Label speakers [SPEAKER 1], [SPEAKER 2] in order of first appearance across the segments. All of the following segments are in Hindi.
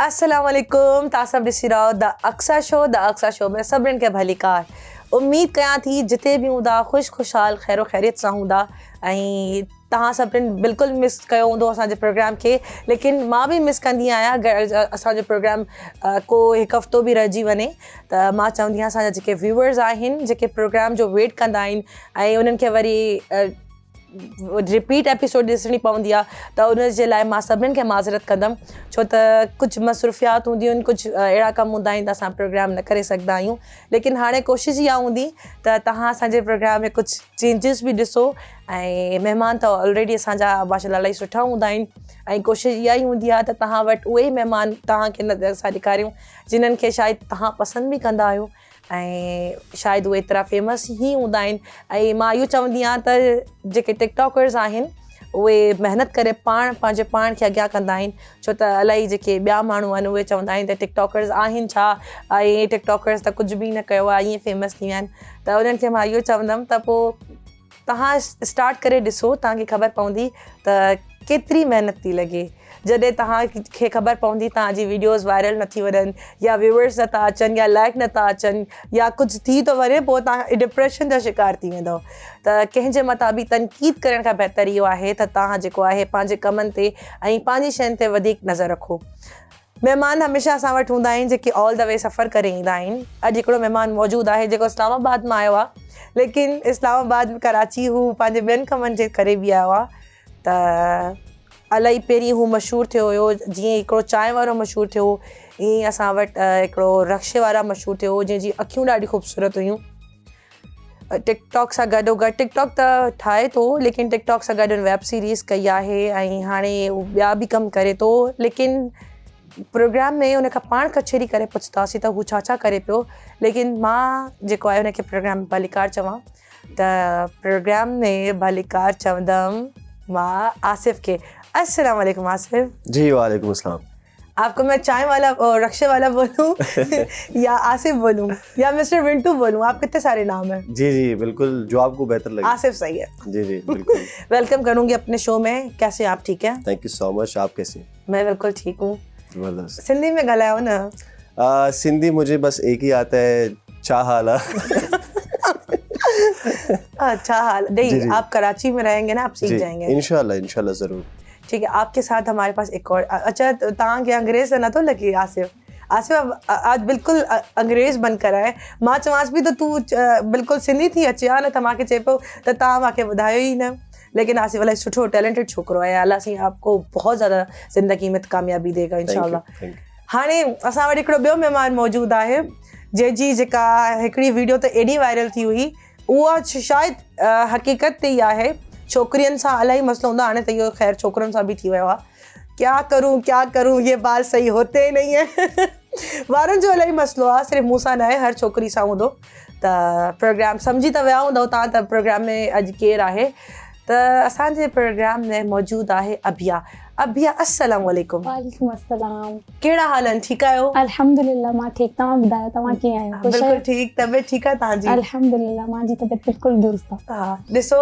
[SPEAKER 1] अस्सलाम वालेकुम तव्हां सभु ॾिसी रहो द अक्सा शो में सभिनीनि खे भलीकार। उम्मीद कयां थी जिते बि हूंदा ख़ुशहाल ख़ैरो ख़ैरियत सां हूंदा ऐं तव्हां सभिनीनि बिल्कुलु मिस कयो हूंदो असांजे प्रोग्राम खे, लेकिन मां बि मिस कंदी आहियां अगरि असांजो प्रोग्राम को हिकु हफ़्तो बि रहिजी वञे त मां चवंदी आहियां असांजा जेके व्यूअर्स आहिनि जेके प्रोग्राम जो वेट कंदा आहिनि ऐं उन्हनि खे वरी रिपीट एपिसोड ॾिसणी पवंदी आहे त उन जे लाइ मां सभिनीनि खे माज़रत कंदमि, छो त कुझु मसरूफ़ियात हूंदियूं आहिनि, कुझु अहिड़ा कम हूंदा आहिनि त असां प्रोग्राम न करे सघंदा आहियूं। लेकिन हाणे कोशिशि इहा हूंदी त तव्हां असांजे प्रोग्राम में कुझु चेंजिस बि ॾिसो ऐं महिमान त ऑलरेडी असांजा माशाल्लाह इलाही सुठा हूंदा आहिनि ऐं कोशिशि इहा ई हूंदी आहे त तव्हां वटि उहे महिमान तव्हांखे न असां ॾेखारियूं जिन्हनि खे शायदि तव्हां पसंदि बि कंदा आहियो ऐं शायदि उहे एतिरा फेमस ई हूंदा आहिनि। ऐं मां इहो चवंदी आहियां त जेके टिकटॉकर्स आहिनि उहे महिनत करे पंहिंजे पाण खे अॻियां कंदा आहिनि, छो त इलाही जेके ॿिया माण्हू आहिनि उहे चवंदा आहिनि त टिकटॉकर्स आहिनि छा ऐं टिकटॉकर्स त कुझु बि न कयो आहे, ईअं फेमस थी विया आहिनि। त उन्हनि खे मां इहो चवंदमि त पोइ तव्हां स्टार्ट करे ॾिसो, तव्हांखे ख़बर पवंदी त केतिरी महिनत थी लॻे। जॾहिं तव्हांखे ख़बर पवंदी तव्हांजी वीडियोज़ वायरल नथी वञनि या व्यूअर्स नथा अचनि या लाइक नथा अचनि या कुझु थी थो वञे, पोइ तव्हां डिप्रेशन जा शिकार थी वेंदव। त कंहिंजे मथां बि तनक़ीद करण खां बहितर इहो आहे त तव्हां जेको आहे पंहिंजे कमनि ते ऐं पंहिंजी शयुनि ते वधीक नज़र रखो। महिमान हमेशह असां वटि हूंदा आहिनि जेके ऑल द वे सफ़र करे ईंदा आहिनि। अॼु हिकिड़ो महिमान मौजूदु आहे जेको इस्लामाबाद मां आयो आहे, लेकिन इस्लामाबाद कराची हू पंहिंजे ॿियनि कमनि जे करे बि आयो आहे। त इलाही पहिरीं हू मशहूरु थियो हुयो, जीअं हिकिड़ो चांहि वारो मशहूरु थियो ईअं असां वटि हिकिड़ो रक्शे वारा मशहूरु थियो जंहिंजी अखियूं ॾाढी ख़ूबसूरत हुयूं। टिकटॉक सां गॾोगॾु टिकटॉक त ठाहे थो, लेकिन टिकटॉक सां गॾु वेब सीरीज़ कई आहे ऐं हाणे हू ॿिया बि कमु करे थो। लेकिन प्रोग्राम में उनखां पाण कचहरी करे पुछंदासीं त हू छा छा करे पियो, लेकिन मां जेको आहे उनखे प्रोग्राम में भलीकार चवां त प्रोग्राम में भलीकार चवंदमि मां आसिफ़ खे। अस्सलाम वालेकुम आसिफ।
[SPEAKER 2] जी वालेकुम अस्सलाम।
[SPEAKER 1] आपको मैं चाय वाला और रक्शे वाला बोलूं या आसिफ बोलूं या मिस्टर विंटू बोलूं, आप कितने सारे नाम हैं।
[SPEAKER 2] जी जी बिल्कुल, जो आपको बेहतर लगे।
[SPEAKER 1] आसिफ सही है।
[SPEAKER 2] जी जी बिल्कुल।
[SPEAKER 1] वेलकम करूंगी अपने शो में। कैसे आप? ठीक है,
[SPEAKER 2] थैंक यू सो मच। आप कैसे?
[SPEAKER 1] मैं बिल्कुल ठीक हूँ।
[SPEAKER 2] जबरदस्त।
[SPEAKER 1] सिंधी में ॻाल्हायो न।
[SPEAKER 2] सिंधी मुझे बस एक ही आता है, छा हाल आहे।
[SPEAKER 1] अच्छा हाल नहीं, आप कराची में रहेंगे ना, आप सीख जाएंगे
[SPEAKER 2] इंशाल्लाह इंशाल्लाह जरूर।
[SPEAKER 1] ठीक है, आपके साथ हमारे पास एक और। अच्छा तव्हांखे अंग्रेज़ न थो लॻे आसिफ? आसिफ आज बिल्कुलु अंग्रेज़ बन कर आहे। मां चवांसि पई त तूं बिल्कुलु सिंधी थी अचे हा न, त मूंखे चए पियो त तव्हां मूंखे ॿुधायो ई न। लेकिन आसिफ इलाही सुठो टैलेंटेड छोकिरो आहे, अल्लाह साईं आपको बहुत ज़्यादा ज़िंदगी में कामयाबी देगा इंशाल्लाह। हाणे असां वटि हिकिड़ो ॿियो महिमान मौजूदु आहे जंहिंजी जेका हिकिड़ी वीडियो त एॾी वायरल थी हुई, उहा शायदि हक़ीक़त ते ई आहे। छोकिरियुनि सां इलाही मसलो हूंदो आहे, हाणे त इहो ख़ैर छोकिरनि सां बि थी वियो आहे। क्या करूं ये बाल सही होते नहीं है। वारनि जो इलाही मसलो आहे, सिर्फ़ु मूं सां न आहे, हर छोकिरी सां हूंदो। त प्रोग्राम सम्झी त विया हूंदव तव्हां त प्रोग्राम में अॼु केरु आहे। त असांजे प्रोग्राम में मौजूदु आहे अबिया। अबिया अस्सलाम वालेकुम।
[SPEAKER 3] वालेकुम अस्सलाम।
[SPEAKER 1] कहिड़ा हाल आहिनि? ठीकु आहियो?
[SPEAKER 3] अल्हम्दुलिल्लाह मां ठीकु। तव्हां ॿुधायो तव्हां कीअं आहियो?
[SPEAKER 1] बिल्कुलु ठीकु, तबियत ठीकु आहे तव्हांजी?
[SPEAKER 3] अल्हम्दुलिल्लाह मुंहिंजी तबियत बिल्कुलु दुरुस्त आहे।
[SPEAKER 1] हा ॾिसो,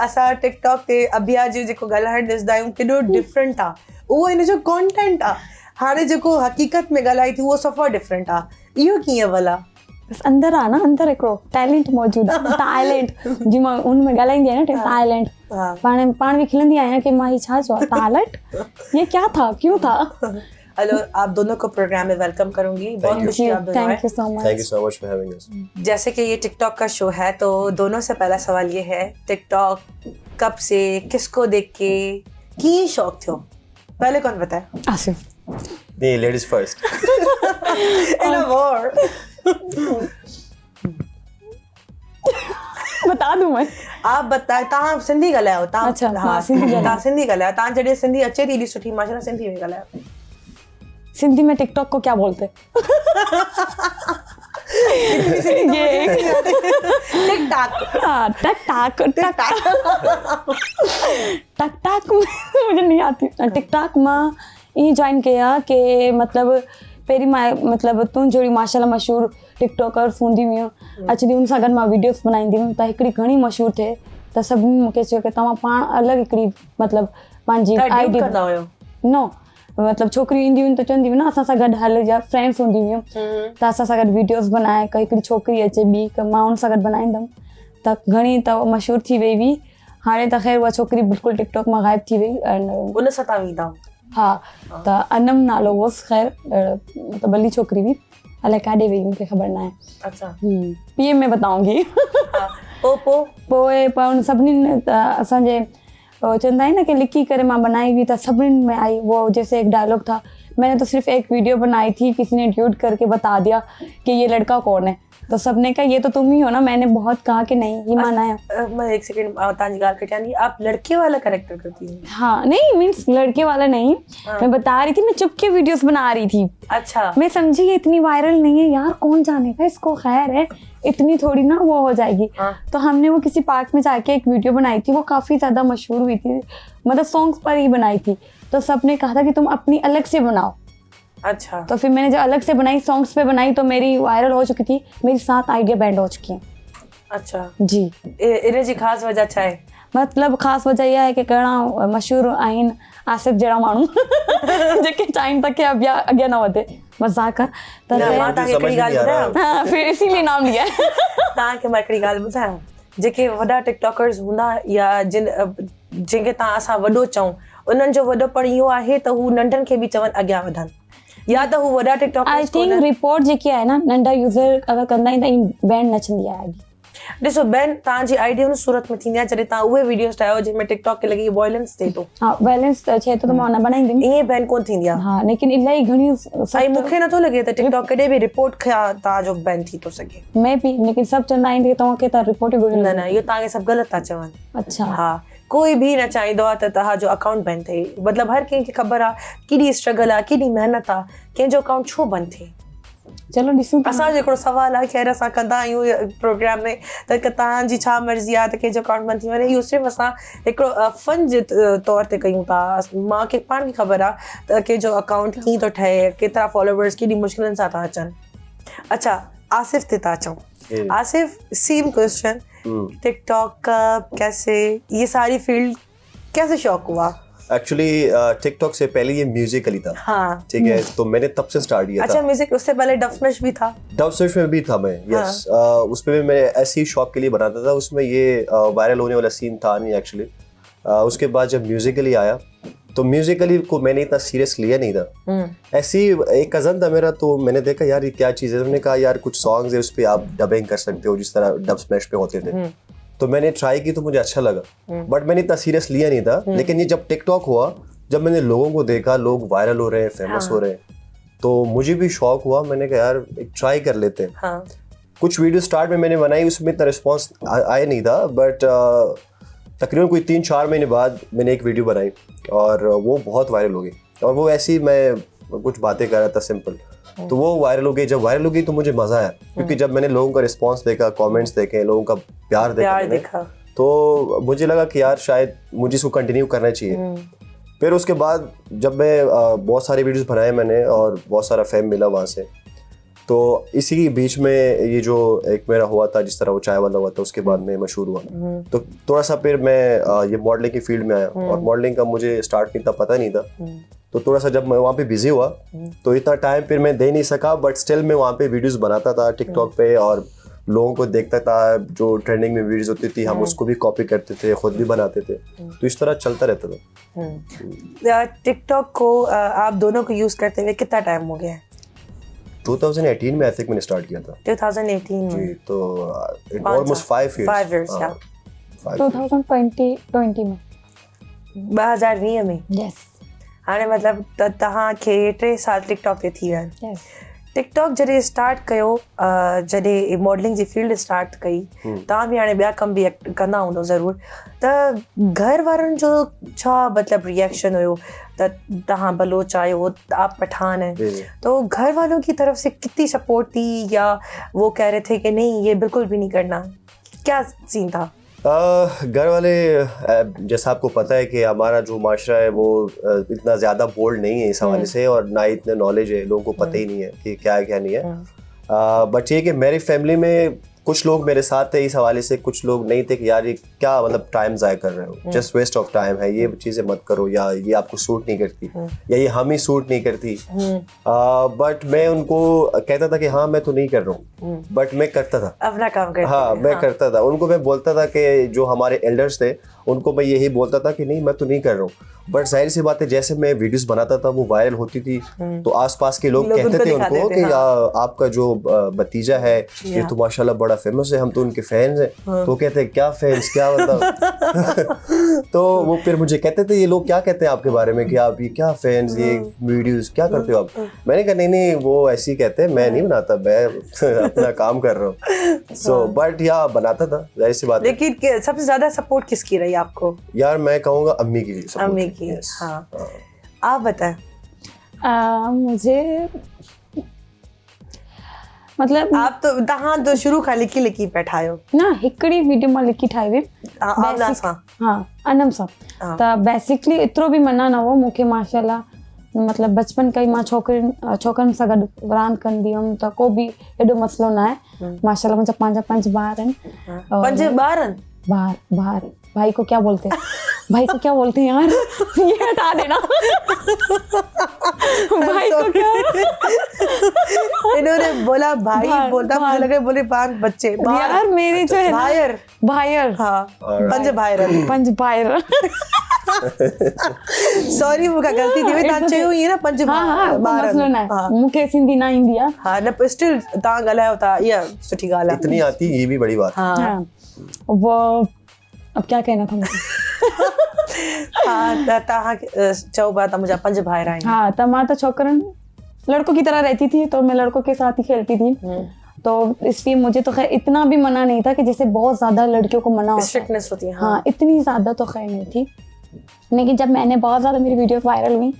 [SPEAKER 1] असां टिकटॉक ते अबिया जो जेको ॻाल्हाइणु ॾिसंदा आहियूं केॾो डिफरेंट आहे, उहो हिन जो कॉन्टेंट आहे। हाणे जेको हक़ीक़त में ॻाल्हाई थी उहो सफ़ा डिफरेंट आहे। इहो कीअं भला?
[SPEAKER 3] बसि अंदरि आहे न, अंदरि हिकिड़ो टैलेंट मौजूदु आहे। टैलेंट जी मां उन में ॻाल्हाईंदी आहियां न, टैलेंट पाण बि खिलंदी आहियां कि मां ही छा चवां, टैलेंट ये क्या था, क्यों था।
[SPEAKER 1] हेलो, आप दोनों को प्रोग्राम में वेलकम करूंगी। बहुत खुशी आप दोनों
[SPEAKER 3] thank you so much.
[SPEAKER 2] Thank you so much for having us.
[SPEAKER 1] जैसे कि ये टिकटॉक का शो है, तो दोनों से पहला सवाल ये है, टिकटॉक कब से, किसको देख के की शौक थो? पहले कौन बताए?
[SPEAKER 3] आसिफ।
[SPEAKER 2] नहीं, ladies first.
[SPEAKER 1] In a war.
[SPEAKER 3] बता दूं मैं?
[SPEAKER 1] आप बताए। तव्हां सिंधी ॻाल्हायो? तव्हां?
[SPEAKER 3] अच्छा,
[SPEAKER 1] हाँ
[SPEAKER 3] सिंधी
[SPEAKER 1] तव्हां सिंधी ॻाल्हायो। तव्हां जॾहिं सिंधी अचे थी एॾी सुठी, माशाल्लाह सिंधी में ॻाल्हायो।
[SPEAKER 3] सिंधी में टिकटॉक को क्या बोलते? टिकटॉक मुझे नहीं आती। टिकटॉक मां ईअं जॉइन कया कि मतलब पहिरीं मां मतलब तूं जहिड़ी माशाल्लाह मशहूरु टिकटॉकर हूंदी हुयूं, अचंदी हुन सां गॾु मां वीडियोस बनाईंदी हुयमि, त हिकिड़ी घणी मशहूरु थिए त सभिनी मूंखे चयो कि तव्हां पाण अलॻि हिकिड़ी मतलब पंहिंजी आईडी नो मतलब छोकिरियूं ईंदियूं आहिनि त चवंदियूं आहिनि न असां सां गॾु हल, या फ्रेंड्स हूंदियूं हुयूं त असां सां गॾु वीडियोस बनाए, का हिकिड़ी छोकिरी अचे ॿी त मां उन सां गॾु बनाईंदमि, त घणी त मशहूरु थी वई हुई। हाणे त ख़ैर उहा छोकिरी बिल्कुलु टिकटॉक मां गायब थी वई।
[SPEAKER 1] उन सां तव्हां वेंदा?
[SPEAKER 3] हा, त अनम नालो हुअसि, ख़ैर मतलब भली छोकिरी हुई, अलाए काॾे वई मूंखे ख़बर न आहे।
[SPEAKER 1] अच्छा,
[SPEAKER 3] पीएम में बताऊंगी। पोइ उन सभिनीनि असांजे चवंदा आहिनि न कि लिखी करे मां बनाई हुई, त सभिनीनि में आई वो जैसे एक डायलॉग था, मैंने तो सिर्फ एक वीडियो बनाई थी, किसी ने ट्यूट करके बता दिया कि ये लड़का कौन है, तो सबने कहा ये तो तुम ही हो ना, मैंने बहुत कहा कि नहीं ये माना है।
[SPEAKER 1] मैं एक सेकंड तांजी गाल कटियानी, आप लड़के वाला कैरेक्टर करती हैं?
[SPEAKER 3] हाँ, नहीं मीन्स लड़के वाला नहीं, मैं बता रही थी, मैं चुप के वीडियोस बना रही थी।
[SPEAKER 1] अच्छा,
[SPEAKER 3] मैं समझी ये इतनी वायरल नहीं है यार, कौन जानेगा इसको, खैर है इतनी थोड़ी ना वो हो जाएगी। तो हमने वो किसी पार्क में जाके एक वीडियो बनाई थी, वो काफ़ी ज़्यादा मशहूर हुई थी, मतलब सॉन्ग्स पर ही बनाई थी, तो सबने कहा था कि तुम अपनी अलग से बनाओ।
[SPEAKER 1] अच्छा,
[SPEAKER 3] तो फिर मैंने जो अलग से बनाई, सॉन्ग्स पे बनाई, तो मेरी वायरल हो चुकी थी, मेरी 7 आइडिया बैंड हो चुकी हैं।
[SPEAKER 1] अच्छा
[SPEAKER 3] जी,
[SPEAKER 1] इन जी ख़ासि वजह छा आहे?
[SPEAKER 3] मतलब ख़ासि वजह इहा आहे कि घणा मशहूर आहिनि आसिफ जहिड़ा माण्हू जेके चाहिनि था कि अॻियां न वधे, मज़ाक आहे। त
[SPEAKER 1] मां तव्हांखे हिकिड़ी ॻाल्हि ॿुधायां,
[SPEAKER 3] हाँ, फिर इसीलिए नाम लिया है।
[SPEAKER 1] तव्हांखे मां हिकिड़ी ॻाल्हि ॿुधायां, जेके वॾा टिकटॉकर्स हूंदा या जंहिंखे तव्हां असां वॾो चऊं, उन्हनि जो वॾोपण इहो आहे त हू नंढनि खे बि चवनि अॻियां वधनि, या त हू वॾा टिकटॉकर्स।
[SPEAKER 3] आई थिंक रिपोर्ट जेकी आहे न, नंढा यूज़र अगरि कंदा आहिनि त बैन न थींदी आहे आईडी।
[SPEAKER 1] ॾिसो बैन तव्हांजी आईडी हुन सूरत में थींदी आहे जॾहिं तव्हां उहे वीडियोस ठाहियो जंहिंमें टिकटॉक खे लॻी वायलेंस थिए थो।
[SPEAKER 3] हाँ, वायलेंस थिए थो त मां न बनाईंदमि,
[SPEAKER 1] ईअं बैन कोन थींदी आहे।
[SPEAKER 3] हाँ, लेकिन इलाही घणियूं
[SPEAKER 1] ऐं मूंखे नथो लॻे त टिकटॉक कॾहिं बि रिपोर्ट खां तव्हांजो बैन थी थो सघे।
[SPEAKER 3] मैं बि, लेकिन सभु चवंदा आहिनि कि तव्हांखे त रिपोर्ट ई घुरिजे।
[SPEAKER 1] न इहो तव्हांखे सभु ग़लति था चवनि।
[SPEAKER 3] अच्छा,
[SPEAKER 1] हा, कोई बि न चाहींदो आहे त तव्हांजो अकाउंट बंदि थिए, मतिलबु हर कंहिंखे ख़बर आहे केॾी स्ट्रगल आहे, केॾी महिनत आहे, कंहिंजो अकाउंट छो बंदि थिए।
[SPEAKER 3] चलो ॾिसूं।
[SPEAKER 1] असांजो हिकिड़ो सुवालु आहे, ख़ैर असां कंदा आहियूं प्रोग्राम में त तव्हांजी छा मर्ज़ी आहे त कंहिंजो अकाउंट बंदि थी वञे, इहो सिर्फ़ु असां हिकिड़ो फन जे तौर ते कयूं था। मूंखे पाण खे ख़बर आहे त कंहिंजो अकाउंट कीअं थो ठहे, केतिरा फॉलोवर्स केॾी मुश्किलनि सां था अचनि। अच्छा, आसिफ ते था अचूं। आसिफ, सेम क्वेश्चन, टिकटॉक कैसे, ये सारी फील्ड कैसे शौक हुआ?
[SPEAKER 2] एक्चुअली टिकटॉक से पहले ये म्यूजिकली था।
[SPEAKER 1] हाँ,
[SPEAKER 2] ठीक है, तो मैंने तब से स्टार्ट किया था।
[SPEAKER 1] अच्छा, म्यूजिक उससे पहले डब स्मैश भी था?
[SPEAKER 2] डब स्मैश में भी था मैं, यस। उसमें भी मैं ऐसे ही शौक के लिए बनाता था, उसमें ये वायरल होने वाला सीन था नहीं एक्चुअली। उसके बाद जब म्यूजिकली आया तो म्यूजिकली को मैंने इतना सीरियस लिया नहीं था। ऐसी एक कज़न था मेरा, तो मैंने देखा यार ये क्या चीज़ है, उन्होंने कहा यार कुछ सॉन्ग्स है उस पर आप डबिंग कर सकते हो जिस तरह डब स्मैश पे होते थे। तो मैंने ट्राई की तो मुझे अच्छा लगा, बट मैंने इतना सीरियस लिया नहीं था। लेकिन ये जब टिकटॉक हुआ, जब मैंने लोगों को देखा लोग वायरल हो रहे हैं, फेमस हो रहे हैं, तो मुझे भी शौक हुआ। मैंने कहा यार एक ट्राई कर लेते हैं।
[SPEAKER 1] हाँ,
[SPEAKER 2] कुछ वीडियो स्टार्ट में मैंने बनाई, उसमें इतना रिस्पॉन्स आया नहीं था, बट तकरीबन कोई 3-4 महीने बाद मैंने एक वीडियो बनाई और वो बहुत वायरल हो गई। और वो ऐसी ही मैं कुछ बातें कर रहा था सिंपल, तो वो वायरल हो गई। जब वायरल हो गई तो मुझे मज़ा आया, क्योंकि जब मैंने लोगों का रिस्पॉन्स देखा, कमेंट्स देखे, लोगों का प्यार देखा, तो मुझे लगा कि यार शायद मुझे इसको कंटिन्यू करना चाहिए। फिर उसके बाद जब मैं बहुत सारे वीडियोस बनाए मैंने और बहुत सारा फेम मिला वहाँ से, तो इसी बीच में ये जो एक मेरा हुआ था जिस तरह वो चाय वाला हुआ था, उसके बाद मैं मशहूर हुआ। तो थोड़ा सा फिर मैं ये मॉडलिंग की फील्ड में आया, और मॉडलिंग का मुझे स्टार्ट में इतना पता नहीं था। तो थोड़ा सा जब मैं वहाँ पे बिजी हुआ तो इतना टाइम फिर मैं दे नहीं सका, बट स्टिल मैं वहाँ पे वीडियोस बनाता था टिकटॉक पे, और लोगों को देखता था। जो ट्रेंडिंग में वीडियोस होती थी हम उसको भी कॉपी करते थे, खुद भी बनाते थे, तो इस तरह चलता रहता था।
[SPEAKER 1] टिकटॉक को आप दोनों को यूज़ करते हुए कितना टाइम हो गया है?
[SPEAKER 2] 2018 में आई थिंक मैंने स्टार्ट किया था।
[SPEAKER 1] 2018
[SPEAKER 2] जी,
[SPEAKER 1] में,
[SPEAKER 2] तो ऑलमोस्ट 5 years।
[SPEAKER 1] 5 years, yeah।
[SPEAKER 3] 2020 में,
[SPEAKER 1] 2020 में।
[SPEAKER 3] यस,
[SPEAKER 1] हाणे मतिलबु त तव्हांखे 3 साल टिकटॉक ते थी विया आहिनि।
[SPEAKER 3] यस।
[SPEAKER 1] टिकटॉक जॾहिं स्टार्ट कयो, जॾहिं मॉडलिंग जी फील्ड स्टार्ट कई, तव्हां बि हाणे ॿिया कम बि कंदा हूंदो ज़रूरु, त घर वारनि जो छा मतिलबु रिएक्शन हुयो त तव्हां बलोच आयो, आप पठान हैं, तो घर वालों की तरफ से कितनी सपोर्ट थी, या वो कह रहे थे कि नहीं ये बिल्कुल भी नहीं करना, क्या सीन था?
[SPEAKER 2] घर वाले, जैसा आपको पता है कि हमारा जो माशरा है वो इतना ज़्यादा बोल्ड नहीं है इस हवाले से, और ना इतने नॉलेज है, लोगों को पता ही नहीं है कि क्या है क्या नहीं है। बट ये कि मेरी फैमिली में कुछ लोग मेरे साथ थे इस हवाले से, कुछ लोग नहीं थे कि यार ये क्या मतलब टाइम ज़ाया कर रहे हो, जस्ट वेस्ट ऑफ टाइम है, ये चीज़ें मत करो, या ये आपको सूट नहीं करती, या ये हम ही सूट नहीं करती। बट मैं उनको कहता था कि हाँ मैं तो नहीं कर रहा हूँ, बट मैं करता था
[SPEAKER 1] अपना काम करते
[SPEAKER 2] हाँ मैं करता था। उनको मैं बोलता था कि जो हमारे एल्डर्स थे उनको मैं यही बोलता था कि नहीं मैं तो नहीं कर रहा हूँ। बट जाहिर सी बात है जैसे मैं वीडियोस बनाता था वो वायरल होती थी, तो आसपास के लोग कहते थे उनको कि आपका जो भतीजा है ये तो माशाल्लाह बड़ा फेमस है, हम तो उनके फैंस हैं। तो कहते हैं क्या फैंस, क्या मतलब तो वो फिर मुझे कहते थे ये लोग क्या कहते हैं आपके बारे में कि आप ये क्या फैंस, ये वीडियोस क्या करते हो आप। मैंने कहा नहीं वो ऐसे ही कहते हैं, मैं नहीं बनाता, मैं अपना काम कर रहा हूँ। सो बट या बनाता था जाहिर सी बात है।
[SPEAKER 1] लेकिन सबसे ज्यादा सपोर्ट किसकी रही आपको?
[SPEAKER 2] यार मैं कहूँगा अम्मी की support
[SPEAKER 1] अम्मी
[SPEAKER 2] की।
[SPEAKER 1] की।
[SPEAKER 2] Yes.
[SPEAKER 1] हाँ आप बताएं।
[SPEAKER 3] मुझे मतलब
[SPEAKER 1] आप तो तहां तो शुरू खां लिखी बैठायो
[SPEAKER 3] ना हिकड़ी वीडियो मां लिखी ठाही हुई
[SPEAKER 1] आमना सां।
[SPEAKER 3] हाँ अनम सां
[SPEAKER 1] हाँ।
[SPEAKER 3] त बेसिकली एतिरो बि मना न हो मूंखे माशाल्लाह, मतलब बचपन खां ई मां छोकिरनि सां गॾु रांदि कंदी हुअमि, त को बि एॾो मसलो न आहे। माशाल्लाह मुंहिंजा पंज ॿार आहिनि।
[SPEAKER 1] पंज ॿारनि?
[SPEAKER 3] बार भाई को क्या बोलते हैं, भाई को क्या बोलते हैं यार, ये हटा देना भाई को क्या
[SPEAKER 1] इन्होंने बोला भाई बोलता, मुझे लगा बोले 5 बच्चे
[SPEAKER 3] यार मेरे जो है भायर
[SPEAKER 1] हाँ पंज भायर सॉरी मूंखे गलती थी, तव्हां चयो ई न पंज
[SPEAKER 3] मसलो न आहे, मूंखे सिंधी न ईंदी आहे।
[SPEAKER 1] हाँ न स्टिल तव्हां ॻाल्हायो था, इहा सुठी ॻाल्हि आहे।
[SPEAKER 2] इतनी आती ये भी बड़ी बात।
[SPEAKER 3] हाँ वो अब क्या कहना था मुझे
[SPEAKER 1] हाँ त तव्हां चओ पिया त मुंहिंजा 5 भाइर आहिनि।
[SPEAKER 3] हाँ त मां त छोकरनि लड़कों की तरह रहती थी, तो मैं लड़कों के साथ ही खेलती थी, तो इसलिए मुझे तो खैर इतना भी मना नहीं था कि जैसे बहुत ज्यादा लड़कियों को मना होता है।
[SPEAKER 1] स्ट्रिक्टनेस होती है।
[SPEAKER 3] हाँ इतनी ज्यादा तो खैर नहीं थी, लेकिन जब मैंने बहुत ज्यादा मेरी वीडियो वायरल हुई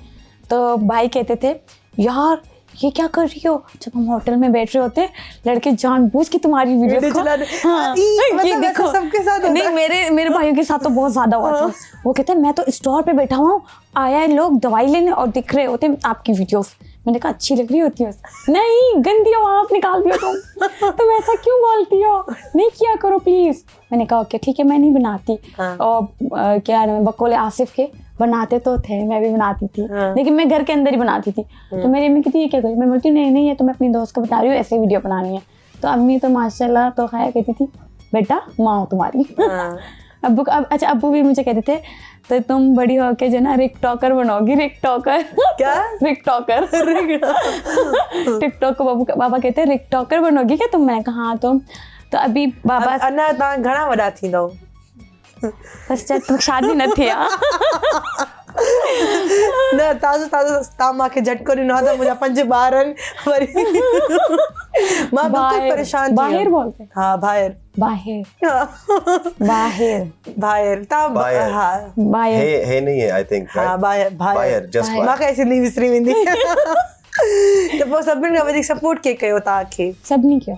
[SPEAKER 3] तो भाई कहते थे यार ये क्या कर रही हो, जब हम होटल में बैठ रहे होते लड़के जानबूझ के तुम्हारी वीडियो
[SPEAKER 1] चला
[SPEAKER 3] हाँ ये देखो
[SPEAKER 1] सबके साथ
[SPEAKER 3] नहीं मेरे भाइयों के साथ तो बहुत ज्यादा हुआ था। वो कहते हैं मैं तो स्टोर पे बैठा हुआ हूँ, आया है लोग दवाई लेने और दिख रहे होते हैं आपकी वीडियोस। मैंने कहा अच्छी लग रही होती है, नहीं गंदी हो आप निकाल दियो तुम ऐसा क्यों बोलती हो, नहीं किया करो प्लीज। मैंने कहा ओके ठीक है मैं नहीं बनाती। और क्या नाम है बकोले आसिफ के बनाते तो थे, मैं भी बनाती थी, लेकिन मैं घर के अंदर ही बनाती थी। तो मेरी अम्मी कहती है क्या करी, मैं बोलती हूँ नहीं ये तो मैं अपनी दोस्त को बता रही हूँ ऐसे वीडियो बनानी है। तो अम्मी तो माशाल्लाह तो खैर कहती थी बेटा माँ हो तुम्हारी। अच्छा अब्बू भी मुझे कहते थे तो तुम बड़ी होके जो ना रिकटॉकर बनोगी, रिकटॉकर
[SPEAKER 1] क्या
[SPEAKER 3] रिकटॉकर टिकटॉक को बाबा कहते हैं रिकटॉकर बनोगी क्या तुम। मैंने कहा हाँ तो अभी बाबा
[SPEAKER 1] अञा तव्हां घणा वॾा थींदव?
[SPEAKER 3] बस तो शादी न थी
[SPEAKER 1] न तव्हां मूंखे झटको ॾिनो आहे त मुंहिंजा 5 ॿार आहिनि वरी मां बिल्कुलु परेशान थी
[SPEAKER 3] बाहिर बोलते हैं।
[SPEAKER 1] हाँ बाहिर
[SPEAKER 3] बाहिर
[SPEAKER 1] तव्हां हाँ
[SPEAKER 3] बाहिर
[SPEAKER 2] है नहीं है आई थिंक
[SPEAKER 1] हाँ बाहिर
[SPEAKER 2] जस्ट
[SPEAKER 1] मूंखे सिंधी विसरी वेंदी। त पोइ सभिनि खां वधीक सपोर्ट के कयो तव्हांखे?
[SPEAKER 3] सभिनी कयो।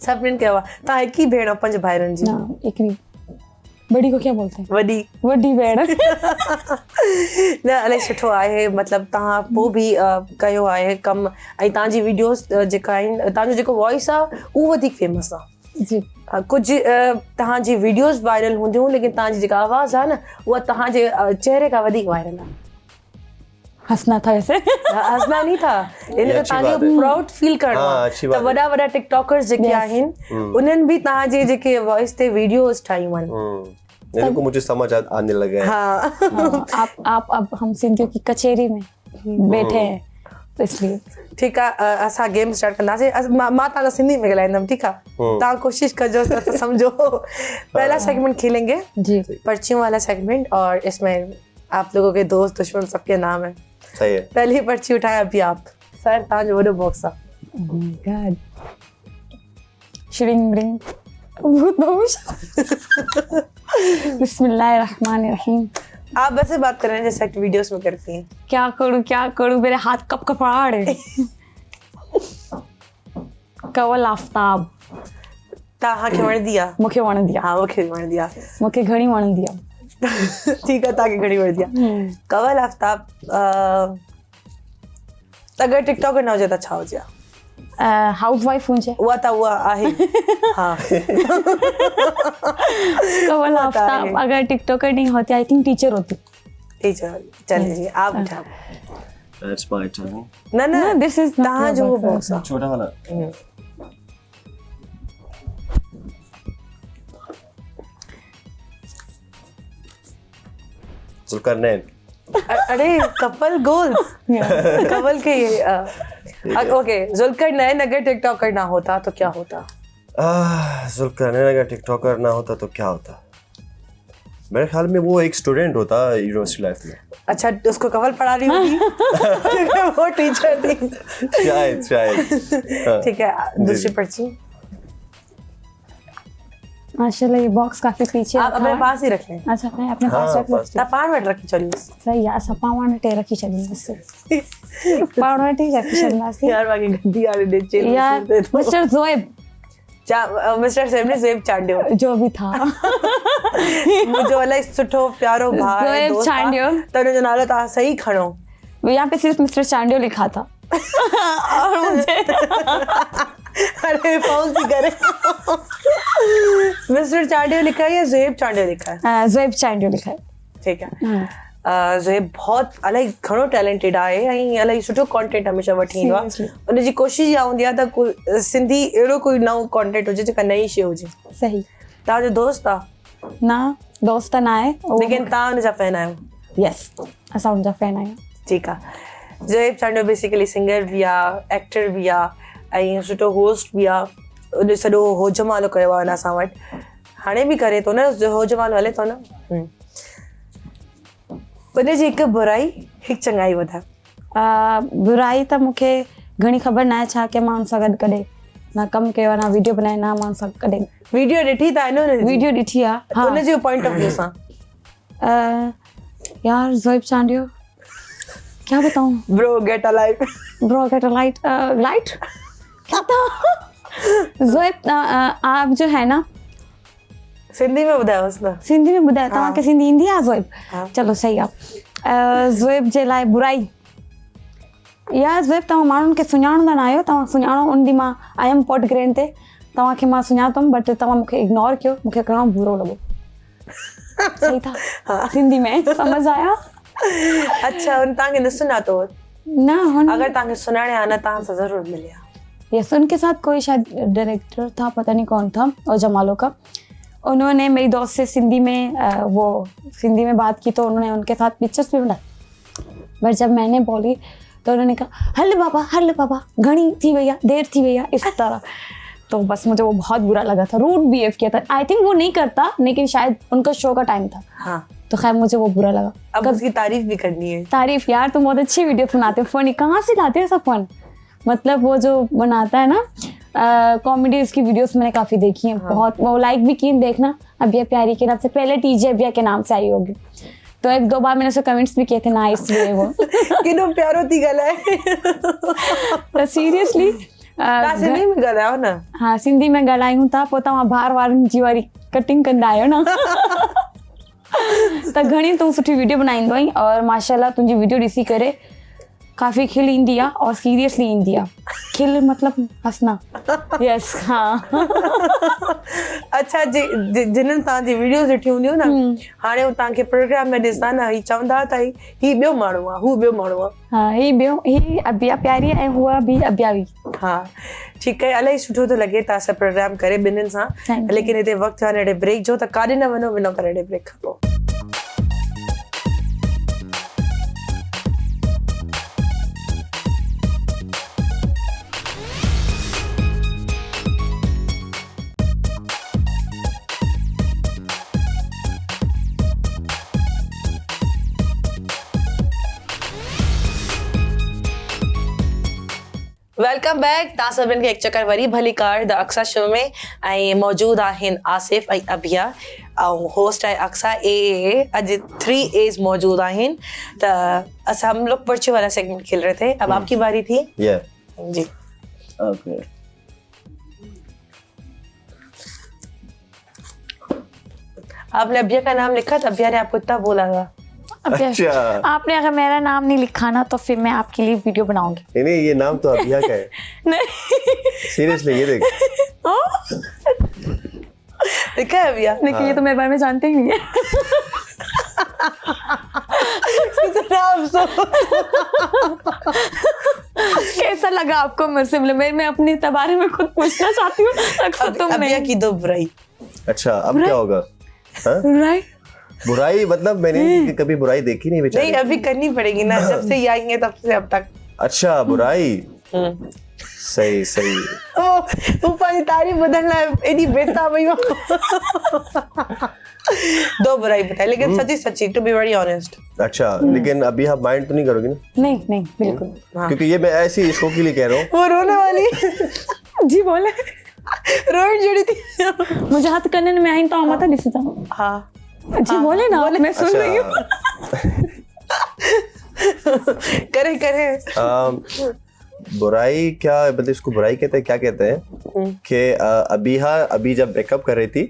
[SPEAKER 1] सभिनि कयो आहे। तव्हां हिकु ई भेण आहियो 5 भाइरनि जी?
[SPEAKER 3] ना हिकिड़ी। बड़ी को क्या बोलते हैं?
[SPEAKER 1] वॾी
[SPEAKER 3] भेण।
[SPEAKER 1] न इलाही सुठो आहे, मतिलबु तव्हां पोइ बि कयो आहे कमु, ऐं तव्हांजी वीडियोस जेका आहिनि तव्हांजो जेको वॉइस आहे उहो वधीक फेमस आहे।
[SPEAKER 3] जी
[SPEAKER 1] कुझु तव्हांजी वीडियोस वायरल हूंदियूं लेकिन तव्हांजी जेका आवाज़ आहे न उहा तव्हांजे चेहरे खां वधीक वायरल आहे।
[SPEAKER 3] हंसना था वैसे
[SPEAKER 1] हंसना नहीं था, इन तव्हांखे प्राउड फील करणो आहे। त वॾा टिकटॉकर्स जेके आहिनि उन्हनि बि तव्हांजे जेके वॉइस ते वीडियोस ठाहियूं आहिनि।
[SPEAKER 2] मेरे को मुझे समझ आने लगा है।
[SPEAKER 1] हाँ
[SPEAKER 3] आप अब हम सिंधियों की कचहरी में बैठे हैं तो इसलिए
[SPEAKER 1] ठीकु आहे। असां गेम स्टार्ट कंदासीं। मां तव्हां सां सिंधी में ॻाल्हाईंदमि, ठीकु आहे? तव्हां कोशिशि कजो त समझो। पहला सेगमेंट खेलेंगे
[SPEAKER 3] जी
[SPEAKER 1] पर्चियों वाला सेगमेंट, और इसमें आप लोगों के दोस्त दुश्मन सबके नाम है।
[SPEAKER 2] सही है।
[SPEAKER 1] पहली पर्ची उठाए अभी आप। सर तव्हांजो वॾो बॉक्स आहे।
[SPEAKER 3] ओह माय गॉड श्रिंग ब्रिंग भूत भविष्य बिस्मिल्लाहिर्रहमानिर्रहीम।
[SPEAKER 1] आप वैसे बात कर रहे हैं जैसे वीडियोस में करती हैं।
[SPEAKER 3] क्या करूं मेरे हाथ कब कपड़ा है। कवल आफ्ताब
[SPEAKER 1] तव्हांखे वणंदी आहे?
[SPEAKER 3] मूंखे वणंदी आहे।
[SPEAKER 1] हा मूंखे वणंदी आहे।
[SPEAKER 3] मूंखे घणी वणंदी आहे।
[SPEAKER 1] ठीकु आहे तव्हांखे घणी वणंदी आहे। कवल आफ्ताब अगरि टिकटॉकर न हुजे त छा हुजे?
[SPEAKER 3] हाउसवाइफ मुझे
[SPEAKER 1] हुआ आहे हाँ
[SPEAKER 3] कमल आफ्ताब अगर टिकटॉकर नहीं होती आई थिंक टीचर होती.
[SPEAKER 1] टीचर चलिए जी आप उठा
[SPEAKER 2] That's my turn.
[SPEAKER 1] ना
[SPEAKER 3] No, this is not
[SPEAKER 1] तहाँ
[SPEAKER 3] your
[SPEAKER 1] जो वो
[SPEAKER 3] boyfriend.
[SPEAKER 1] बॉक्स है
[SPEAKER 2] छोटा वाला. जुल्करनैन.
[SPEAKER 1] अरे कपल गोल्स कपल के ओके जुल्करनैन अगर टिकटॉकर ना होता तो क्या होता?
[SPEAKER 2] जुल्करनैन अगर टिकटॉकर ना होता तो क्या होता? मेरे ख्याल में वो एक स्टूडेंट होता यूनिवर्सिटी लाइफ में.
[SPEAKER 1] अच्छा उसको कपल पढ़ा रही होगी वो टीचर थी
[SPEAKER 2] शायद.
[SPEAKER 1] ठीक है दूसरी पर्ची
[SPEAKER 3] माशाल्लाह ये बॉक्स काफी पीछे
[SPEAKER 1] आप अपने पास ही रख लें.
[SPEAKER 3] अच्छा मैं अपने पास रख
[SPEAKER 2] पास.
[SPEAKER 3] लेती
[SPEAKER 1] 5 मिनट रखी चलिए
[SPEAKER 3] सही है ऐसा पावण रखी चली इससे पावण रखी चलना सी
[SPEAKER 1] यार बाकी गंदी आ रही नीचे
[SPEAKER 3] यार मिस्टर जोएब
[SPEAKER 1] मिस्टर सेब ने सेब चांडियो
[SPEAKER 3] जो भी था
[SPEAKER 1] मुझे वाला सुठो प्यारो भाई
[SPEAKER 3] जोएब
[SPEAKER 1] दोस्त
[SPEAKER 3] चांडियो.
[SPEAKER 1] तने जो नालो ता सही खणो
[SPEAKER 3] यहाँ पे सिर्फ मिस्टर चांडियो लिखा था और मुझे
[SPEAKER 1] अरे फोन की करे मिस्टर चांडियो लिखा है या ज़ेब चांडियो लिखा है?
[SPEAKER 3] जोएब चांडियो लिखा है.
[SPEAKER 1] ठीक है ज़ेब बहुत इलाही घणो टैलेंटेड आहे ऐं इलाही सुठो कंटेंट हमेशह वठी ईंदो आहे.
[SPEAKER 3] Seriously.
[SPEAKER 1] उनजी कोशिशि इहा हूंदी आहे त सिंधी अहिड़ो कोई नओं कंटेंट हुजे जेका नई शइ हुजे.
[SPEAKER 3] सही
[SPEAKER 1] तव्हांजो दोस्त आहे
[SPEAKER 3] ना दोस्त ना आहे
[SPEAKER 1] लेकिन तव्हां हुनजा फैन आहियो.
[SPEAKER 3] यस असां उनजा फैन आहियूं.
[SPEAKER 1] ठीकु आहे. ज़ेब चांडियो बेसिकली सिंगर बि आहे एक्टर बि आहे ऐं सुठो होस्ट बि आहे. उन सॼो होजमालो कयो आहे हुन असां वटि हाणे बि करे थो न होजमालो हले थो न. उनजी हिकु बुराई हिकु चङाई ॿुधायो.
[SPEAKER 3] बुराई त मूंखे घणी ख़बर न आहे छा की मां हुन सां गॾु कॾहिं ना कमु कयो आहे ना वीडियो बनाए ना मां हुन सां कॾहिं
[SPEAKER 1] वीडियो ॾिठी त आहे न हुनजी?
[SPEAKER 3] वीडियो ॾिठी आहे. हा
[SPEAKER 1] उनजे पॉइंट ऑफ व्यू सां
[SPEAKER 3] यार जोएब चांडियो क्या बताऊं
[SPEAKER 1] bro get a life
[SPEAKER 3] bro get a light क्या था जोएब आप जो है ना
[SPEAKER 1] सिंधी में ॿुधायोसि न.
[SPEAKER 3] सिंधी में ॿुधायो तव्हांखे सिंधी ईंदी आहे ज़ोएब?
[SPEAKER 1] हाँ.
[SPEAKER 3] चलो सही आहे. ज़ोएब जे लाइ बुराई यार ज़ोएब तव्हां माण्हुनि खे सुञाणंदा न आहियो. तव्हां सुञाणो उन ॾींहुं मां आयमि पॉट ग्रेन ते तव्हांखे मां सुञातमि बट तव्हां मूंखे इग्नोर कयो. मूंखे घणो बुरो लॻो. सही था
[SPEAKER 1] हाँ.
[SPEAKER 3] सिंधी में समझ आया.
[SPEAKER 1] अच्छा हुन तव्हांखे न सुञातो हो?
[SPEAKER 3] ना हुन
[SPEAKER 1] अगर तव्हांखे सुञाणे हा न तव्हां सां ज़रूरु मिलिया.
[SPEAKER 3] यस उनके साथ कोई शायद डायरेक्टर था पता नहीं कौन था और जमालो का. उन्होंने मेरी दोस्त से सिंधी में बात की तो उन्होंने उनके साथ पिक्चर्स भी बनाए. बट जब मैंने बोली तो उन्होंने कहा हल बाबा घनी थी भैया देर थी भैया इस तरह. तो बस मुझे वो बहुत बुरा लगा था. रूड बिहेव किया था. आई थिंक वो नहीं करता लेकिन शायद उनका शो का टाइम था.
[SPEAKER 1] हाँ
[SPEAKER 3] तो खैर मुझे वो बुरा लगा.
[SPEAKER 1] अब उसकी तारीफ भी करनी है.
[SPEAKER 3] तारीफ यार तुम बहुत अच्छी वीडियो बनाते हो. फनी कहाँ से लाते हो ऐसा फन? मतलब वो जो बनाता है ना कॉमेडी उसकी वीडियोस मैंने काफ़ी देखी हैं. हाँ. बहुत वो लाइक भी की. देखना अबिया प्यारी के नाम से पहले टीजे अबिया के नाम से आई होगी. तो 1-2 बार मैंने उसे कमेंट्स भी किए थे नाइस वे वो
[SPEAKER 1] किनो प्यारो थी ॻाल्हाए.
[SPEAKER 3] तो सीरियसली
[SPEAKER 1] तव्हां सिंधी में ॻाल्हायो न.
[SPEAKER 3] हाँ सिंधी में ॻाल्हायूं था. पोइ तव्हां ॿार वारनि जी वारी कटिंग कंदा आहियो न. त घणी तूं सुठी वीडियो बनाईंदो आहीं और माशाल्लाह तुंहिंजी वीडियो ॾिसी करे काफ़ी खिल ईंदी आहे और सीरियसली ईंदी आहे. खिल मतलब हंसना. यस हाँ.
[SPEAKER 1] अच्छा जिन्हनि तव्हांजी वीडियोस ॾिठी हूंदियूं न हाणे हू तव्हांखे प्रोग्राम में ॾिसंदा न ही चवंदा त ही ॿियो माण्हू आहे हू ॿियो माण्हू आहे.
[SPEAKER 3] हाँ ही अबिया प्यारी ऐं हूअ बि अबिया बि.
[SPEAKER 1] हा ठीकु आहे. इलाही सुठो थो लॻे तव्हां सां प्रोग्राम करे ॿिन्हिनि सां. लेकिन हिते वक़्तु आहे हेॾे ब्रेक जो त काॾे न वञो करे हेॾे ब्रेक खां पोइ. Welcome back. तव्हां सभिनि खे हिकु चकर वरी भली कार द अक्सा शो में ऐं मौजूदु आहिनि आसिफ ऐं अबिया ऐं होस्ट आहे अक्सा ए. अॼु 3 A's मौजूदु आहिनि. त असां हम लोग पर्ची वाला सेगमेंट खेल रहे थे. अब आपकी बारी थी. जी
[SPEAKER 2] ओके.
[SPEAKER 1] आपने अबिया का नाम लिखा था. अबिया ने आपको इतना बोला था.
[SPEAKER 2] अच्छा
[SPEAKER 3] आपने अगर मेरा नाम नहीं लिखा ना तो फिर मैं आपके लिए वीडियो बनाऊंगी.
[SPEAKER 2] नहीं ये नाम तो अबिया का है.
[SPEAKER 3] नहीं
[SPEAKER 2] सीरियसली ये देख।
[SPEAKER 1] देखा है भैया?
[SPEAKER 3] लेकिन ये तो मेरे बारे में जानते ही नहीं है।
[SPEAKER 1] कितना अफसोस।
[SPEAKER 3] कैसा लगा आपको मेरे से मिले? मैं अपने बारे में खुद पूछना चाहती हूँ, अक्सर तुम
[SPEAKER 1] अभिया
[SPEAKER 3] नहीं।
[SPEAKER 1] की दो बुराई।
[SPEAKER 2] अच्छा अब क्या होगा? हाँ?
[SPEAKER 3] राइट,
[SPEAKER 2] बुराई मतलब मैंने कभी बुराई देखी नहीं बेचारी।
[SPEAKER 1] नहीं अभी करनी पड़ेगी ना, जब से ये आएंगे तब से अब तक।
[SPEAKER 2] अच्छा बुराई, सही सही।
[SPEAKER 1] वो पानी तारीफ बदलना एडी बेटा भाई। दो बुराई बताई, लेकिन सच्ची सच्ची, टू बी वेरी ऑनेस्ट।
[SPEAKER 2] अच्छा लेकिन अभी आप माइंड तो नहीं करोगी ना?
[SPEAKER 3] नहीं नहीं बिल्कुल।
[SPEAKER 2] क्योंकि ये मैं ऐसी शो के लिए कह रहा हूँ।
[SPEAKER 1] वो रोने वाली।
[SPEAKER 3] जी बोले।
[SPEAKER 1] रोड जुड़ी थी।
[SPEAKER 3] मुझे हाथ करने में आई तो आमा था दिस था।
[SPEAKER 1] हाँ
[SPEAKER 3] जी बोले ना, मैं सुन रही हूँ।
[SPEAKER 1] करे करे।
[SPEAKER 2] बुराई क्या मतलब, इसको बुराई कहते हैं, क्या कहते हैं कि अभी जब मेकअप कर रही थी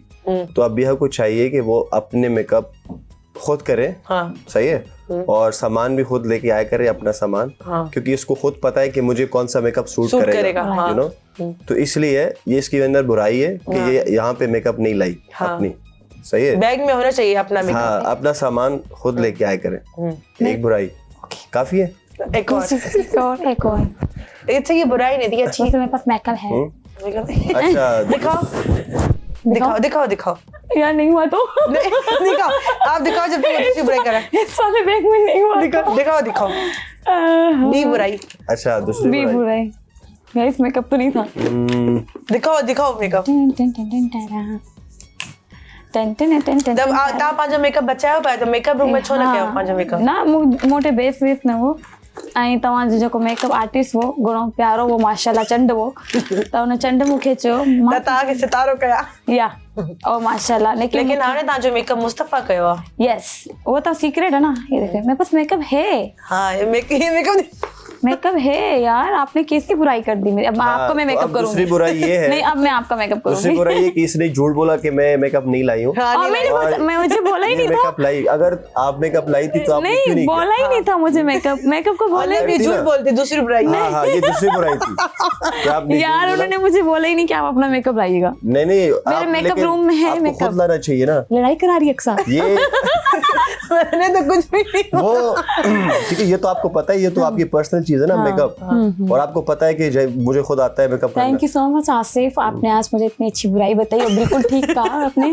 [SPEAKER 2] तो अबिहा को चाहिए कि वो अपने मेकअप खुद करे।
[SPEAKER 1] हाँ
[SPEAKER 2] सही है। और सामान भी खुद लेके आया करे अपना सामान।
[SPEAKER 1] हाँ।
[SPEAKER 2] क्योंकि इसको खुद पता है कि मुझे कौन सा मेकअप सूट करेगा,
[SPEAKER 1] हाँ।
[SPEAKER 2] You know. तो इसलिए ये इसके अंदर बुराई है कि ये यहाँ पे मेकअप नहीं लाई अपनी। सही है।
[SPEAKER 1] बैग में होना चाहिए अपना मेकअप।
[SPEAKER 2] हाँ अपना सामान खुद लेके आया करे। एक बुराई काफी है।
[SPEAKER 1] एक और।
[SPEAKER 3] एक और
[SPEAKER 1] इससे ये बुराई नहीं थी, अच्छी।
[SPEAKER 3] मेरे पास मेकअप है।
[SPEAKER 2] अच्छा
[SPEAKER 1] दिखाओ दिखाओ दिखाओ दिखाओ।
[SPEAKER 3] यार नहीं हुआ तो
[SPEAKER 1] दिखाओ, आप दिखाओ जब तक दूसरी बुराई करा।
[SPEAKER 3] इस वाले बैग में नहीं हुआ।
[SPEAKER 1] दिखाओ दिखाओ दिखाओ। बी बुराई।
[SPEAKER 2] अच्छा दूसरी
[SPEAKER 3] भी
[SPEAKER 2] बुराई।
[SPEAKER 3] बुराई। गाइस मेकअप तो नहीं था।
[SPEAKER 1] दिखाओ दिखाओ मेकअप। जब आप पांच मेकअप बचायो पाए तो मेकअप रूम में छो न कयो पांच मेकअप
[SPEAKER 3] ना मोटे बेस वेस न वो ऐं तव्हांजो जेको मेकअप आर्टिस्ट हो घणो प्यारो वो माशाल्लाह चंड वो त उन चंड मूंखे चयो
[SPEAKER 1] त तव्हांखे सितारो कया।
[SPEAKER 3] या ओ माशाल्लाह
[SPEAKER 1] लेकिन हाणे तव्हांजो मेकअप मुस्तफा कयो आहे।
[SPEAKER 3] यस वो तो सीक्रेट है ना, ये देखिए मेरे पास मेकअप है।
[SPEAKER 1] हाँ ये मेकअप
[SPEAKER 3] मेकअप है यार, आपने किसकी बुराई कर दी मेरी? अब आपको मैं मेकअप करूंगी।
[SPEAKER 2] दूसरी बुराई ये है।
[SPEAKER 3] नहीं अब मैं आपका मेकअप
[SPEAKER 2] दूसरी
[SPEAKER 3] करूंगी।
[SPEAKER 2] बुराई ये कि इसने झूठ बोला कि मैं मेकअप नहीं लाई हूँ।
[SPEAKER 1] हाँ, नहीं लाई।
[SPEAKER 3] मैं मुझे बोला ही नहीं था।
[SPEAKER 2] मेकअप लाई, अगर आप मेकअप लाई थी तो आपने क्यों नहीं
[SPEAKER 3] बोला ही नहीं था मुझे मेकअप को बोले
[SPEAKER 1] भी झूठ बोलते। दूसरी बुराई
[SPEAKER 2] किया? हाँ ये दूसरी बुराई थी कि आपने झूठ
[SPEAKER 3] यार
[SPEAKER 2] बोला।
[SPEAKER 3] उन्होंने मुझे बोला ही नहीं कि आप अपना मेकअप लाइएगा।
[SPEAKER 2] नहीं
[SPEAKER 3] मेरे मेकअप रूम में है
[SPEAKER 2] आपको
[SPEAKER 3] मेकअप।
[SPEAKER 2] खुद लाना चाहिए ना।
[SPEAKER 3] लड़ाई करा रही अक्सर।
[SPEAKER 2] ये
[SPEAKER 1] मैंने तो कुछ भी नहीं।
[SPEAKER 2] वो क्योंकि ये तो आपको पता है, ये तो आपकी पर्सनल चीज है ना मेकअप। और आपको पता है कि मुझे खुद आता है मेकअप करना।
[SPEAKER 3] Thank you so much Asif, आपने आज मुझे इतनी अच्छी बुराई बताई और बिल्कुल ठीक कहा आपने।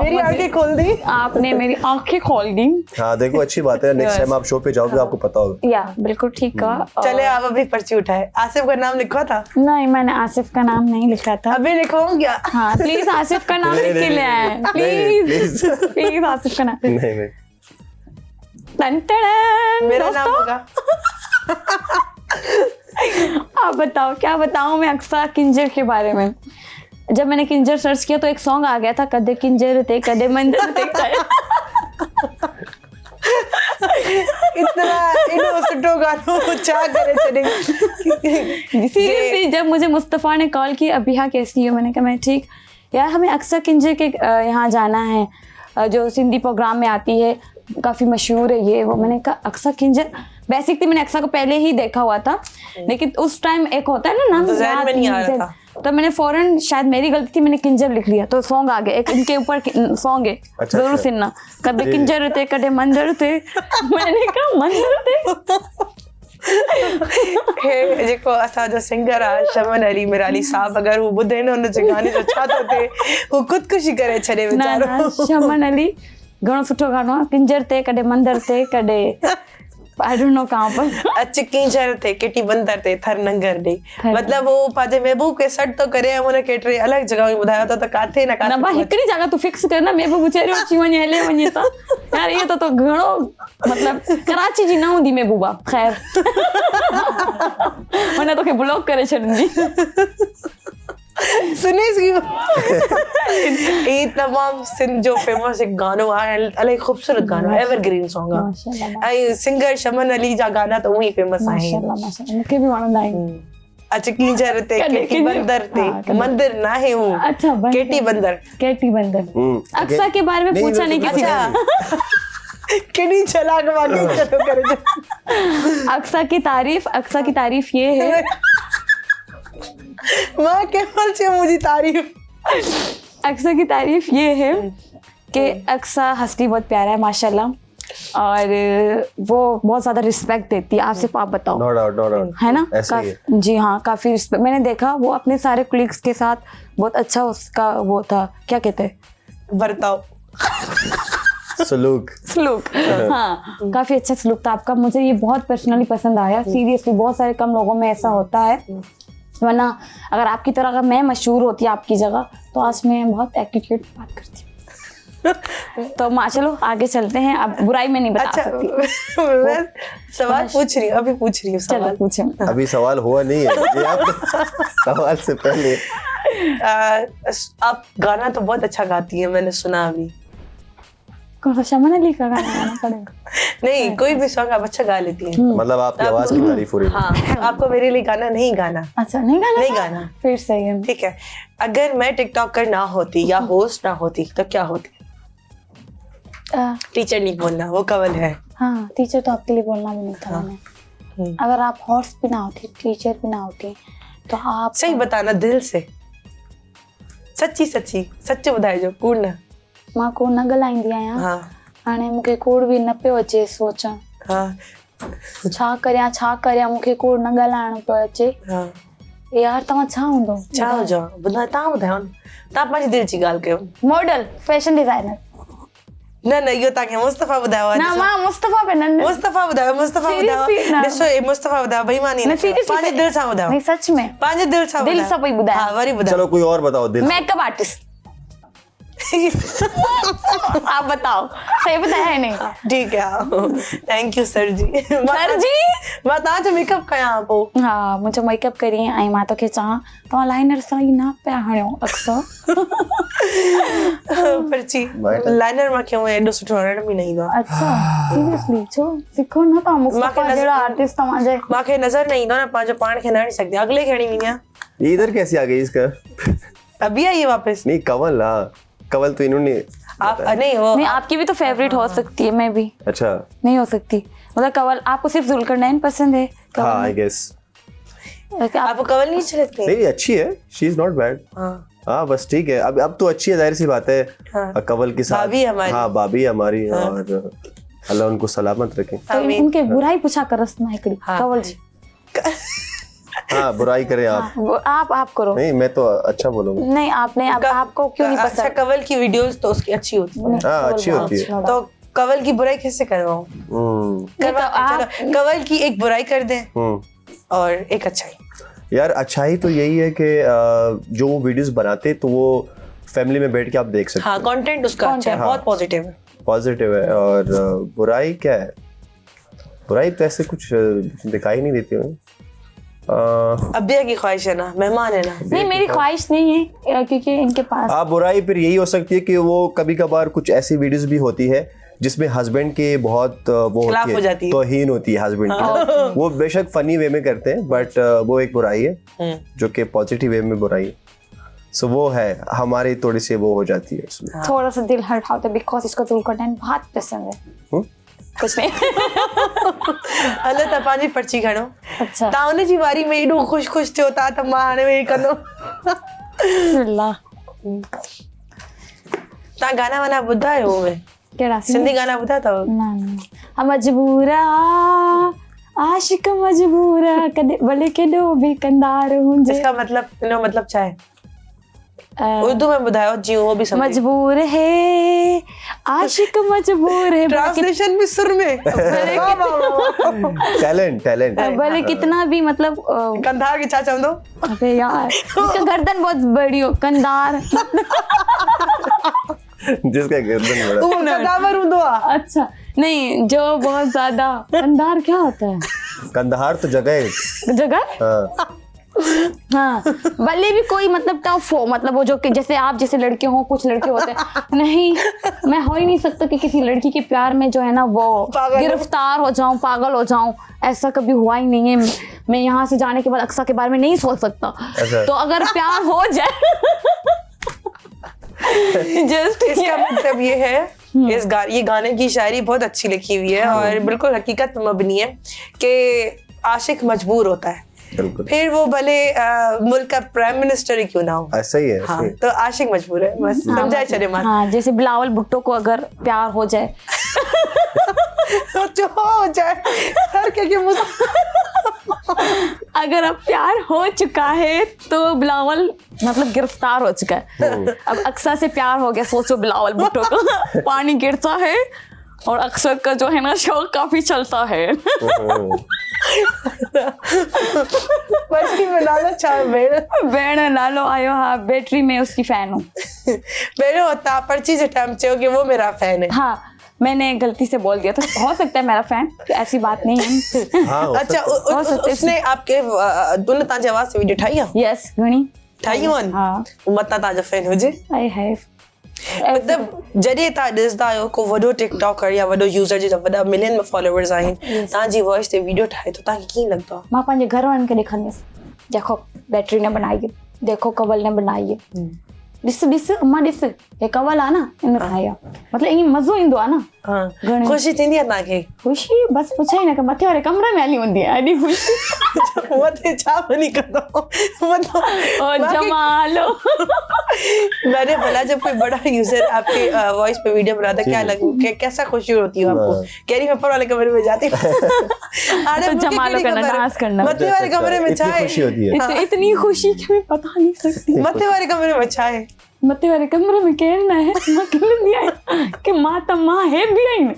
[SPEAKER 1] मेरी आंखें खोल दी।
[SPEAKER 3] आपने मेरी आंखें खोल दी।
[SPEAKER 2] हाँ देखो अच्छी बात है, नेक्स्ट टाइम आप शो पे जाओगे आपको पता होगा।
[SPEAKER 3] या बिल्कुल ठीक कहा।
[SPEAKER 1] चले आप अभी पर्ची उठाए। आसिफ का नाम लिखा था?
[SPEAKER 3] नहीं मैंने आसिफ का नाम नहीं लिखा था।
[SPEAKER 1] अभी लिखवाऊं क्या?
[SPEAKER 3] हाँ प्लीज आसिफ का नाम लिख के ले आए प्लीज प्लीज आसिफ का नाम।
[SPEAKER 2] नहीं
[SPEAKER 1] मेरा नाम होगा।
[SPEAKER 3] आप बताओ क्या बताऊं मैं अक्सर किंजर के बारे में। जब मैंने किंजर सर्च किया तो एक सॉन्ग आ गया था, कदे किंजर थे कदे मंदिर थे।
[SPEAKER 1] इतना इनो सुठो गानो छा करे छॾे।
[SPEAKER 3] सीरियसली जब मुझे मुस्तफ़ा ने कॉल की अबिहा कैसी हो, मैंने कहा मैं ठीक। यार हमें अक्सर किंजर के यहाँ जाना है, जो सिंधी प्रोग्राम में आती है, काफ़ी मशहूर है ये वो। मैंने कहा अक्सर किंजर, बेसिकली मैंने अक्सर को पहले ही देखा हुआ था लेकिन उस टाइम एक होता है ना नाम
[SPEAKER 1] तो ज़हन में नहीं आ रहा था।
[SPEAKER 3] तो मैंने फौरन, शायद मेरी गलती थी, मैंने किंजर लिख लिया तो सॉन्ग आ गया। एक इनके ऊपर सॉन्ग है,
[SPEAKER 2] अच्छा,
[SPEAKER 3] जरूर
[SPEAKER 2] अच्छा।
[SPEAKER 3] सुनना। कदे किंजर थे कदे मंदिर थे। मैंने कहा मंदिर थे।
[SPEAKER 1] हे जेको असांजो सिंगर आहे शमन अली मिराली साहब, अगर हू ॿुधे न हुनजे गाने जो छा थो थिए, हू ख़ुदकुशी करे छॾे
[SPEAKER 3] ना
[SPEAKER 1] वीचारो।
[SPEAKER 3] शमन अली घणो सुठो गानो आहे। किंजर ते कॾहिं मंदिर ते कॾहिं आई डोंट नो कहाँ पर।
[SPEAKER 1] अच कींजर थे केटी बंदर थे थर नंगर ॾे। मतलब वो पंहिंजे महबूब खे सॾ थो करे ऐं हुनखे टे अलॻि जॻहियूं ॿुधायो त काथे न
[SPEAKER 3] न
[SPEAKER 1] काथे
[SPEAKER 3] भाई हिकिड़ी जगह तू फिक्स कर ना, महबूब वीचारो अची वञे हले वञे त। यार ये तो घणो मतलब कराची जी न हूंदी महबूबा। ख़ैर हुन तोखे ब्लॉक करे छॾंदी।
[SPEAKER 1] सुनीस की ये तमाम सिंध जो फेमस एक गानो आहे, इलाही खूबसूरत गानो आहे, एवरग्रीन सॉन्ग आहे।
[SPEAKER 3] माशाल्लाह
[SPEAKER 1] ऐं सिंगर शमन अली जा गाना त उहे फेमस आहिनि।
[SPEAKER 3] माशाल्लाह मूंखे बि वणंदा आहिनि।
[SPEAKER 1] अच कींजर ते केटी बंदर ते मंदिर ना है हूँ।
[SPEAKER 3] अच्छा बंदर।
[SPEAKER 1] केटी बंदर।
[SPEAKER 3] केटी बंदर अक्सर के बारे में पूछा नहीं किसी ने।
[SPEAKER 1] केटी चलाक वाकई चलो करे।
[SPEAKER 3] अक्सर की तारीफ ये है
[SPEAKER 1] माँ केवल से मुझे तारीफ।
[SPEAKER 3] अक्सा की तारीफ ये है कि अक्सा हंसती बहुत प्यारा है माशाल्लाह, और वो बहुत ज़्यादा रिस्पेक्ट देती है। आप सिर्फ आप बताओ।
[SPEAKER 2] नो डाउट
[SPEAKER 3] है ना?
[SPEAKER 2] ऐसे ही है।
[SPEAKER 3] जी हाँ, काफ़ी रिस्पेक्ट। मैंने देखा वो अपने सारे कोलीग्स के साथ बहुत अच्छा उसका वो था, क्या कहते हैं,
[SPEAKER 1] बर्ताव,
[SPEAKER 2] सलूक।
[SPEAKER 3] हाँ, काफ़ी अच्छा सलूक था आपका। मुझे ये बहुत पर्सनली पसंद आया। सीरियसली बहुत सारे कम लोगों में ऐसा होता है, वरना अगर आपकी तरह अगर मैं मशहूर होती आपकी जगह तो आज मैं बहुत एटीट्यूड बात करती। तो चलो आगे चलते हैं। अब बुराई में नहीं बता
[SPEAKER 1] अच्छा
[SPEAKER 3] सकती।
[SPEAKER 1] मैं सवाल पूछ रही हूँ, अभी पूछ रही हूँ
[SPEAKER 3] चलो
[SPEAKER 1] सवाल।
[SPEAKER 3] पूछो।
[SPEAKER 2] अभी सवाल हुआ नहीं है ये आप सवाल से पहले।
[SPEAKER 1] आप गाना तो बहुत अच्छा गाती हैं, मैंने सुना अभी।
[SPEAKER 3] कौन सा शमन अली का गाना गाना पड़ेगा?
[SPEAKER 1] नहीं, कोई भी सॉन्ग आप अच्छा गा लेती हैं।
[SPEAKER 2] मतलब आपकी आवाज की तारीफ हो रही है।
[SPEAKER 1] हाँ, आपको मेरे लिए गाना नहीं गाना।
[SPEAKER 3] अच्छा, नहीं गाना?
[SPEAKER 1] नहीं गाना।
[SPEAKER 3] फिर सही है।
[SPEAKER 1] ठीक है, अगर मैं टिकटॉकर ना होती या होस्ट ना होती तो क्या होती? टीचर नहीं बोलना, वो कवल है।
[SPEAKER 3] हाँ, टीचर तो आपके लिए बोलना भी नहीं था मैंने। अगर आप हॉर्स भी ना होती, टीचर भी ना होती, तो आप
[SPEAKER 1] सही बताना दिल से, सच्ची सच्ची सच ॿुधाइजो, कूड़ न।
[SPEAKER 3] मां को न ॻाल्हाईंदी आहियां,
[SPEAKER 1] हाँ
[SPEAKER 3] हाणे मूंखे कूड़ बि न पियो अचे सोचां
[SPEAKER 1] हाँ
[SPEAKER 3] छा करियां, मूंखे कूड़ न ॻाल्हाइणो पियो अचे।
[SPEAKER 1] हाँ,
[SPEAKER 3] यार तव्हां छा हूंदो?
[SPEAKER 1] छा हुजो ॿुधायो, तव्हां ॿुधायो न, तव्हां पंहिंजी दिलि जी ॻाल्हि कयो।
[SPEAKER 3] Model, fashion designer.
[SPEAKER 1] न न, इहो तव्हांखे मुस्तफ़ा ॿुधायो आहे।
[SPEAKER 3] ना मां मुस्तफा पे न
[SPEAKER 1] मुस्तफ़ा ॿुधायो, मुस्तफ़ा ॿुधायो।
[SPEAKER 3] Seriously, न।
[SPEAKER 1] ॾिसो, हे मुस्तफ़ा ॿुधायो, बेईमानी न कयो, पंहिंजे दिलि सां ॿुधायो,
[SPEAKER 3] नहीं सच में
[SPEAKER 1] पंहिंजे दिलि सां
[SPEAKER 3] दिल सां पई ॿुधायां।
[SPEAKER 1] हाँ, वरी ॿुधायो।
[SPEAKER 2] चलो कोई और बताओ दिल।
[SPEAKER 3] Makeup artist. आप बताओ, सही बताया है नहीं?
[SPEAKER 1] ठीक है, thank you sir ji.
[SPEAKER 3] Sir ji?
[SPEAKER 1] मां तव्हांजो मेकअप कयां पोइ।
[SPEAKER 3] हाँ, मुझे मेकअप करी ऐं मां तोखे चवां तव्हां लाइनर सां ई न पिया हणियो अक्सर।
[SPEAKER 1] पर्ची लाइनर मूंखे हूअं एॾो सुठो हणण बि न ईंदो आहे।
[SPEAKER 3] अच्छा, सीरियसली छो सिखो न तव्हां मुस्तफा
[SPEAKER 1] नज़र-
[SPEAKER 3] जहिड़ा आर्टिस्ट तव्हांजे।
[SPEAKER 1] मूंखे नज़र न ईंदो न, पंहिंजो पाण खे न हणी सघंदी, अगले खे हणी वेंदी आहियां।
[SPEAKER 2] ये इधर कैसे आ गई इसका?
[SPEAKER 1] अभी आई है वापस।
[SPEAKER 2] नहीं कवल, हाँ कवल तो इन्होंने।
[SPEAKER 1] आप नहीं वो
[SPEAKER 3] नहीं, आपकी भी तो फेवरेट हो सकती है, मैं भी
[SPEAKER 2] अच्छा
[SPEAKER 3] नहीं हो सकती। मतलब कवल आपको सिर्फ जुल्करनैन पसंद है?
[SPEAKER 2] हाँ आई गेस।
[SPEAKER 3] आप
[SPEAKER 1] आपको कवल नहीं अच्छी लगती?
[SPEAKER 2] नहीं अच्छी है, शी इज नॉट बैड।
[SPEAKER 1] हाँ,
[SPEAKER 2] हाँ बस ठीक है, अब तो अच्छी है, जाहिर सी बात है।
[SPEAKER 1] हाँ।
[SPEAKER 2] कवल के साथ
[SPEAKER 1] भाभी हमारी।
[SPEAKER 2] हाँ भाभी हमारी, और अल्लाह उनको सलामत रखे।
[SPEAKER 3] तो
[SPEAKER 1] आमीन।
[SPEAKER 3] उनके बुराई पूछा करस ना हिकड़ी।
[SPEAKER 1] हाँ।
[SPEAKER 3] कवल जी,
[SPEAKER 2] हाँ बुराई करें आप।
[SPEAKER 3] हाँ, वो आप करो।
[SPEAKER 2] नहीं मैं तो अच्छा बोलूंगा।
[SPEAKER 3] नहीं आपने आपको क्यों नहीं
[SPEAKER 1] अच्छा,
[SPEAKER 3] पसंद?
[SPEAKER 1] कवल की वीडियोस तो उसकी अच्छी होती है,
[SPEAKER 2] हाँ अच्छी होती है।
[SPEAKER 1] तो कवल की बुराई कैसे करवाऊं?
[SPEAKER 3] नहीं, तो आप
[SPEAKER 1] चलो कवल की एक बुराई कर दें
[SPEAKER 2] हम्म।
[SPEAKER 1] और एक अच्छाई।
[SPEAKER 2] यार अच्छाई तो यही है कि जो वो वीडियोस बनाते तो वो फैमिली में बैठ के आप देख सकते
[SPEAKER 1] हाँ,
[SPEAKER 2] हैं,
[SPEAKER 1] कंटेंट उसका अच्छा है,
[SPEAKER 2] हाँ।
[SPEAKER 1] बहुत पॉजिटिव है।
[SPEAKER 2] पॉजिटिव है। और बुराई क्या है? बुराई तो ऐसे कुछ दिखाई नहीं देती है।
[SPEAKER 1] अब्बिया की ख्वाहिश है ना, मेहमान है ना।
[SPEAKER 3] नहीं, मेरी ख्वाहिश नहीं है, क्योंकि इनके पास
[SPEAKER 2] हाँ बुराई फिर यही हो सकती है कि वो कभी कभार कुछ ऐसी वीडियोस भी होती है जिसमें हस्बैंड के बहुत वो
[SPEAKER 1] खिलाफ
[SPEAKER 2] होती
[SPEAKER 1] हो जाती है।
[SPEAKER 2] तौहीन होती है हस्बैंड की। वो बेशक फनी वे में करते हैं, बट वो एक बुराई है जो कि पॉजिटिव वे में बुराई है। सो वो है हमारी थोड़ी सी वो हो जाती है उसमें।
[SPEAKER 3] थोड़ा सा दिल हर्ट होता है बिकॉज इसको जुल्करनैन बहुत पसंद है। कुछ नहीं।
[SPEAKER 1] अल्लाह त पंहिंजी पर्ची खणो।
[SPEAKER 3] अच्छा,
[SPEAKER 1] तव्हां हुनजी वारी में एॾो ख़ुशि थियो था त मां हाणे वेही कंदो।
[SPEAKER 3] बिस्मिल्लाह।
[SPEAKER 1] तव्हां गाना वाना ॿुधा आहियो उहे?
[SPEAKER 3] केड़ा
[SPEAKER 1] सिंधी गाना ॿुधा अथव?
[SPEAKER 3] ना ना, मजबूरा आशिक मजबूरा कदे भले केॾो बि कंदार हुजे।
[SPEAKER 1] इसका मतलब, इनो मतलब छा है? उर्दू में ॿुधायो जीअं उहो बि समझे।
[SPEAKER 3] मजबूर है आशिक मजबूर है,
[SPEAKER 1] ट्रांसलेशन भी सुर में।
[SPEAKER 2] टैलेंट
[SPEAKER 3] भले कितना भी मतलब
[SPEAKER 1] कंधार खे छा चवंदो?
[SPEAKER 3] अबे यार इसका गर्दन बहुत बड़ी हो, कंधार।
[SPEAKER 2] जिसका गर्दन बड़ा।
[SPEAKER 1] उहो कदावर हूंदो आहे।
[SPEAKER 3] अच्छा नहीं, जो बहुत ज्यादा। कंधार क्या होता है?
[SPEAKER 2] कंदहार तो जगह है।
[SPEAKER 3] जगह?
[SPEAKER 2] हाँ
[SPEAKER 3] हाँ, भले भी कोई मतलब टफ हो, मतलब वो जो कि जैसे आप जैसे लड़के हो, कुछ लड़के होते हैं नहीं, मैं हो ही नहीं सकता कि किसी लड़की के प्यार में जो है ना वो गिरफ्तार हो जाऊं, पागल हो जाऊं, ऐसा कभी हुआ ही नहीं है। मैं यहाँ से जाने के बाद अक्सा के बारे में नहीं सोच सकता।
[SPEAKER 2] अच्छा।
[SPEAKER 3] तो अगर प्यार हो जाए जस्ट
[SPEAKER 1] इसका मतलब ये है, ये गाने की शायरी बहुत अच्छी लिखी हुई है और बिल्कुल हकीकत में मबनी है कि आशिक मजबूर होता है,
[SPEAKER 2] बिल्कुल।
[SPEAKER 1] फिर वो भले मुल्क का प्राइम मिनिस्टर ही क्यों ना हो।
[SPEAKER 2] ऐसा ही है,
[SPEAKER 1] हाँ,
[SPEAKER 2] ऐसा ही है।
[SPEAKER 1] तो आशिक मजबूर है, बस समझाए चले मात।
[SPEAKER 3] हाँ, जैसे बिलावल भुट्टो को अगर प्यार हो जाए
[SPEAKER 1] जो हो जाए सर क्या मुझे
[SPEAKER 3] अगर अब प्यार हो चुका है तो बिलावल मतलब गिरफ्तार हो चुका है। अब अक्सर से प्यार हो गया, सोचो बिलावल भुट्टो को पानी गिरता है और अक्सर का जो है ना शो काफी चलता है।
[SPEAKER 1] बैटरी में लालो चाहे
[SPEAKER 3] भेण नालो आयो, हाँ बैटरी में उसकी फैन हूँ।
[SPEAKER 1] मेरे होता पर्ची से टाइम चाहिए कि वो मेरा फैन है।
[SPEAKER 3] हाँ, मैंने गलती से बोल दिया, तो हो सकता है मेरा फैन, ऐसी बात नहीं है।
[SPEAKER 2] हाँ, हो
[SPEAKER 1] अच्छा
[SPEAKER 2] सकता है।
[SPEAKER 1] उसने आपके दोनों ताजे आवाज से वीडियो ठाई है?
[SPEAKER 3] यस घणी
[SPEAKER 1] ठाई वन।
[SPEAKER 3] हाँ,
[SPEAKER 1] मत ताजा फैन हुजे।
[SPEAKER 3] आई हैव
[SPEAKER 1] मतलब जॾहिं तव्हां ॾिसंदा आहियो को वॾो टिकटॉकर या वॾो यूज़र जिन वॾा मिलियन में फॉलोवर्स आहिनि, तव्हांजी वॉइस ते वीडियो ठाहे तो तव्हांखे कीअं लॻंदो आहे?
[SPEAKER 3] मां पंहिंजे घर वारनि खे ॾेखारींदसि, देखो बैटरी ने बनाई है, देखो कवल ने बनाई है, ॾिस ॾिस अम्मा ॾिस हे कवल आहे न इन ठाही आहे। मतलब ईअं मज़ो ईंदो आहे न।
[SPEAKER 1] हाँ,
[SPEAKER 3] घणी
[SPEAKER 1] ख़ुशी थींदी आहे तव्हांखे?
[SPEAKER 3] ख़ुशी बस पुछा ई न कि मथे वारे कमरे में हली हूंदी आहे एॾी ख़ुशी।
[SPEAKER 1] मथे छा वञी कंदो मतलब
[SPEAKER 3] ओ जमालो।
[SPEAKER 1] मैंने बोला जब कोई बड़ा यूजर आपके वॉइस पे वीडियो बनाता क्या लगे, कैसा खुशी होती है आपको? कह रही मैं ऊपर वाले कमरे में जाती
[SPEAKER 3] तो जमालो करना, डांस करना,
[SPEAKER 1] मथे वाले कमरे में
[SPEAKER 2] इतनी
[SPEAKER 1] चाय
[SPEAKER 2] खुशी होती है।
[SPEAKER 3] इतनी खुशी कि मैं बता नहीं सकती।
[SPEAKER 1] मथे वाले कमरे में चाय
[SPEAKER 3] मथे वारे कमरे में केरना है, मां कहंदी आहियां कि मां त मां है भी आहिनि।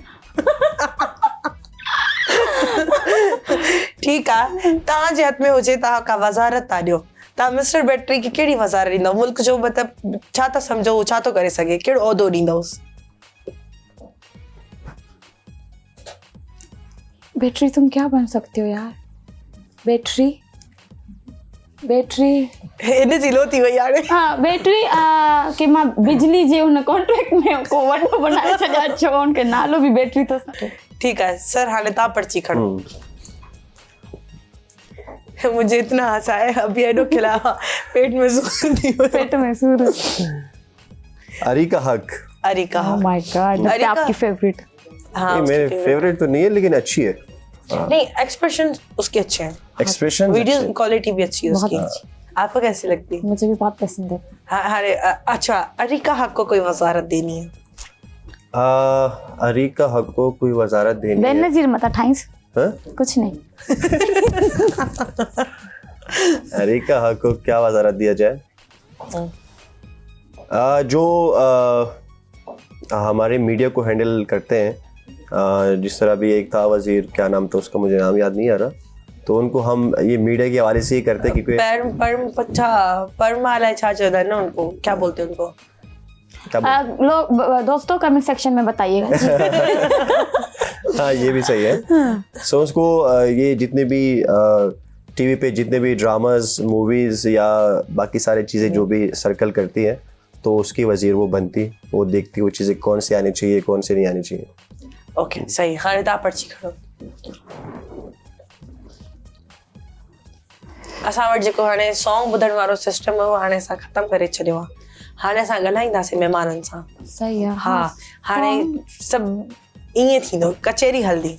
[SPEAKER 1] ठीक आहे, तव्हांजे हथ में हुजे तव्हां का वज़ारत था ॾियो, तव्हां मिस्टर बैटरी खे कहिड़ी वज़ारत ॾींदव? मुल्क जो मतिलबु छा था सम्झो, छा थो करे सघे, कहिड़ो उहिदो ॾींदवसि?
[SPEAKER 3] बैटरी तुम क्या बन सकते हो यार? बैटरी
[SPEAKER 1] इन जी लो थी वई हाणे।
[SPEAKER 3] हाँ बैटरी कि मां बिजली जे हुन कॉन्ट्रैक्ट में को वॾो बनाए छॾिया, छो उनखे नालो भी बैटरी तो
[SPEAKER 1] ठीक है सर, हाणे तव्हां पर्ची खणो। मुझे इतना हंसा है अभी, एडो खिलावा पेट में सूर थी वियो।
[SPEAKER 3] पेट में सूर।
[SPEAKER 2] अरी का हक।
[SPEAKER 1] अरे कहा
[SPEAKER 3] ओह माय गॉड,
[SPEAKER 1] अरे
[SPEAKER 3] आपकी फेवरेट।
[SPEAKER 1] हाँ,
[SPEAKER 2] नहीं, मेरे फेवरेट तो नहीं है लेकिन अच्छी है।
[SPEAKER 1] नहीं एक्सप्रेशन उसके अच्छे हैं,
[SPEAKER 2] एक्सप्रेशन
[SPEAKER 1] वीडियो क्वालिटी भी अच्छी है
[SPEAKER 3] बहुत
[SPEAKER 1] उसकी।
[SPEAKER 3] अच्छी।
[SPEAKER 1] आपको कैसी लगती है?
[SPEAKER 3] मुझे भी बहुत पसंद है।
[SPEAKER 1] अरे अच्छा, अरिका हक को कोई वजारत देनी है?
[SPEAKER 2] अरी का हक को कोई वजारत देनी है?
[SPEAKER 3] बेनजीर मता ठाइस
[SPEAKER 2] हाँ?
[SPEAKER 3] कुछ नहीं।
[SPEAKER 2] अरी का हक को क्या वजारत दिया जाए? जो हमारे मीडिया को हैंडल करते हैं, जिस तरह भी एक था वजीर, क्या नाम था उसका, मुझे नाम याद नहीं आ रहा, तो उनको हम ये मीडिया के हवाले से ही करते हैं क्योंकि
[SPEAKER 1] परमाला छा चलता है ना, उनको क्या बोलते हैं उनको?
[SPEAKER 3] लोग दोस्तों कमेंट सेक्शन में बताइएगा।
[SPEAKER 2] हाँ ये भी सही है। सो उसको ये जितने भी टीवी पे जितने भी ड्रामास, मूवीज या बाकी सारी चीज़ें जो भी सर्कल करती हैं, तो उसकी वजीर वो बनती, वो देखती वो चीज़ें कौन सी आनी चाहिए कौन सी नहीं आनी चाहिए।
[SPEAKER 1] ओके सही, हाणे तव्हां पर्ची खणो। असां वटि जेको हाणे सॉन्ग ॿुधण वारो सिस्टम आहे उहो हाणे असां ख़तमु करे छॾियो आहे। हाणे असां ॻाल्हाईंदासीं महिमाननि सां।
[SPEAKER 3] सही है।
[SPEAKER 1] हा, हाणे सभु ईअं थींदो, कचेरी हल्दी।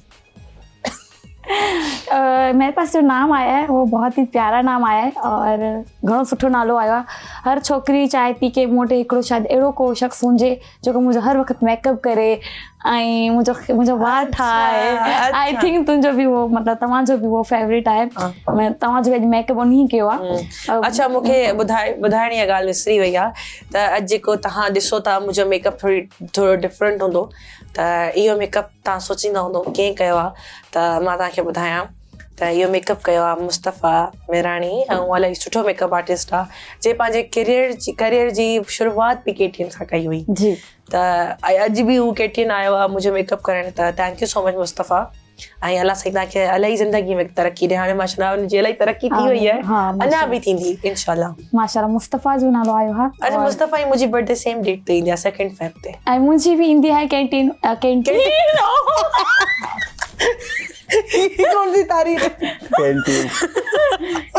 [SPEAKER 3] मेरे पास जो नाम आया है वो बहुत ही प्यारा नाम आया है और घणो सुठो नालो आयो आहे। हर छोकिरी चाहे थी कि मूं वटि हिकिड़ो शायदि अहिड़ो को शख़्स हुजे जेको मुंहिंजो हर वक़्तु मेकअप करे ऐं मुंहिंजो वार ठाहे। आई थिंक तुंहिंजो बि वो मतिलबु तव्हांजो बि वो फेवरेट आहे। तव्हांजो अॼु मेकअप उन ई कयो आहे।
[SPEAKER 1] अच्छा, मूंखे ॿुधाइण जी ॻाल्हि विसरी वई आहे त अॼु जेको तव्हां ॾिसो था मुंहिंजो मेकअप थोरो डिफरेंट हूंदो, त इहो मेकअप तव्हां सोचींदा हूंदो कीअं कयो आहे, त मां तव्हांखे ॿुधायां त इहो मेकअप कयो आहे मुस्तफ़ा मेराणी, ऐं उहो इलाही सुठो मेकअप आर्टिस्ट आहे जे पंहिंजे करियर जी शुरूआत बि केटीएन सां कई हुई।
[SPEAKER 3] जी,
[SPEAKER 1] त अॼु बि हू केटीएन आयो आहे मुंहिंजो मेकअप करणु, त thank you so much Mustafa. ऐं अलाह साईं तव्हांखे इलाही ज़िंदगी में तरक़ी ॾे। हाणे माशाल्लाह हुनजी इलाही तरक़ी थी वई आहे, अञा बि थींदी इंशाल्लाह।
[SPEAKER 3] माशाल्लाह मुस्तफ़ा जो नालो आयो आहे।
[SPEAKER 1] अरे मुस्तफ़ा जी मुंहिंजी बर्थडे सेम डेट ते ईंदी आहे, 2 फेब ते।
[SPEAKER 3] ऐं मुंहिंजी बि ईंदी आहे कैंटीन।
[SPEAKER 1] कौन सी तारीख?
[SPEAKER 2] कैंटीन।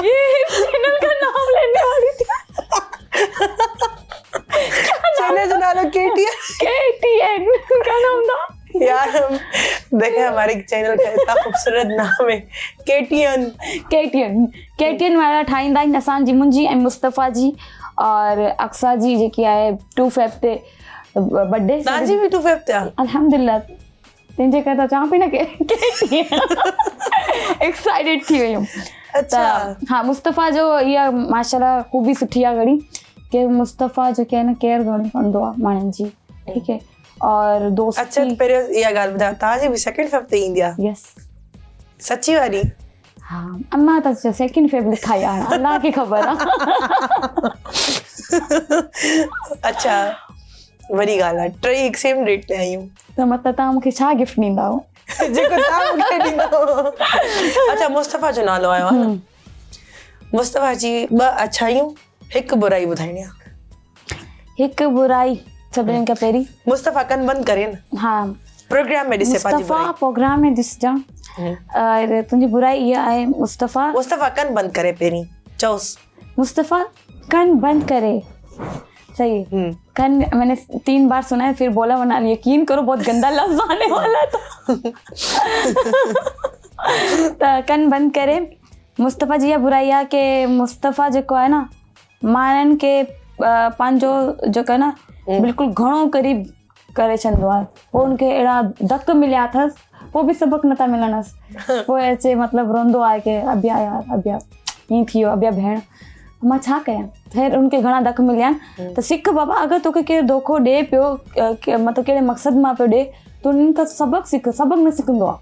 [SPEAKER 3] ये चैनल का नाम लेने वाली थी।
[SPEAKER 1] चैनल का नाम केटीएन।
[SPEAKER 3] केटीएन क्या नाम था
[SPEAKER 1] यार देखे हमारे चैनल का इतना खूबसूरत नाम है
[SPEAKER 3] केटीएन वारा ठाहींदा आहिनि असांजी मुंहिंजी ऐं मुस्तफ़ा जी और अक्सा जी जेकी आहे 2 फेब ते बर्थडे
[SPEAKER 1] तव्हांजी बि 2 फेब ते आहे
[SPEAKER 3] अल्हम्दुलिल्लाह तंहिंजे करे त चवां पई न केटीएन एक्साइटेड थी वई हुयमि
[SPEAKER 1] अच्छा
[SPEAKER 3] हाँ मुस्तफ़ा जो इहा माशाल्लाह ख़ूबी सुठी आहे घणी कि मुस्तफ़ा जो आहे न केयर घणी कंदो आहे माण्हुनि जी ठीकु है और दोस्ती
[SPEAKER 1] अच्छा पहिरियों इहा ॻाल्हि ॿुधायो तव्हांजी बि 2 फेब ते ईंदी आहे
[SPEAKER 3] यस
[SPEAKER 1] सची वारी
[SPEAKER 3] हाँ अम्मा त 2 फेब लिखाई आहे अल्लाह खे ख़बर आहे
[SPEAKER 1] अच्छा वरी ॻाल्हि आहे 3 हिकु सेम डेट ते आहियूं
[SPEAKER 3] त मतिलबु तव्हां मूंखे छा गिफ्ट ॾींदा
[SPEAKER 1] जेको तव्हां मूंखे ॾींदव अच्छा मुस्तफ़ा जो नालो आयो आहे न मुस्तफ़ा जी 2 अच्छाइयूं 1 बुराई ॿुधाइणी आहे
[SPEAKER 3] हिकु बुराई सभिनीनि खां पहिरीं
[SPEAKER 1] मुस्तफ़ा कन बंदि करे न
[SPEAKER 3] हाँ
[SPEAKER 1] प्रोग्राम में ॾिसे पंहिंजी
[SPEAKER 3] मुस्तफ़ा
[SPEAKER 1] बुराई
[SPEAKER 3] प्रोग्राम में ॾिसजांइ और तुंहिंजी बुराई इहा आहे
[SPEAKER 1] मुस्तफ़ा कन बंदि करे पहिरीं चओसि
[SPEAKER 3] मुस्तफ़ा कन बंद करे सही कन मैंने 3 बार सुना है फिर बोला वरना यकीन करो बहुत गंदा लफ्ज आने वाला था कन बंद करे मुस्तफ़ा जी इहा बुराई आहे कि मुस्तफ़ा जेको आहे न माण्हुनि खे पंहिंजो जेको आहे न बिल्कुलु घणो क़रीब करे छॾींदो आहे पोइ उनखे अहिड़ा धक मिलिया अथसि पोइ बि सबक़ु नथा मिलणसि पोइ अचे मतिलबु रोंदो आहे कि अभ्या यार अभ्या ईअं थी वियो अभ्या भेण मां छा कयां ख़ैर उनखे घणा धक मिलिया आहिनि त सिख बाबा अगरि तोखे केरु धोखो ॾिए पियो मतिलबु कहिड़े मक़सद मां पियो ॾिए त उन्हनि खां सबक़ु सिख सबक़ु न सिखंदो आहे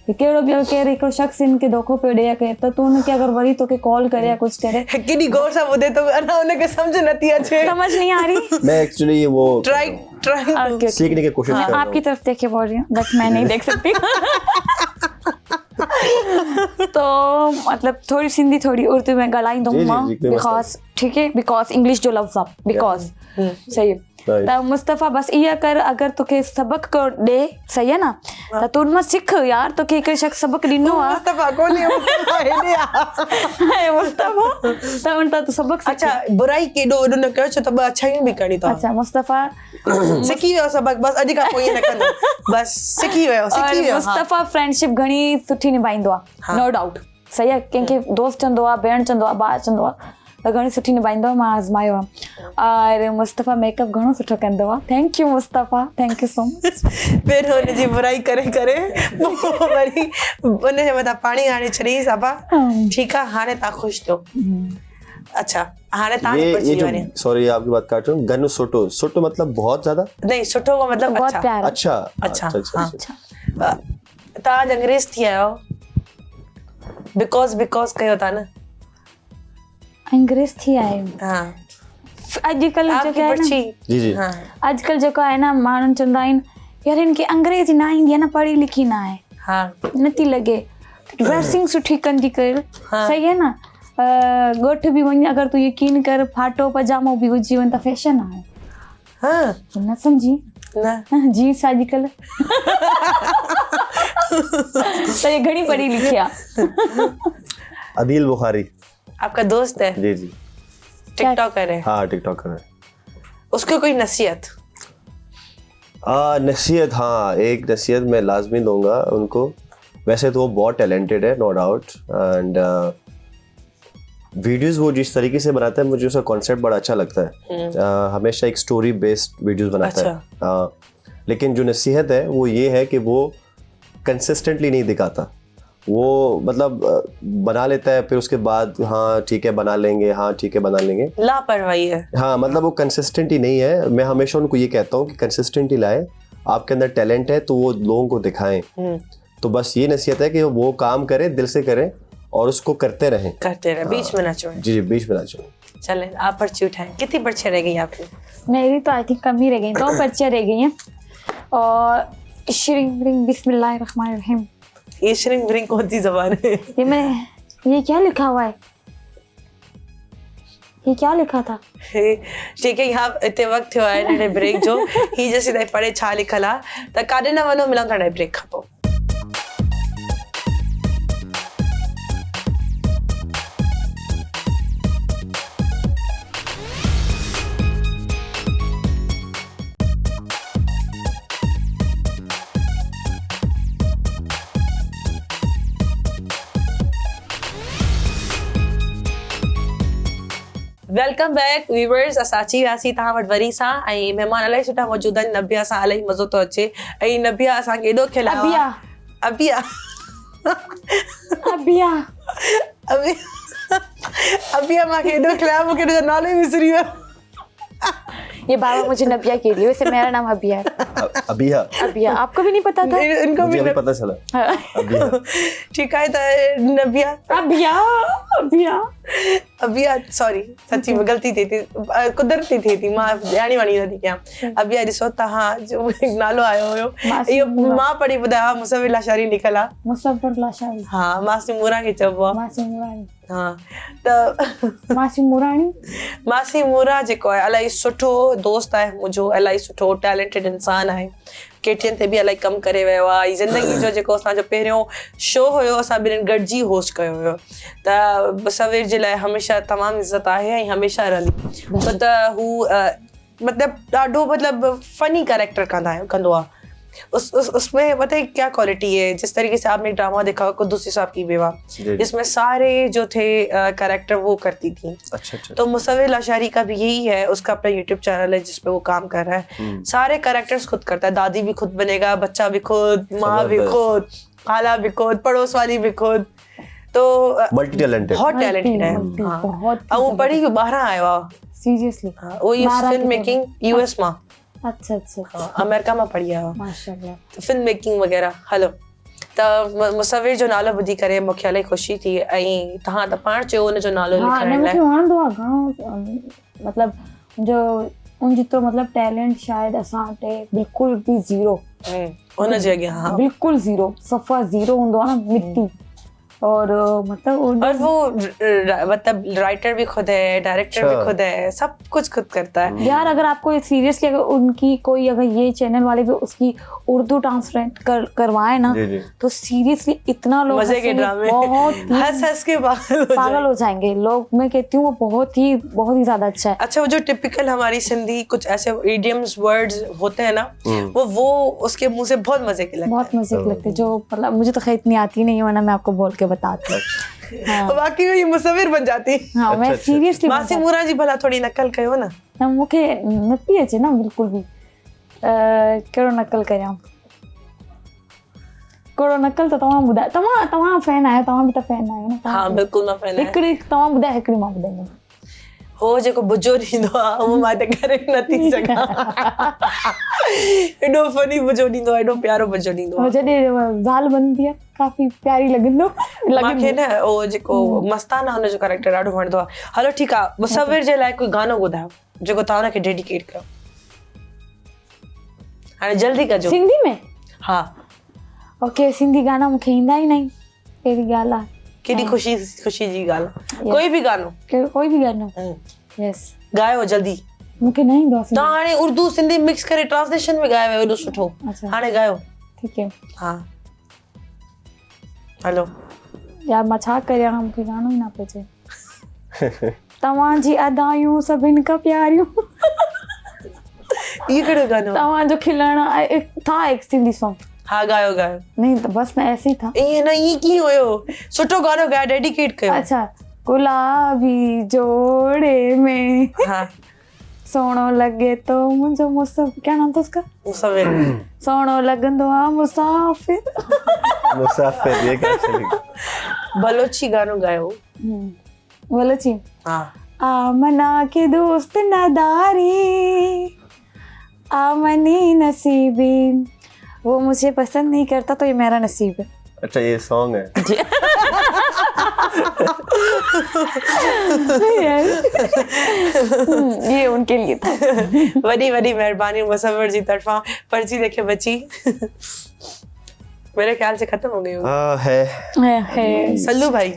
[SPEAKER 3] कहिड़ो ॿियो केरु हिकिड़ो शख़्स इनखे धोखो पियो ॾिए के त तूं उनखे अगरि वरी तोखे कॉल करे या कुझु करे
[SPEAKER 1] केॾी गौर सां ॿुधे तो अञा उनखे सम्झ नथी अचे
[SPEAKER 3] समझ नहीं आ रही
[SPEAKER 2] मैं एक्चुअली वो
[SPEAKER 1] ट्राई
[SPEAKER 2] सीखने की कोशिश कर रहा हूँ
[SPEAKER 3] आपकी तरफ देख के बोल रही हूँ बट मैं नहीं देख सकती तो मतलब थोड़ी सिंधी थोड़ी उर्दू में ॻाल्हाईंदमि मां बिकॉज ठीक है बिकॉज इंग्लिश जो लफ़्ज़ आहे बिकॉज सही है त मुस्तफ़ा बस इहा कर अगरि तोखे सबक़ु को ॾे सही आहे न त तूं उन सिख यार तोखे हिकिड़े शख़्स सबक़ु ॾिनो आहे
[SPEAKER 1] मुस्तफ़ा कोन्हे
[SPEAKER 3] मुस्तफ़ा त उन तूं सबक़ु सिख
[SPEAKER 1] अच्छा बुराई केॾो एॾो न कयो छो त 2 अच्छाइयूं बि करिणी अथव
[SPEAKER 3] अच्छा मुस्तफ़ा
[SPEAKER 1] सिखी वियो सबक़ु बस अॼु खां पोइ ईअं न कंदो बस सिखी वियो
[SPEAKER 3] मुस्तफ़ा फ्रेंडशिप घणी सुठी निभाईंदो आहे नो डाउट सही आहे कंहिंखे दोस्त चवंदो आहे भेण चवंदो आहे भाउ चवंदो आहे त घणी सुठी निभाईंदो आहे मां आज़मायो आहे और मुस्तफ़ा मेकअप घणो सुठो कंदो आहे thank you Mustafa thank you so much
[SPEAKER 1] पहिरियों हुनजी बुराई करे करे पोइ वरी हुनजे मथां पाणी हाणे छॾी सभा ठीकु आहे हाणे तव्हां ख़ुशि थियो अच्छा हाणे तव्हां
[SPEAKER 2] सॉरी आपकी बात काट रहा हूँ गनु सोटो सोटो मतलब बहुत ज्यादा
[SPEAKER 1] नहीं सुठो का मतलब
[SPEAKER 3] बहुत प्यारा
[SPEAKER 2] अच्छा
[SPEAKER 1] अच्छा
[SPEAKER 3] अच्छा
[SPEAKER 1] तव्हां अंग्रेज थी आया आहियो बिकॉज कयो था न
[SPEAKER 3] अंग्रेज थी आहियो
[SPEAKER 1] हाँ
[SPEAKER 3] अॼुकल्ह जेको आहे न
[SPEAKER 2] जी जी
[SPEAKER 3] अॼुकल्ह जेको आहे न माण्हू चवंदा आहिनि यार हिनखे अंग्रेजी न ईंदी आहे न पढ़ी लिखी न आहे
[SPEAKER 1] हाँ
[SPEAKER 3] नथी लॻे ड्रेसिंग सुठी कंदी कर सही आहे न ॻोठ बि वञी अगरि तूं यकीन कर फाटो पजामो बि हुजी वञ त फैशन आहे
[SPEAKER 1] हाँ
[SPEAKER 3] न सम्झी
[SPEAKER 1] न
[SPEAKER 3] जींस अॼुकल्ह त ये घणी पढ़ी लिखी आहे
[SPEAKER 2] अदील बुखारी
[SPEAKER 1] आपका दोस्त है
[SPEAKER 2] जी जी
[SPEAKER 1] टिकटॉकर है
[SPEAKER 2] हाँ टिकटॉकर है
[SPEAKER 1] उसको कोई नसीहत
[SPEAKER 2] नसीहत हाँ एक नसीहत मैं लाजमी दूंगा उनको वैसे तो वो बहुत टैलेंटेड है नो डाउट एंड वीडियोस वो जिस तरीके से बनाता है मुझे उसका कॉन्सेप्ट बड़ा अच्छा लगता है हमेशा एक स्टोरी बेस्ड वीडियोस बनाता है लेकिन जो नसीहत है वो ये है कि वो कंसिस्टेंटली नहीं दिखाता वो मतलब बना लेता है फिर उसके बाद हाँ ठीक है बना लेंगे हाँ ठीक है बना लेंगे
[SPEAKER 1] लापरवाही है
[SPEAKER 2] हाँ मतलब वो कंसिस्टेंट ही नहीं है मैं हमेशा उनको ये कहता हूँ कि कंसिस्टेंट ही लाए आपके अंदर टैलेंट है तो वो लोगों को दिखाएं तो बस ये नसीहत है कि वो काम करें दिल से करें और उसको करते रहें
[SPEAKER 1] बीच में ना छोड़ें
[SPEAKER 2] जी बीच में ना छोड़ें
[SPEAKER 1] चलें आप पर्ची उठाएं कितनी पर्चियाँ रह गई आपकी
[SPEAKER 3] मेरी तो आई थिंक कम ही रह गई 2 पर्चियाँ रह गई हैं और बिस्मिल्लाहिर्रहमानिर्रहीम
[SPEAKER 1] ये श्रिंग ब्रिंग कौन सी ज़बान है
[SPEAKER 3] ये क्या लिखा हुआ है ये क्या लिखा था
[SPEAKER 1] ठीक है यहाँ इतने वक्त थियो आहे नंढे ब्रेक जो ही जैसे ताईं पढ़े छा लिखल आहे त काॾे न वञो मिलूं था ब्रेक खां पोइ वेलकम बैक व्यूवर्स। असां अची वियासीं तव्हां वटि वरी सां ऐं महिमान इलाही सुठा मौजूद आहिनि। नबिया सां इलाही मज़ो थो अचे ऐं नबिया असांखे एॾो खिलायो आहे। अबिया
[SPEAKER 3] अबिया
[SPEAKER 1] अबिया मूंखे एॾो खिलायो, मूंखे हुनजो नालो ई विसरी वियो।
[SPEAKER 3] ये बाबा मुझे नबिया कह रही है, वैसे मेरा नाम अबिया है।
[SPEAKER 2] अबिया
[SPEAKER 3] अबिया आपको भी नहीं पता था?
[SPEAKER 1] इनको
[SPEAKER 2] मुझे
[SPEAKER 1] भी
[SPEAKER 2] अभी पता चला। अबिया
[SPEAKER 1] ठीक है त नबिया
[SPEAKER 3] अबिया अबिया
[SPEAKER 1] अबिया सॉरी सची में गलती थी कुदरती थी मां ॼाणी वाणी नथी कयां। अबिया ॾिसो तव्हां जो नालो आयो हुयो इहो मां पढ़ी ॿुधायो। मुसविर लाशारी लिखल आहे।
[SPEAKER 3] मुसविर लाशारी,
[SPEAKER 1] हा मासी मूरा खे चइबो आहे।
[SPEAKER 3] मासी मुरानी,
[SPEAKER 1] हाँ त
[SPEAKER 3] मासी मुरानी
[SPEAKER 1] मासी मूरा जेको आहे इलाही सुठो दोस्त आहे मुंहिंजो, इलाही सुठो टैलेंटेड इंसान आहे। केटीएन ते बि इलाही कमु करे वियो आहे। ज़िंदगी जो जेको असांजो पहिरियों शो हुयो असां ॿिन्हिनि गॾिजी होस्ट कयो हुयो त मुसविर जे लाइ हमेशह तमामु इज़त आहे ऐं हमेशह रहंदी। छो त हू मतिलबु ॾाढो मतिलबु फनी कैरेक्टर कंदो आहे। उसमें पता है क्या क्वालिटी है, जिस तरीके से आपने ड्रामा देखा कुद्दूसी साहब की बेवा, जिसमें सारे जो थे कैरेक्टर वो करती थी।
[SPEAKER 2] अच्छा।
[SPEAKER 1] तो मुसविर लाशारी का भी यही है, उसका अपना यूट्यूब चैनल है जिसपे वो काम कर रहा है। सारे कैरेक्टर्स खुद करता है। दादी भी खुद बनेगा, बच्चा भी खुद, माँ भी खुद, खाला भी खुद, पड़ोस वाली भी खुद। तो
[SPEAKER 2] मल्टी टैलेंटेड,
[SPEAKER 1] बहुत टैलेंटेड है।
[SPEAKER 3] बहुत
[SPEAKER 1] वो पढ़ी 12 आयो आहे
[SPEAKER 3] सीरियसली।
[SPEAKER 1] वो फिल्म मेकिंग यूएस मां,
[SPEAKER 3] अच्छा
[SPEAKER 1] अमेरिका में पढ़ी आयो
[SPEAKER 3] माशाल्लाह।
[SPEAKER 1] फिल्म मेकिंग वग़ैरह। हलो त मुसविर जो नालो ॿुधी करे मूंखे इलाही ख़ुशी थी ऐं तव्हां त पाण चयो हुनजो नालो लिखण लाइ।
[SPEAKER 3] मूंखे वणंदो आहे घणो, मतिलबु जो उन जेतिरो मतिलबु टैलेंट शायदि असां वटि बिल्कुलु बि ज़ीरो,
[SPEAKER 1] हुनजे अॻियां। हाँ
[SPEAKER 3] बिल्कुलु ज़ीरो, सफ़ा ज़ीरो हूंदो आहे न, मिट्टी। और मतलब
[SPEAKER 1] और वो मतलब राइटर भी खुद है, डायरेक्टर भी खुद है, सब कुछ खुद करता है
[SPEAKER 3] यार। अगर आपको सीरियसली अगर उनकी कोई अगर ये चैनल वाले भी उसकी उर्दू ट्रांसलेट करवाए ना तो सीरियसली इतना लोग
[SPEAKER 1] मजे के ड्रामे
[SPEAKER 3] बहुत
[SPEAKER 1] हंस के
[SPEAKER 3] पागल हो जाएंगे लोग। मैं कहती हूँ वो बहुत ही ज्यादा अच्छा है।
[SPEAKER 1] अच्छा वो जो टिपिकल हमारी सिंधी कुछ ऐसे इडियम्स वर्ड्स होते हैं ना, वो उसके मुंह से बहुत मजे के लगते हैं,
[SPEAKER 3] बहुत मजे के लगते हैं। जो मतलब मुझे तो खैर इतनी आती नहीं है, वरना मैं आपको बोल के बताती हूँ।
[SPEAKER 1] हाँ। बाकी ये मुसविर बन जाती।
[SPEAKER 3] हाँ मैं सीरियसली
[SPEAKER 1] मासी मूरा जी भला थोड़ी नकल कयो ना।
[SPEAKER 3] ना मूंखे नथी अचे ना बिल्कुल भी। कहिड़ो नकल कयां, कहिड़ो नकल त तव्हां ॿुधायो। तव्हां फैन आहियो, तव्हां बि त फैन आहियो न।
[SPEAKER 1] हाँ बिल्कुल मां फैन आहियां।
[SPEAKER 3] हिकिड़ी तव्हां ॿुधायो, हिकिड़ी मां ॿुधाईंदमि।
[SPEAKER 1] हो जेको बुजो ॾींदो आहे उहो मां त करे नथी सघां। एॾो फनी बुजो ॾींदो आहे, एॾो प्यारो बुजो ॾींदो आहे।
[SPEAKER 3] जॾहिं ज़ाल बनदी आहे काफ़ी प्यारी लॻंदो।
[SPEAKER 1] मूंखे न उहो जेको मस्ताना हुनजो कैरेक्टर ॾाढो वणंदो आहे। हलो ठीकु आहे, मुसविर जे लाइ कोई गानो ॿुधायो जेको तव्हां हुनखे डेडिकेट कयो। हाणे जल्दी कजो।
[SPEAKER 3] सिंधी में?
[SPEAKER 1] हा
[SPEAKER 3] ओके, सिंधी गाना मूंखे ईंदा ई न। कहिड़ी ॻाल्हि आहे,
[SPEAKER 1] केॾी ख़ुशी जी ॻाल्हि। कोई बि गानो,
[SPEAKER 3] कोई बि गानो। यस
[SPEAKER 1] गायो जल्दी।
[SPEAKER 3] मूंखे न ईंदो आहे।
[SPEAKER 1] तव्हां हाणे उर्दू सिंधी मिक्स करे ट्रांसलेशन में ॻायो एॾो सुठो। हाणे गायो।
[SPEAKER 3] ठीक है।
[SPEAKER 1] हा हलो
[SPEAKER 3] यार मां छा करियां, मूंखे गानो ई न पियो अचे। तव्हांजी अदायूं सभिनि खां प्यारियूं।
[SPEAKER 1] ये कहिड़ो गानो?
[SPEAKER 3] तव्हांजो खिलण था एक सिंधी सॉन्ग।
[SPEAKER 1] हाँ गायो
[SPEAKER 3] नहीं तो बस मैं ऐसे ही था।
[SPEAKER 1] ये ना ये की होयो सुठो गानो गाया, डेडिकेट कयो।
[SPEAKER 3] अच्छा, गुलाबी जोड़े में
[SPEAKER 1] हाँ
[SPEAKER 3] सोनो लगे तो मुझे मुसाफिर, क्या नाम था उसका?
[SPEAKER 1] मुसविर।
[SPEAKER 3] सोनो लगंदो आ मुसाफिर।
[SPEAKER 2] मुसाफिर ये कैसे?
[SPEAKER 1] बलोची गानो गायो।
[SPEAKER 3] बलोची।
[SPEAKER 1] हाँ
[SPEAKER 3] आमना के दोस्त नदारी, आमनी नसीबी, वो मुझे पसंद नहीं करता तो ये मेरा नसीब है।
[SPEAKER 2] अच्छा ये सॉन्ग है।
[SPEAKER 3] ये उनके लिए था।
[SPEAKER 1] वडी मेहरबानी मुसविर जी तरफा। पर्ची देखे बची। मेरे ख्याल से खत्म हो गई होगी।
[SPEAKER 3] है
[SPEAKER 1] सल्लू भाई।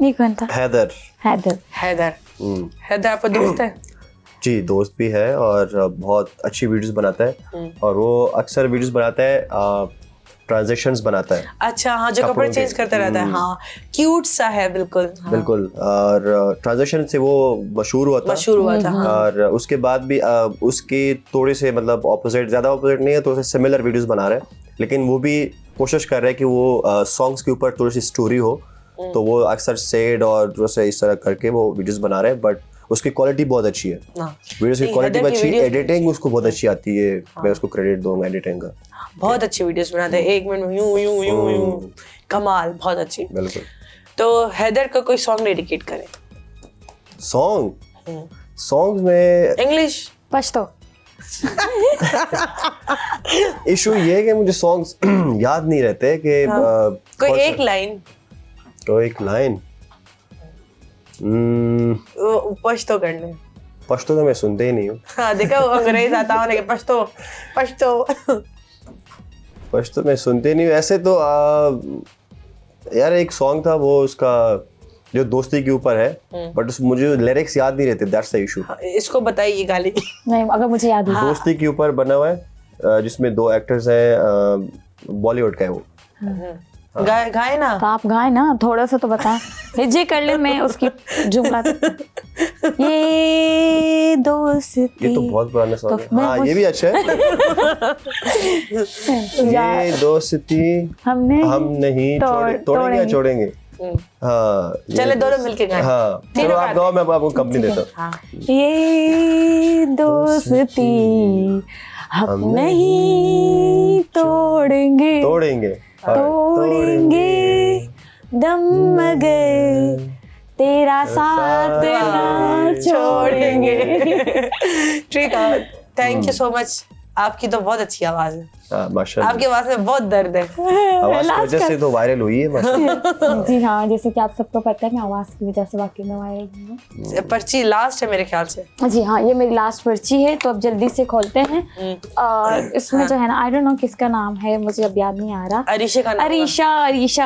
[SPEAKER 3] ये कौन था?
[SPEAKER 2] हैदर।
[SPEAKER 1] हैदर आपका दोस्त है?
[SPEAKER 2] जी दोस्त भी है और बहुत अच्छी वीडियोस बनाता है और वो अक्सर वीडियोस बनाता है, ट्रांजैक्शंस बनाता है।
[SPEAKER 1] अच्छा हाँ, जो कपड़े चेंज करता रहता है। हाँ क्यूट सा है बिल्कुल। हाँ।
[SPEAKER 2] बिल्कुल, और ट्रांजैक्शन से वो मशहूर हुआ था। हाँ। और उसके बाद भी उसके थोड़े से मतलब ऑपोजिट, ज़्यादा ऑपोजिट नहीं है, थोड़े से सिमिलर वीडियोस बना रहे हैं, लेकिन वो भी कोशिश कर रहा है कि वो सॉन्ग्स के ऊपर थोड़ी सी स्टोरी हो तो वो अक्सर सेड और वैसे इस तरह करके वो वीडियोस बना रहे हैं, बट उसकी क्वालिटी बहुत अच्छी है, वीडियोस की क्वालिटी भी अच्छी है, एडिटिंग उसको बहुत अच्छी आती है, मैं उसको क्रेडिट दूंगा एडिटिंग का।
[SPEAKER 1] बहुत अच्छी वीडियोस बनाते हैं, 1 मिनट में यूं यूं यूं यूं, कमाल, बहुत अच्छी।
[SPEAKER 2] बिल्कुल।
[SPEAKER 1] तो हैदर का कोई सॉन्ग डेडिकेट करें।
[SPEAKER 2] सॉन्ग्स में
[SPEAKER 3] इंग्लिश पश्तो।
[SPEAKER 2] इशू ये है कि मुझे सॉन्ग्स याद नहीं रहते कि
[SPEAKER 1] कोई एक लाइन, पश्तो करने।
[SPEAKER 2] पश्तो तो मैं सुनते ही नहीं हूँ।
[SPEAKER 1] हाँ देखा, वो अंग्रेज आता होने के पश्तो
[SPEAKER 2] पश्तो मैं सुनते नहीं हूँ ऐसे तो। यार एक सॉन्ग था वो उसका जो दोस्ती के ऊपर है, बट मुझे लिरिक्स याद नहीं रहते, दैट्स द इशू।
[SPEAKER 1] इसको बताइए गाली।
[SPEAKER 3] नहीं, अगर मुझे याद है।
[SPEAKER 2] दोस्ती के ऊपर बना हुआ है जिसमें 2 एक्टर्स हैं, बॉलीवुड का है वो।
[SPEAKER 1] गाए ना
[SPEAKER 3] तो आप गाए ना, थोड़ा सा तो बता। हिज्जे कर ले, मैं उसकी जुमला। ये दोस्ती,
[SPEAKER 2] ये तो बहुत पुराना सॉन्ग है। हाँ ये भी अच्छा है। ये दोस्ती हम नहीं छोड़ेंगे। हाँ
[SPEAKER 1] चले दोनों मिलके गाएं।
[SPEAKER 2] हाँ चलो आप गाओ, मैं आपको कंपनी देता हूँ।
[SPEAKER 3] ये दोस्ती हम नहीं तोड़ेंगे दम मगर तेरा साथ ना छोड़ेंगे।
[SPEAKER 1] ठीक है, थैंक यू सो मच। आपकी तो बहुत अच्छी आवाज है।
[SPEAKER 2] माशाल्लाह,
[SPEAKER 1] आपकी आवाज में बहुत दर्द है।
[SPEAKER 2] आवाज की वजह से तो वायरल हुई है माशाल्लाह।
[SPEAKER 3] जी हाँ, जैसे कि आप सबको पता है, मैं आवाज की वजह से वाकई में वायरल हुई हूँ।
[SPEAKER 1] पर्ची लास्ट है मेरे ख्याल से।
[SPEAKER 3] जी हाँ, ये मेरी लास्ट पर्ची है, तो अब जल्दी से खोलते हैं। और इसमें जो है ना, आई डोंट नो किसका नाम है, मुझे अब याद नहीं आ रहा।
[SPEAKER 1] अरीशा का नाम।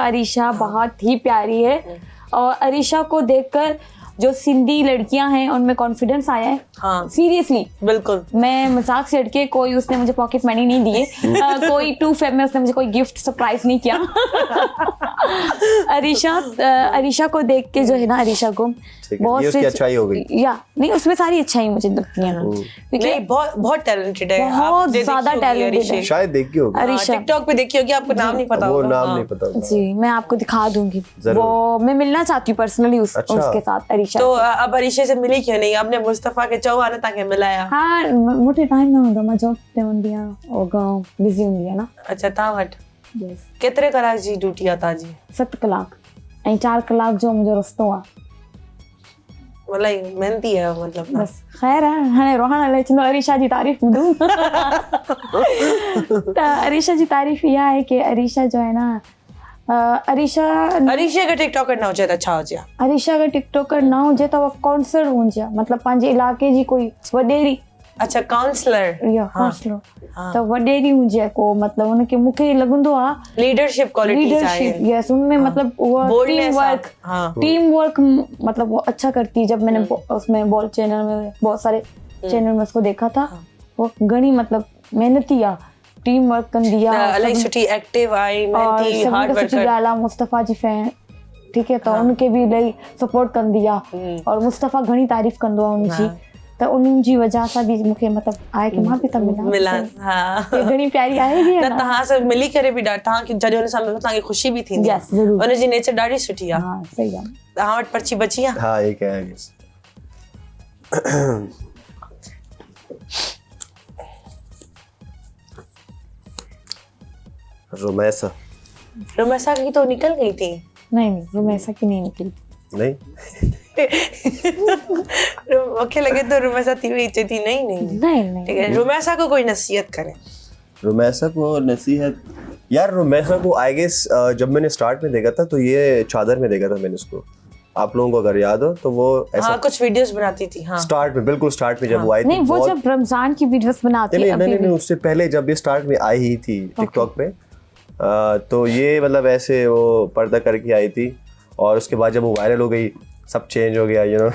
[SPEAKER 3] अरीशा बहुत ही प्यारी है, और अरीशा को देखकर जो सिंधी लड़कियां हैं उनमें कॉन्फिडेंस आया है।
[SPEAKER 1] हाँ
[SPEAKER 3] सीरियसली,
[SPEAKER 1] बिल्कुल।
[SPEAKER 3] मैं मजाक से हटके, कोई उसने मुझे पॉकेट मनी नहीं दिए, कोई 2 फेब में उसने मुझे कोई गिफ्ट सरप्राइज नहीं किया। अरीशा को देख के जो है ना, अरीशा को
[SPEAKER 2] बहुत उसकी अच्छाई हो गई।
[SPEAKER 3] या नहीं, उसमें सारी अच्छाई मुझे लगती है,
[SPEAKER 1] नहीं बहुत टैलेंटेड है,
[SPEAKER 3] बहुत ज्यादा टैलेंटेड है।
[SPEAKER 2] शायद देखी होगी
[SPEAKER 3] अरीशा,
[SPEAKER 1] टिकटॉक पे देखी होगी, आपको नाम नहीं पता
[SPEAKER 2] वो
[SPEAKER 1] होगा।
[SPEAKER 2] नाम नहीं पता होगा।
[SPEAKER 3] जी मैं आपको दिखा दूंगी, वो मैं मिलना चाहती हूँ पर्सनली उसके साथ, अरीशा।
[SPEAKER 1] तो अब अरीशा से मिली क्यों नहीं? आपने मुस्तफा के चौहान ताके मिलाया?
[SPEAKER 3] हाँ, मुझे टाइम ना होगा, मैं जॉब पे होंदी आ और गांव बिजी होंदी है ना।
[SPEAKER 1] अच्छा, ता वट
[SPEAKER 3] यस,
[SPEAKER 1] केतरे कलाक जी ड्यूटी आता जी?
[SPEAKER 3] 7 कलाक ऐं 4 कलाक जो मुझे रस्तो आ।
[SPEAKER 1] मतलब मेहनती है, मतलब ना।
[SPEAKER 3] बस खैर है, हाणे रोहन ले चंदो अरीशा जी तारीफ दूं। तो अरीशा जी तारीफ यह है कि अरीशा जो है ना,
[SPEAKER 1] अरीशा का टिकटॉकर ना हो जाए तो अच्छा हो जाए।
[SPEAKER 3] अरीशा का टिकटॉकर ना हो जाए तो काउंसलर हो जाए, मतलब पंहिंजे इलाके जी कोई वडेरी।
[SPEAKER 1] अच्छा, काउंसलर
[SPEAKER 3] या काउंसलर तो वडेरी हुजे को, मतलब उनके मुखे लगंदो आ
[SPEAKER 1] लीडरशिप क्वालिटीज आए।
[SPEAKER 3] यस, उनमें मतलब वो टीम वर्क मतलब वो अच्छा करती है। जब मैंने उसमें बॉल चैनल में बहुत सारे चैनल में उसको देखा था, वो घणी मतलब मेहनती आ, टीम वर्क कंदी आ,
[SPEAKER 1] अलग सुठी एक्टिव आई, मेहनती, हार्ड वर्कर।
[SPEAKER 3] गाला मुस्तफा जी फैन, ठीक है, तो उनके भी लई सपोर्ट कंदी आ, और मुस्तफा घणी तारीफ कंदो आ उनजी। तो उन जी वजह सां भी मूंखे मतलब आहे कि मां भी त
[SPEAKER 1] मिला। हाँ,
[SPEAKER 3] घणी प्यारी आहे ही
[SPEAKER 1] न
[SPEAKER 3] ना।
[SPEAKER 1] तहां सां मिली करे भी तहां खे जॾहिं उन सां मिलो तहां खे खुशी भी थींदी।
[SPEAKER 3] यस, जरूर।
[SPEAKER 1] उन जी नेचर ॾाढी सुठी आहे।
[SPEAKER 3] हां, सही आहे।
[SPEAKER 1] तहां वटि पर्ची बची आहे?
[SPEAKER 2] हाँ एक है आई गेस।
[SPEAKER 1] रोमैसा की तो निकल गई थी।
[SPEAKER 3] नहीं, रोमैसा की नहीं निकली।
[SPEAKER 2] नहीं
[SPEAKER 1] ओके, लगे तो रोमैसा थी हुई थी। नहीं ठीक है, रोमैसा को कोई नसीहत करे।
[SPEAKER 2] रोमैसा को नसीहत, यार रोमैसा को आई गेस जब मैंने स्टार्ट में देखा था तो ये चादर में देखा था मैंने उसको, आप लोगों को अगर याद हो तो। वो ऐसा
[SPEAKER 1] हाँ, कुछ वीडियोस बनाती थी। हाँ,
[SPEAKER 2] स्टार्ट में, बिल्कुल स्टार्ट में जब वो आई थी।
[SPEAKER 3] नहीं, वो जब रमजान की वीडियोस बनाती है।
[SPEAKER 2] नहीं, उससे पहले जब ये स्टार्ट में आई ही थी टिकटॉक पे, तो ये मतलब ऐसे वो पर्दा करके आई थी, और उसके बाद जब वो वायरल हो गई सब चेंज हो गया, यू नो।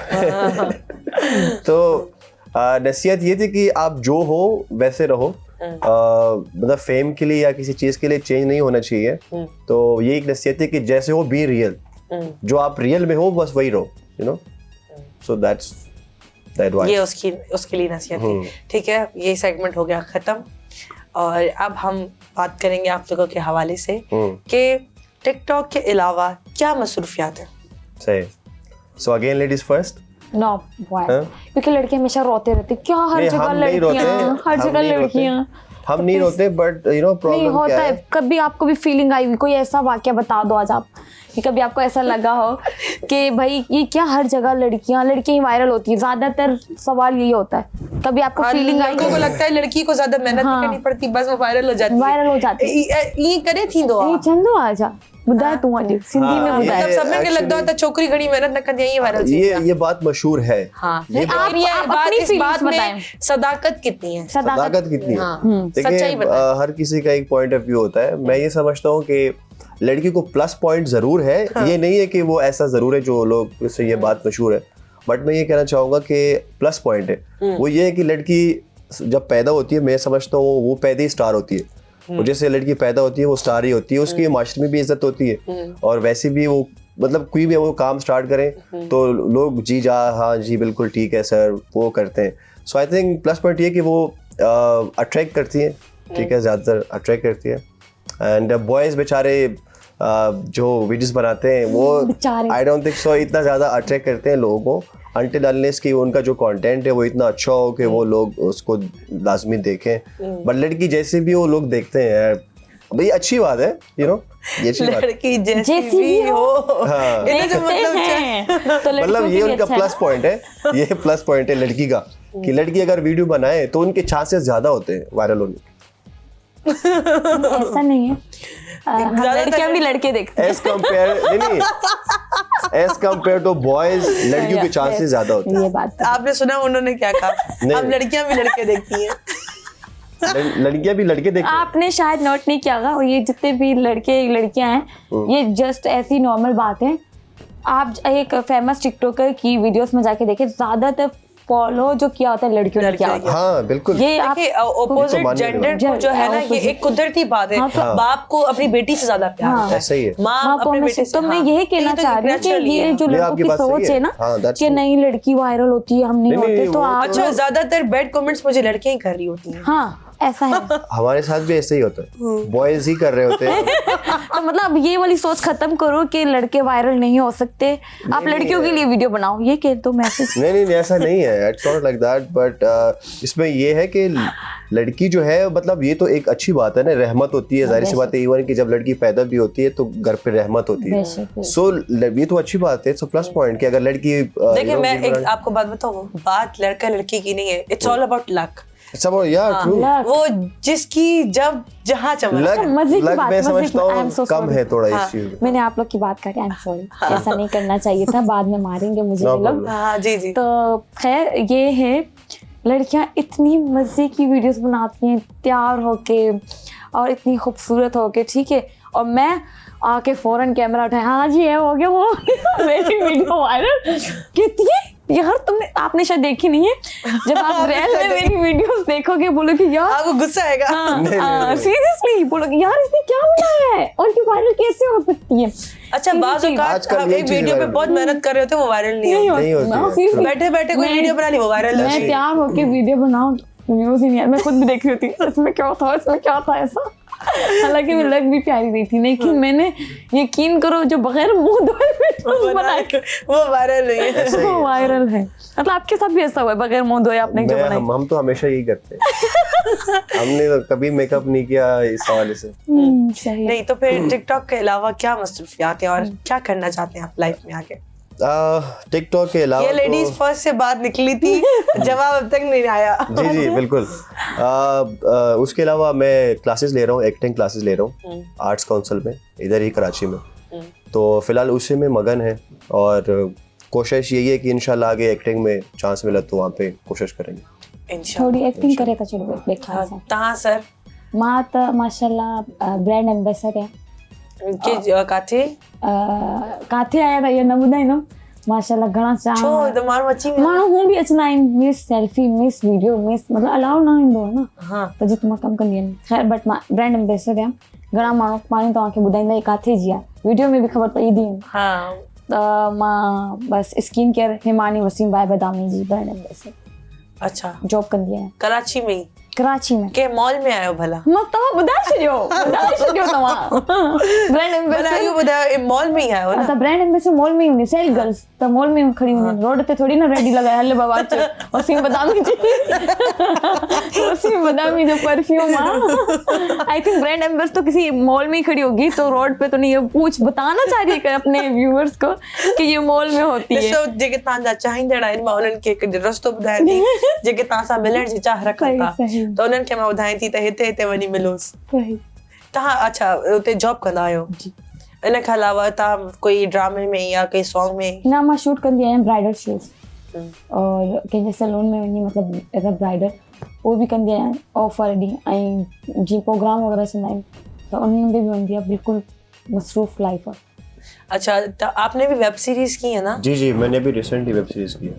[SPEAKER 2] तो नसीहत ये थी कि आप जो हो वैसे रहो, मतलब फेम के लिए या किसी चीज के लिए चेंज नहीं होना चाहिए। तो ये एक नसीहत है कि जैसे हो बी रियल, जो आप रियल में हो बस वही रहो, you know. So that's that was,
[SPEAKER 1] ये उसके लिए नसीहत थी। ठीक है, ये सेगमेंट हो गया खत्म, और अब हम बात करेंगे आप लोगों के हवाले से कि टिकटॉक के अलावा क्या मसरूफियात है?
[SPEAKER 2] सही। So again ladies first.
[SPEAKER 3] Know why?
[SPEAKER 2] हाँ?
[SPEAKER 3] क्योंकि लड़के हमेशा रोते रहते, क्या हर
[SPEAKER 2] नहीं,
[SPEAKER 3] जगह
[SPEAKER 2] हम नहीं रोते,
[SPEAKER 3] लड़कियां, हर
[SPEAKER 2] हम
[SPEAKER 3] जगह
[SPEAKER 2] नहीं रोते।
[SPEAKER 3] लड़कियां।
[SPEAKER 2] हम नहीं रोते, बट यू नो
[SPEAKER 3] नहीं
[SPEAKER 2] प्रॉब्लम
[SPEAKER 3] होता
[SPEAKER 2] क्या
[SPEAKER 3] है,
[SPEAKER 2] है।
[SPEAKER 3] कभी आपको भी फीलिंग आई हुई, कोई ऐसा वाकया बता दो आज आप कि कभी आपको ऐसा लगा हो कि भाई ये क्या हर जगह लड़कियां ही वायरल होती है, ज्यादातर सवाल यही होता है। कभी आपको फीलिंग आई?
[SPEAKER 1] लड़कों को लगता है लड़की को ज्यादा मेहनत नहीं करनी पड़ती, बस वो वायरल हो जाती है।
[SPEAKER 3] वायरल हो जाती है।
[SPEAKER 1] ये करे थी दो
[SPEAKER 3] ये चंदू आजा बुधाए तू आज सिंधी में
[SPEAKER 2] हाँ,
[SPEAKER 3] बुधाए।
[SPEAKER 1] मतलब सब में लगता होता छोकरी घड़ी मेहनत न कर दिया, ये वायरल
[SPEAKER 2] ये बात मशहूर है।
[SPEAKER 1] हाँ,
[SPEAKER 2] ये
[SPEAKER 1] लेकिन
[SPEAKER 3] आप-
[SPEAKER 1] ये
[SPEAKER 3] आप
[SPEAKER 1] बात
[SPEAKER 3] अपनी
[SPEAKER 1] इस
[SPEAKER 3] feelings
[SPEAKER 1] बात में
[SPEAKER 3] बताएं।
[SPEAKER 1] सदाकत कितनी है?
[SPEAKER 2] सदाकत कितनी है।
[SPEAKER 1] हाँ, सच्चाई
[SPEAKER 2] देखिए
[SPEAKER 1] बताएं।
[SPEAKER 2] हर किसी का एक पॉइंट ऑफ व्यू होता है। मैं ये समझता हूँ कि लड़की को प्लस पॉइंट जरूर है। ये नहीं है कि वो ऐसा जरूर है जो लोग से ये बात मशहूर है, बट मैं ये कहना चाहूंगा कि प्लस पॉइंट है वो ये है कि लड़की जब पैदा होती है, मैं समझता हूँ वो पैदा ही स्टार होती है। वो जैसे लड़की पैदा होती है वो स्टार ही होती है, उसकी माशरे में भी इज्जत होती है। और वैसे भी वो मतलब कोई भी वो काम स्टार्ट करें तो लोग जी जा हाँ जी बिल्कुल ठीक है सर, वो करते हैं। सो आई थिंक प्लस पॉइंट ये कि वो अट्रैक्ट करती है, ठीक है, ज़्यादातर अट्रैक्ट करती है। एंड बॉयज़ बेचारे जो वीडियोस बनाते हैं वो
[SPEAKER 3] बेचारे।
[SPEAKER 2] आई डोंट थिंक सो इतना ज़्यादा अट्रैक्ट करते हैं लोगों को, अनटिल अनलेस कि उनका जो कंटेंट है वो इतना अच्छा हो कि वो लोग उसको लाजमी देखें। बट लड़की जैसे भी वो लोग देखते हैं यार, भाई अच्छी बात है, यू नो, ये अच्छी बात है।
[SPEAKER 1] लड़की जैसी
[SPEAKER 3] जैसी
[SPEAKER 1] भी
[SPEAKER 3] भी
[SPEAKER 1] हो,
[SPEAKER 2] हाँ।
[SPEAKER 1] इतना तो मतलब
[SPEAKER 3] हैं तो लड़कियों
[SPEAKER 2] मतलब
[SPEAKER 3] के
[SPEAKER 2] ये
[SPEAKER 3] लिए
[SPEAKER 2] उनका
[SPEAKER 3] अच्छा है।
[SPEAKER 2] प्लस पॉइंट है, ये प्लस पॉइंट है लड़की का कि लड़की अगर वीडियो बनाए तो उनके चांसेस ज्यादा होते हैं वायरल होने के।
[SPEAKER 3] ऐसा नहीं है, हम लड़कियां भी लड़के देखते हैं।
[SPEAKER 2] एज कम्पेयर नहीं, एज कम्पेयर टू बॉयज लड़कियों के चांसेस ज्यादा होते हैं।
[SPEAKER 3] ये बात तो-
[SPEAKER 1] आपने सुना उन्होंने क्या कहा?
[SPEAKER 2] नहीं।
[SPEAKER 1] अब लड़कियां भी लड़के देखती हैं।
[SPEAKER 2] लड़कियां भी लड़के देखते हैं।
[SPEAKER 3] आपने शायद नोट नहीं किया होगा, ये जितने भी लड़के लड़कियां हैं ये जस्ट ऐसी नॉर्मल बात है। आप एक फेमस टिकटॉकर की वीडियोस में जाके देखें, ज्यादातर फॉलो जो किया होता है लड़कियों ने किया होता है।
[SPEAKER 2] हाँ बिल्कुल।
[SPEAKER 3] ये आप
[SPEAKER 1] देखिए ऑपोजिट
[SPEAKER 2] मानने
[SPEAKER 1] जेंडर
[SPEAKER 2] वाली
[SPEAKER 1] को जो है ना, ये
[SPEAKER 3] opposite-
[SPEAKER 1] एक कुदरती बात है।
[SPEAKER 3] हाँ, तो-
[SPEAKER 1] बाप को अपनी बेटी से ज्यादा प्यार
[SPEAKER 3] हाँ।
[SPEAKER 1] होता है।
[SPEAKER 2] ऐसा ही है।
[SPEAKER 1] माँ
[SPEAKER 3] माँ को
[SPEAKER 1] अपने
[SPEAKER 3] हमेशा-
[SPEAKER 1] बेटे से।
[SPEAKER 3] तो मैं
[SPEAKER 1] हाँ।
[SPEAKER 3] यही कहना
[SPEAKER 1] तो
[SPEAKER 3] चाह रही हूँ कि
[SPEAKER 1] naturally
[SPEAKER 3] ये
[SPEAKER 1] है।
[SPEAKER 3] जो
[SPEAKER 2] नहीं,
[SPEAKER 3] लड़कों
[SPEAKER 2] आपकी
[SPEAKER 3] की
[SPEAKER 2] बात सही
[SPEAKER 3] सोच
[SPEAKER 2] है।
[SPEAKER 3] है ना
[SPEAKER 2] हाँ, that's
[SPEAKER 3] कि
[SPEAKER 2] true।
[SPEAKER 3] नहीं लड़की वायरल होती है, हम नहीं
[SPEAKER 2] नहीं,
[SPEAKER 3] होते, तो
[SPEAKER 2] वो-
[SPEAKER 3] आप
[SPEAKER 1] अच्छा, ज्यादातर बैड कमेंट्स मुझे लड़कियां ही कर रही होती हैं।
[SPEAKER 3] हाँ ऐसा है।
[SPEAKER 2] हमारे साथ भी ऐसे ही होता है, बॉयज ही कर रहे होते हैं।
[SPEAKER 3] तो मतलब अब ये वाली सोच खत्म करो कि लड़के वायरल नहीं हो सकते, आप लड़कियों के लिए वीडियो बनाओ, ये कह दो मैसेज।
[SPEAKER 2] नहीं ऐसा नहीं है, it's not like that. But इसमें ये है कि लड़की जो है, मतलब ये तो एक अच्छी बात है ना, रहमत होती है, जाहिर सी बात है। इवन कि जब लड़की पैदा भी होती है तो घर पे रहमत होती है।
[SPEAKER 3] बेशक, बेशक।
[SPEAKER 2] सो ये तो अच्छी बात है, सो प्लस पॉइंट कि अगर लड़की
[SPEAKER 1] देखिए मैं एक आपको बात बताऊं, बात लड़का लड़की की नहीं है, इट्स ऑल अबाउट लक।
[SPEAKER 2] सब यार ट्रू
[SPEAKER 3] लक।
[SPEAKER 1] वो जिसकी जब जहाँ चमक।
[SPEAKER 2] लक
[SPEAKER 3] मजे की
[SPEAKER 2] लक
[SPEAKER 3] बात,
[SPEAKER 2] मैं
[SPEAKER 3] मजे की
[SPEAKER 2] समझता
[SPEAKER 3] बात। I am
[SPEAKER 2] हूँ
[SPEAKER 3] so
[SPEAKER 2] कम
[SPEAKER 3] sorry।
[SPEAKER 2] है थोड़ा
[SPEAKER 1] हाँ।
[SPEAKER 2] इस चीज में।
[SPEAKER 3] मैंने आप लोग की बात करी, आई एम सॉरी, ऐसा नहीं करना चाहिए था, बाद में मारेंगे मुझे
[SPEAKER 2] No
[SPEAKER 3] ये लोग।
[SPEAKER 2] problem।
[SPEAKER 1] हाँ जी जी।
[SPEAKER 3] तो खैर ये है, लड़कियां इतनी मजे की वीडियोस बनाती हैं तैयार होके और इतनी खूबसूरत होके, ठीक है, और मैं आके फौरन कैमरा उठाया, हाँ जी है, हो गया वो मेरी वीडियो वायरल। कितनी यार तुमने, आपने शायद देखी नहीं है, जब आप रियल में मेरी वीडियोस देखोगे बोलोगे यार,
[SPEAKER 1] आपको गुस्सा आएगा।
[SPEAKER 3] सीरियसली बोलोगे यार इसने क्या बनाया है और ये वायरल कैसे हो सकती है।
[SPEAKER 1] अच्छा, बाज़ औक़ात
[SPEAKER 2] आजकल
[SPEAKER 1] हम
[SPEAKER 2] ये
[SPEAKER 1] एक
[SPEAKER 2] चीज़ें
[SPEAKER 1] वीडियो पे
[SPEAKER 2] viral
[SPEAKER 1] बहुत मेहनत कर रहे होते हैं, वो वायरल नहीं होती।
[SPEAKER 2] नहीं होती है।
[SPEAKER 3] seriously।
[SPEAKER 1] बैठे बैठे कोई
[SPEAKER 3] मैं-
[SPEAKER 1] वीडियो बना ली, वो वायरल
[SPEAKER 3] मैं तैयार होके वीडियो बनाऊं, व्यूज ही नहीं आए, मैं खुद भी देख रही थी इसमें क्या था, इसमें क्या था ऐसा। हालांकि मैं लग भी प्यारी रही थी, लेकिन मैंने यकीन करो जो बगैर मुंह धोए वीडियोस बनाए
[SPEAKER 1] वो वायरल नहीं है।
[SPEAKER 2] ऐसा ही
[SPEAKER 3] वो
[SPEAKER 2] है।
[SPEAKER 3] वायरल है। मतलब आपके साथ भी ऐसा हुआ है, बगैर मुंह धोए आपने जो बनाई?
[SPEAKER 2] हम तो हमेशा यही करते हैं। हमने तो कभी मेकअप नहीं किया इस हवाले से।
[SPEAKER 3] सही है।
[SPEAKER 1] नहीं तो फिर टिकटॉक के अलावा क्या मसरूफियात हैं और क्या करना चाहते हैं आप लाइफ में आगे?
[SPEAKER 2] टिकटॉक के अलावा
[SPEAKER 1] ये लेडीज फर्स्ट से बात निकली थी, जवाब अब तक नहीं आया।
[SPEAKER 2] जी जी बिल्कुल। उसके अलावा मैं क्लासेस ले रहा हूँ, एक्टिंग क्लासेस ले रहा हूँ आर्ट्स काउंसिल में, इधर ही कराची में। तो फिलहाल उसी में मगन है और कोशिश यही है कि इंशाल्लाह आगे एक्टिंग में चांस मिला तो वहाँ पे कोशिश करेंगे।
[SPEAKER 1] इंशाल्लाह।
[SPEAKER 3] थोड़ी एक्टिंग करे था, चलो देखा था।
[SPEAKER 1] तहाँ सर
[SPEAKER 3] मां तो माशाल्लाह ब्रांड एम्बेसडर है।
[SPEAKER 1] के काथे
[SPEAKER 3] काथे आया था ये न ॿुधाईंदमि, माशाल्लाह घणा
[SPEAKER 1] छो
[SPEAKER 3] चाह
[SPEAKER 1] त माण्हू अची विया।
[SPEAKER 3] माण्हू हूं बि अचंदा आहिनि, miss selfie, miss video, miss मतलब अलाउ न ईंदो आहे न,
[SPEAKER 1] हाँ
[SPEAKER 3] त जिते मां कमु कंदी आहियां। ख़ैर बट मां ब्रांड एम्बेसडर आहियां। घणा माण्हू पाणी तव्हांखे ॿुधाईंदा ही काथे जी आहे, वीडियो में बि ख़बर पईंदी आहिनि।
[SPEAKER 1] हाँ।
[SPEAKER 3] त मां बसि स्किन केयर हिमानी वसीम भाई बदामी जी ब्रांड एम्बेसडर
[SPEAKER 1] अच्छा,
[SPEAKER 3] जॉब कंदी आहियां।
[SPEAKER 1] कराची में ही?
[SPEAKER 3] कराची में
[SPEAKER 1] के मॉल में आयो भला
[SPEAKER 3] मां तव्हां ॿुधाए छॾियो तव्हां ब्रांड
[SPEAKER 1] बनायो ॿुधायो मॉल में ही आयो ना
[SPEAKER 3] त ब्रांड एम्बेसडर मॉल में ही हूंदी सेल गर्ल्स त मॉल में खड़ी हूंदी रोड ते थोड़ी ना रेडी लॻाए हल बाबा अच वसीम बदामी जो perfume I think brand ambassador तो किसी मॉल में ही खड़ी होगी तो रोड पे तो नहीं पूछ बताना चाह रही है अपने व्यूअर्स को कि ये मॉल में होती है
[SPEAKER 1] ॾिसो जेके तव्हांजा चाहींदड़ आहिनि मां उन्हनि खे हिकु रस्तो ॿुधायां थी जेके तव्हां सां मिलण जी चाह रखनि था त उन्हनि खे मां ॿुधायां थी त हिते वञी मिलोसि तव्हां अच्छा उते जॉब कंदा आहियो इन खां अलावा तव्हां कोई ड्रामे में या कोई सॉन्ग में
[SPEAKER 3] ना मां शूट कंदी आहियां ब्राइडल शूट्स और कंहिंजे सैलून में वञी मतिलबु एज़ अ ब्राइडल उहो बि कंदी आहियां ऑफर ॾींहुं ऐं जीअं प्रोग्राम वग़ैरह थींदा आहिनि त उन्हनि में बि वेंदी आहे बिल्कुलु मसरूफ़ लाइफ आहे
[SPEAKER 1] अच्छा तो आपने भी वेब सीरीज की है ना
[SPEAKER 2] जी मैंने भी रिसेंटली वेब सीरीज की है।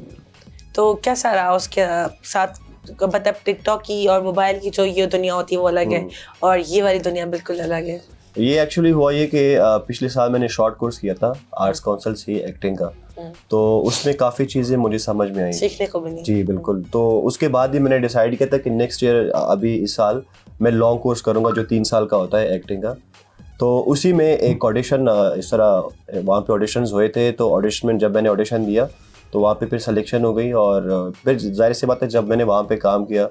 [SPEAKER 1] तो कैसा रहा उसके साथ मतलब टिकटॉक की और मोबाइल की जो ये दुनिया होती है वो अलग है और ये वाली दुनिया बिल्कुल अलग है।
[SPEAKER 2] ये एक्चुअली हुआ ये कि पिछले साल मैंने शॉर्ट कोर्स किया था आर्ट्स काउंसिल से एक्टिंग का तो उसमें काफ़ी चीज़ें मुझे समझ में आई
[SPEAKER 1] सीखने को मिली।
[SPEAKER 2] जी बिल्कुल। तो उसके बाद ही मैंने डिसाइड किया था कि नेक्स्ट ईयर अभी इस साल मैं लॉन्ग कोर्स करूँगा जो 3 साल का होता है एक्टिंग का। तो उसी में एक ऑडिशन इस तरह वहाँ पे ऑडिशंस हुए थे तो ऑडिशन में जब मैंने ऑडिशन दिया तो वहाँ पे फिर सिलेक्शन हो गई और फिर जाहिर सी बात है जब मैंने वहाँ पे काम किया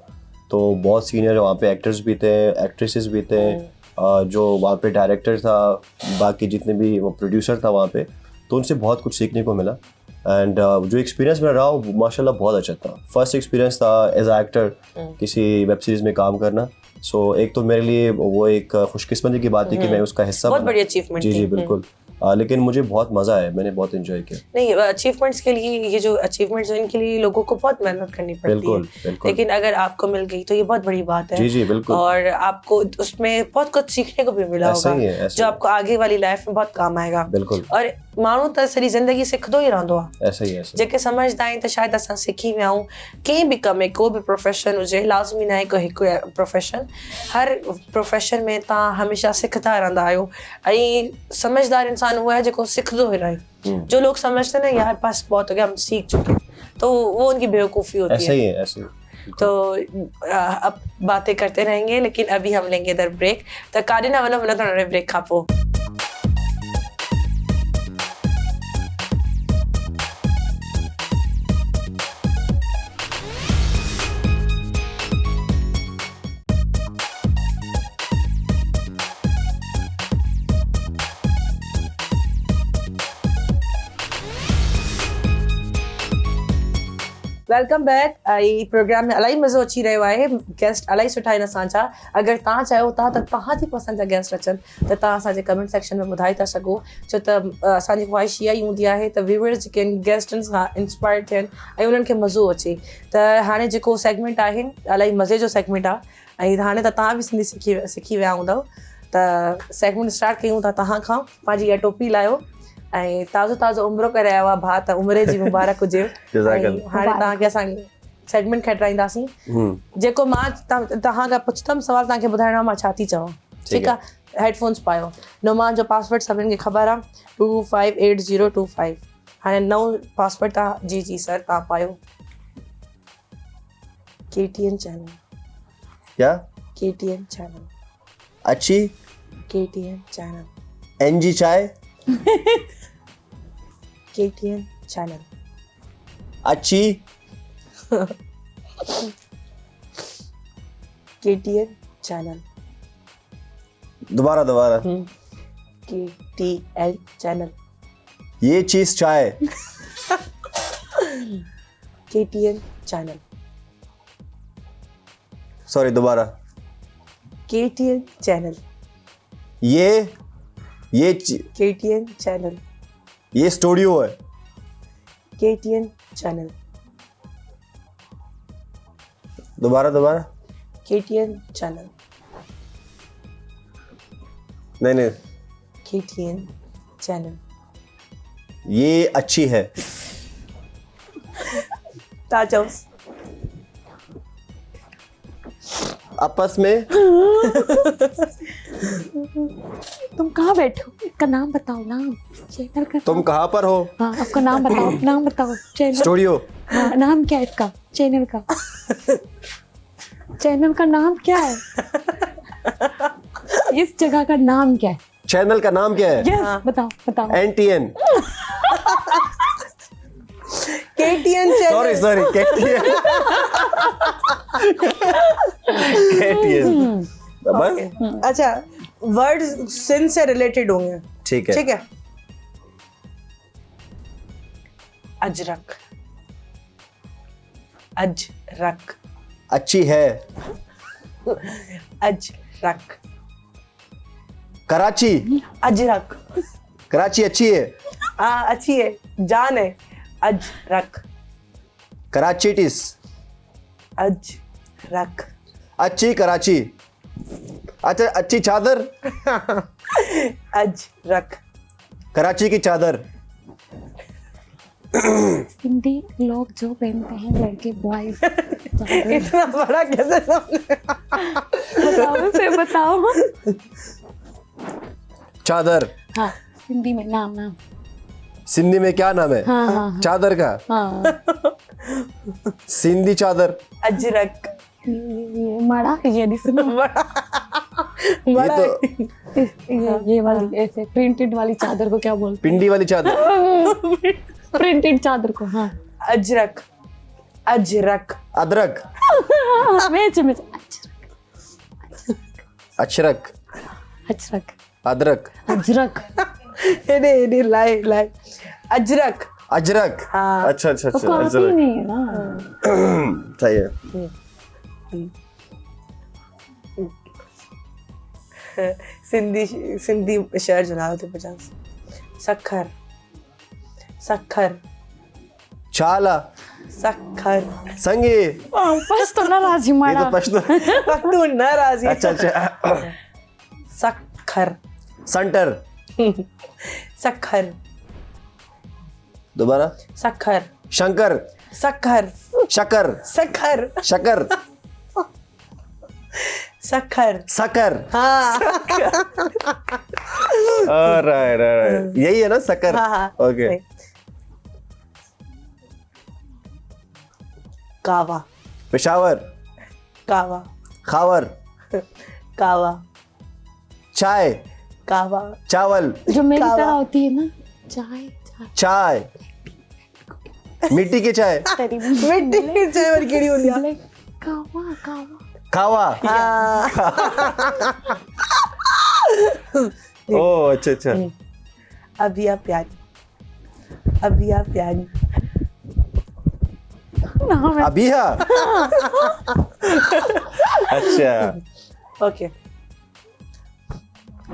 [SPEAKER 2] तो बहुत सीनियर वहाँ पे एक्टर्स भी थे एक्ट्रेसेस भी थे जो वहाँ पे डायरेक्टर था बाकी जितने भी वो प्रोड्यूसर था वहाँ पे तो उनसे बहुत कुछ सीखने को मिला एंड जो एक्सपीरियंस मेरा रहा वो माशाल्लाह बहुत अच्छा था। फर्स्ट एक्सपीरियंस था एज अ एक्टर किसी वेब सीरीज़ में काम करना। सो एक तो मेरे लिए वो एक खुशकिस्मती की बात थी कि मैं उसका हिस्सा
[SPEAKER 1] बहुत बड़ी अचीवमेंट
[SPEAKER 2] जी बिल्कुल। लेकिन मुझे बहुत मज़ा आया मैंने बहुत एंजॉय किया।
[SPEAKER 1] नहीं अचीवमेंट्स के लिए ये जो अचीवमेंट्स हैं इनके लिए लोगों को बहुत मेहनत करनी पड़ती है लेकिन अगर आपको मिल गई तो ये बहुत बड़ी बात है।
[SPEAKER 2] जी बिल्कुल।
[SPEAKER 1] और आपको उसमें बहुत कुछ सीखने को भी मिला होगा जो आपको आगे वाली लाइफ में बहुत काम आएगा।
[SPEAKER 2] बिल्कुल।
[SPEAKER 1] और माण्हू त सॼी ज़िंदगी सिखंदो ई रहंदो आहे।
[SPEAKER 2] ऐसा ही
[SPEAKER 1] जेके सम्झंदा आहिनि त शायदि असां सिखी विया आहियूं कंहिं बि कम में को बि प्रोफेशन हुजे लाज़मी न आहे को हिकु प्रोफेशन हर प्रोफेशन में तव्हां हमेशह सिखंदा रहंदा आहियो ऐं समझदार इंसान उहो आहे जेको सिखंदो ही रहे। जो लोग समझते हैं ना यार पास बहुत हो गया हम सीख चुके तो वो उनकी बेवकूफ़ी होती है।
[SPEAKER 2] ऐसा ही है ऐसे ही।
[SPEAKER 1] तो अब बातें करते रहेंगे लेकिन अभी हम लेंगे इधर ब्रेक तो कारिना वनो थोड़ा ब्रेक खां पोइ। Welcome back. प्रोग्राम में इलाही मज़ो अची रहियो आहे गेस्ट इलाही सुठा आहिनि असांजा। अगरि तव्हां चाहियो था त तव्हांजी पसंदि जा गेस्ट अचनि त तव्हां असांजे कमेंट सेक्शन में ॿुधाए था सघो छो त असांजी ख़्वाहिश इहा ई हूंदी आहे त व्यूअर्स जेके आहिनि गेस्टनि सां इंस्पायर थियनि ऐं उन्हनि खे मज़ो अचे। त हाणे जेको सेगमेंट आहे इलाही मज़े जो सेगमेंट आहे ऐं हाणे त तव्हां बि सिंधी सिखी विया हूंदव त सेगमेंट स्टार्ट कयूं था तव्हां खां। पंहिंजी इहा टोपी लाहियो ऐं ताज़ो उमिरो करे आयो आहे भाउ त उमिरि जी मुबारक हुजे। हाणे तव्हांखे असां सेगमेंट खटाईंदासीं जेको मां तव्हां खां पुछंदमि सवाल तव्हांखे ॿुधाइणो आहे मां छा थी चवां ठीकु आहे। हेडफोन्स पायो नुमान जो पासवर्ड सभिनि खे ख़बर आहे 258025। हाणे नओं पासवर्ड तव्हां जी सर तव्हां पायो KTN चैनल।
[SPEAKER 2] क्या
[SPEAKER 1] KTN चैनल
[SPEAKER 2] अच्छी
[SPEAKER 1] KTN चैनल
[SPEAKER 2] NG चाय
[SPEAKER 1] KTN चैनल
[SPEAKER 2] अच्छी
[SPEAKER 1] KTN चैनल
[SPEAKER 2] दोबारा
[SPEAKER 1] KTL चैनल
[SPEAKER 2] ये चीज चाय
[SPEAKER 1] KTN चैनल
[SPEAKER 2] सॉरी दोबारा
[SPEAKER 1] KTN चैनल
[SPEAKER 2] ये
[SPEAKER 1] KTN चैनल
[SPEAKER 2] ये स्टूडियो है
[SPEAKER 1] KTN चैनल
[SPEAKER 2] दोबारा
[SPEAKER 1] KTN चैनल
[SPEAKER 2] नहीं
[SPEAKER 1] KTN चैनल
[SPEAKER 2] ये अच्छी है
[SPEAKER 1] ताजोस
[SPEAKER 2] आपस में
[SPEAKER 3] तुम कहाँ बैठे हो इसका नाम बताओ नाम चैनल का
[SPEAKER 2] तुम कहाँ पर हो
[SPEAKER 3] हाँ आपका नाम बताओ चैनल
[SPEAKER 2] स्टूडियो
[SPEAKER 3] हाँ नाम क्या है इसका चैनल का चैनल का नाम क्या है? इस जगह का नाम क्या है?
[SPEAKER 2] चैनल का नाम क्या है?
[SPEAKER 3] यस, बताओ बताओ।
[SPEAKER 2] NTN।
[SPEAKER 1] KTN channel.
[SPEAKER 2] Sorry KTN। KTN। बस
[SPEAKER 1] अच्छा, वर्ड सिन से रिलेटेड होंगे।
[SPEAKER 2] ठीक है।
[SPEAKER 1] ठीक है। अजरक, अजरक,
[SPEAKER 2] अच्छी है।
[SPEAKER 1] अजरक,
[SPEAKER 2] कराची।
[SPEAKER 1] अजरक।
[SPEAKER 2] कराची अच्छी है।
[SPEAKER 1] हाँ अच्छी है, जान है। अजरक,
[SPEAKER 2] कराचीटिस।
[SPEAKER 1] अजरक,
[SPEAKER 2] अच्छी कराची। अच्छा, अच्छी चादर।
[SPEAKER 1] अजरक,
[SPEAKER 2] कराची की चादर।
[SPEAKER 3] हिंदी लोग जो पहनते हैं लड़के बॉयज।
[SPEAKER 1] इतना बड़ा कैसे समझे?
[SPEAKER 3] बताओ से बताओ।
[SPEAKER 2] चादर।
[SPEAKER 3] हाँ, हिंदी में नाम।
[SPEAKER 2] सिंधी में क्या नाम है?
[SPEAKER 3] हाँ हाँ
[SPEAKER 2] चादर का।
[SPEAKER 3] हाँ।
[SPEAKER 2] सिंधी चादर।
[SPEAKER 1] अजरक,
[SPEAKER 3] ये मड़ा, ये नहीं सुना।
[SPEAKER 2] ये तो
[SPEAKER 3] ये वाली ऐसे प्रिंटेड वाली चादर को क्या बोलते
[SPEAKER 2] पिंडी वाली चादर।
[SPEAKER 3] हैं? प्रिंटेड चादर को। हाँ।
[SPEAKER 1] अजरक, अजरक,
[SPEAKER 2] अदरक।
[SPEAKER 3] में
[SPEAKER 2] अशरक।
[SPEAKER 3] अजरक,
[SPEAKER 2] अदरक।
[SPEAKER 3] अजरक।
[SPEAKER 1] इन्हें लाए लाए। अजरक।
[SPEAKER 2] अजरक।
[SPEAKER 1] हाँ।
[SPEAKER 2] अच्छा अच्छा
[SPEAKER 3] तो
[SPEAKER 2] अच्छा
[SPEAKER 3] काफी
[SPEAKER 2] अजरक।
[SPEAKER 3] नहीं है ना।
[SPEAKER 2] सही है।
[SPEAKER 1] सिंधी सिंधी शहर जो नाम थे 50। सखर, सखर,
[SPEAKER 2] चाला।
[SPEAKER 1] सखर।
[SPEAKER 2] संगी।
[SPEAKER 3] बस तो ना राजी
[SPEAKER 2] ये
[SPEAKER 3] मारा।
[SPEAKER 2] तो पश्तो।
[SPEAKER 1] तू न राजी।
[SPEAKER 2] अच्छा अच्छा।
[SPEAKER 1] सखर,
[SPEAKER 2] सेंटर।
[SPEAKER 1] सखर,
[SPEAKER 2] दोबारा।
[SPEAKER 1] सखर,
[SPEAKER 2] शंकर।
[SPEAKER 1] सखर,
[SPEAKER 2] शकर।
[SPEAKER 1] सखर,
[SPEAKER 2] शकर।
[SPEAKER 1] सखर।
[SPEAKER 2] सकर।
[SPEAKER 1] हाँ
[SPEAKER 2] राइट यही है ना सकर?
[SPEAKER 1] हाँ हाँ।
[SPEAKER 2] ओके।
[SPEAKER 1] कावा,
[SPEAKER 2] पेशावर।
[SPEAKER 1] कावा,
[SPEAKER 2] खावर।
[SPEAKER 1] कावा,
[SPEAKER 2] चाय।
[SPEAKER 1] कावा।
[SPEAKER 2] चावल।
[SPEAKER 3] जो मेरी
[SPEAKER 1] कावा।
[SPEAKER 3] तरह होती है ना, चाय चाय।
[SPEAKER 2] चाय। मिट्टी की चाय।
[SPEAKER 3] तेरी
[SPEAKER 1] मिट्टी की चाय और कीड़ी हो गया।
[SPEAKER 3] कावा कावा।
[SPEAKER 2] खावा।
[SPEAKER 1] हाँ।
[SPEAKER 2] ओ अच्छा अच्छा।
[SPEAKER 1] अभी आप प्यारी, अभी आप प्यारी।
[SPEAKER 3] नाम है।
[SPEAKER 2] अभिया। अच्छा।
[SPEAKER 1] ओके।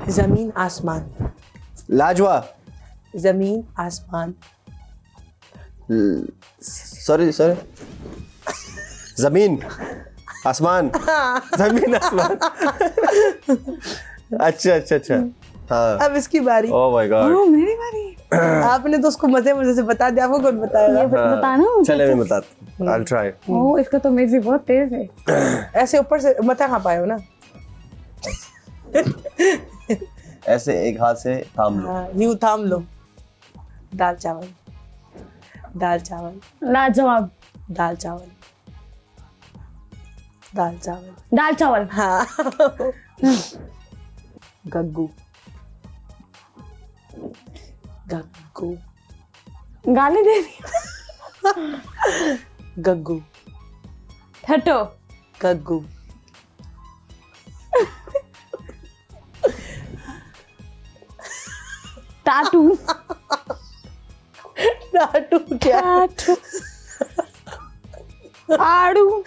[SPEAKER 1] जमीन आसमान,
[SPEAKER 2] लाजवा।
[SPEAKER 1] जमीन आसमान,
[SPEAKER 2] सॉरी सॉरी। जमीन आसमान। जमीन आसमान। अच्छा अच्छा अच्छा। हाँ।
[SPEAKER 1] अब इसकी बारी।
[SPEAKER 2] Oh my God.
[SPEAKER 3] ओ मेरी बारी।
[SPEAKER 1] आपने तो उसको मजे मजे से बता दिया, आपको कौन बताएगा?
[SPEAKER 3] ये बताना मुझे।
[SPEAKER 2] चले मैं बताता हूँ। I'll try.
[SPEAKER 3] ओ इसका तो मेरी बहुत तेज है।
[SPEAKER 1] ऐसे ऊपर से मत खा पाए हो ना।
[SPEAKER 2] ऐसे एक हाथ से थाम लो।
[SPEAKER 1] हाँ, यूं थाम लो। दाल चावल, दाल चावल,
[SPEAKER 3] लाजवाब।
[SPEAKER 1] दाल चावल, दाल चावल।
[SPEAKER 3] दाल चावल।
[SPEAKER 1] हाँ। गग्गू, गग्गू,
[SPEAKER 3] गाली दे रही।
[SPEAKER 1] गग्गू,
[SPEAKER 3] हटो।
[SPEAKER 1] गग्गू,
[SPEAKER 3] टाटू।
[SPEAKER 1] टाटू क्या है?
[SPEAKER 3] टाटू। आड़ू।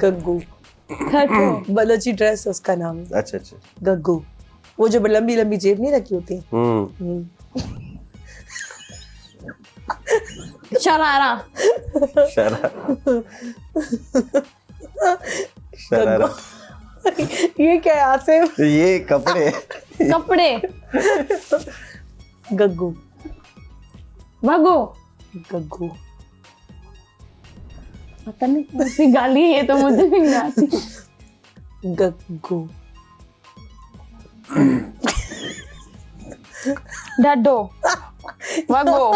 [SPEAKER 1] गग्गू,
[SPEAKER 3] हटो।
[SPEAKER 1] बलोची ड्रेस उसका नाम है।
[SPEAKER 2] अच्छा अच्छा।
[SPEAKER 1] गग्गू, वो जो लंबी लंबी जेब नहीं रखी होती।
[SPEAKER 3] शरारा।
[SPEAKER 2] शरारा। शरारा।
[SPEAKER 1] ये क्या है आसिफ?
[SPEAKER 2] ये कपड़े।
[SPEAKER 3] कपड़े।
[SPEAKER 1] गग्गू,
[SPEAKER 3] भगो।
[SPEAKER 1] गग्गू,
[SPEAKER 3] पता नहीं कौन सी गाली है, तो मुझे भी नहीं आती।
[SPEAKER 1] गग्गू,
[SPEAKER 3] डड्डो। वगो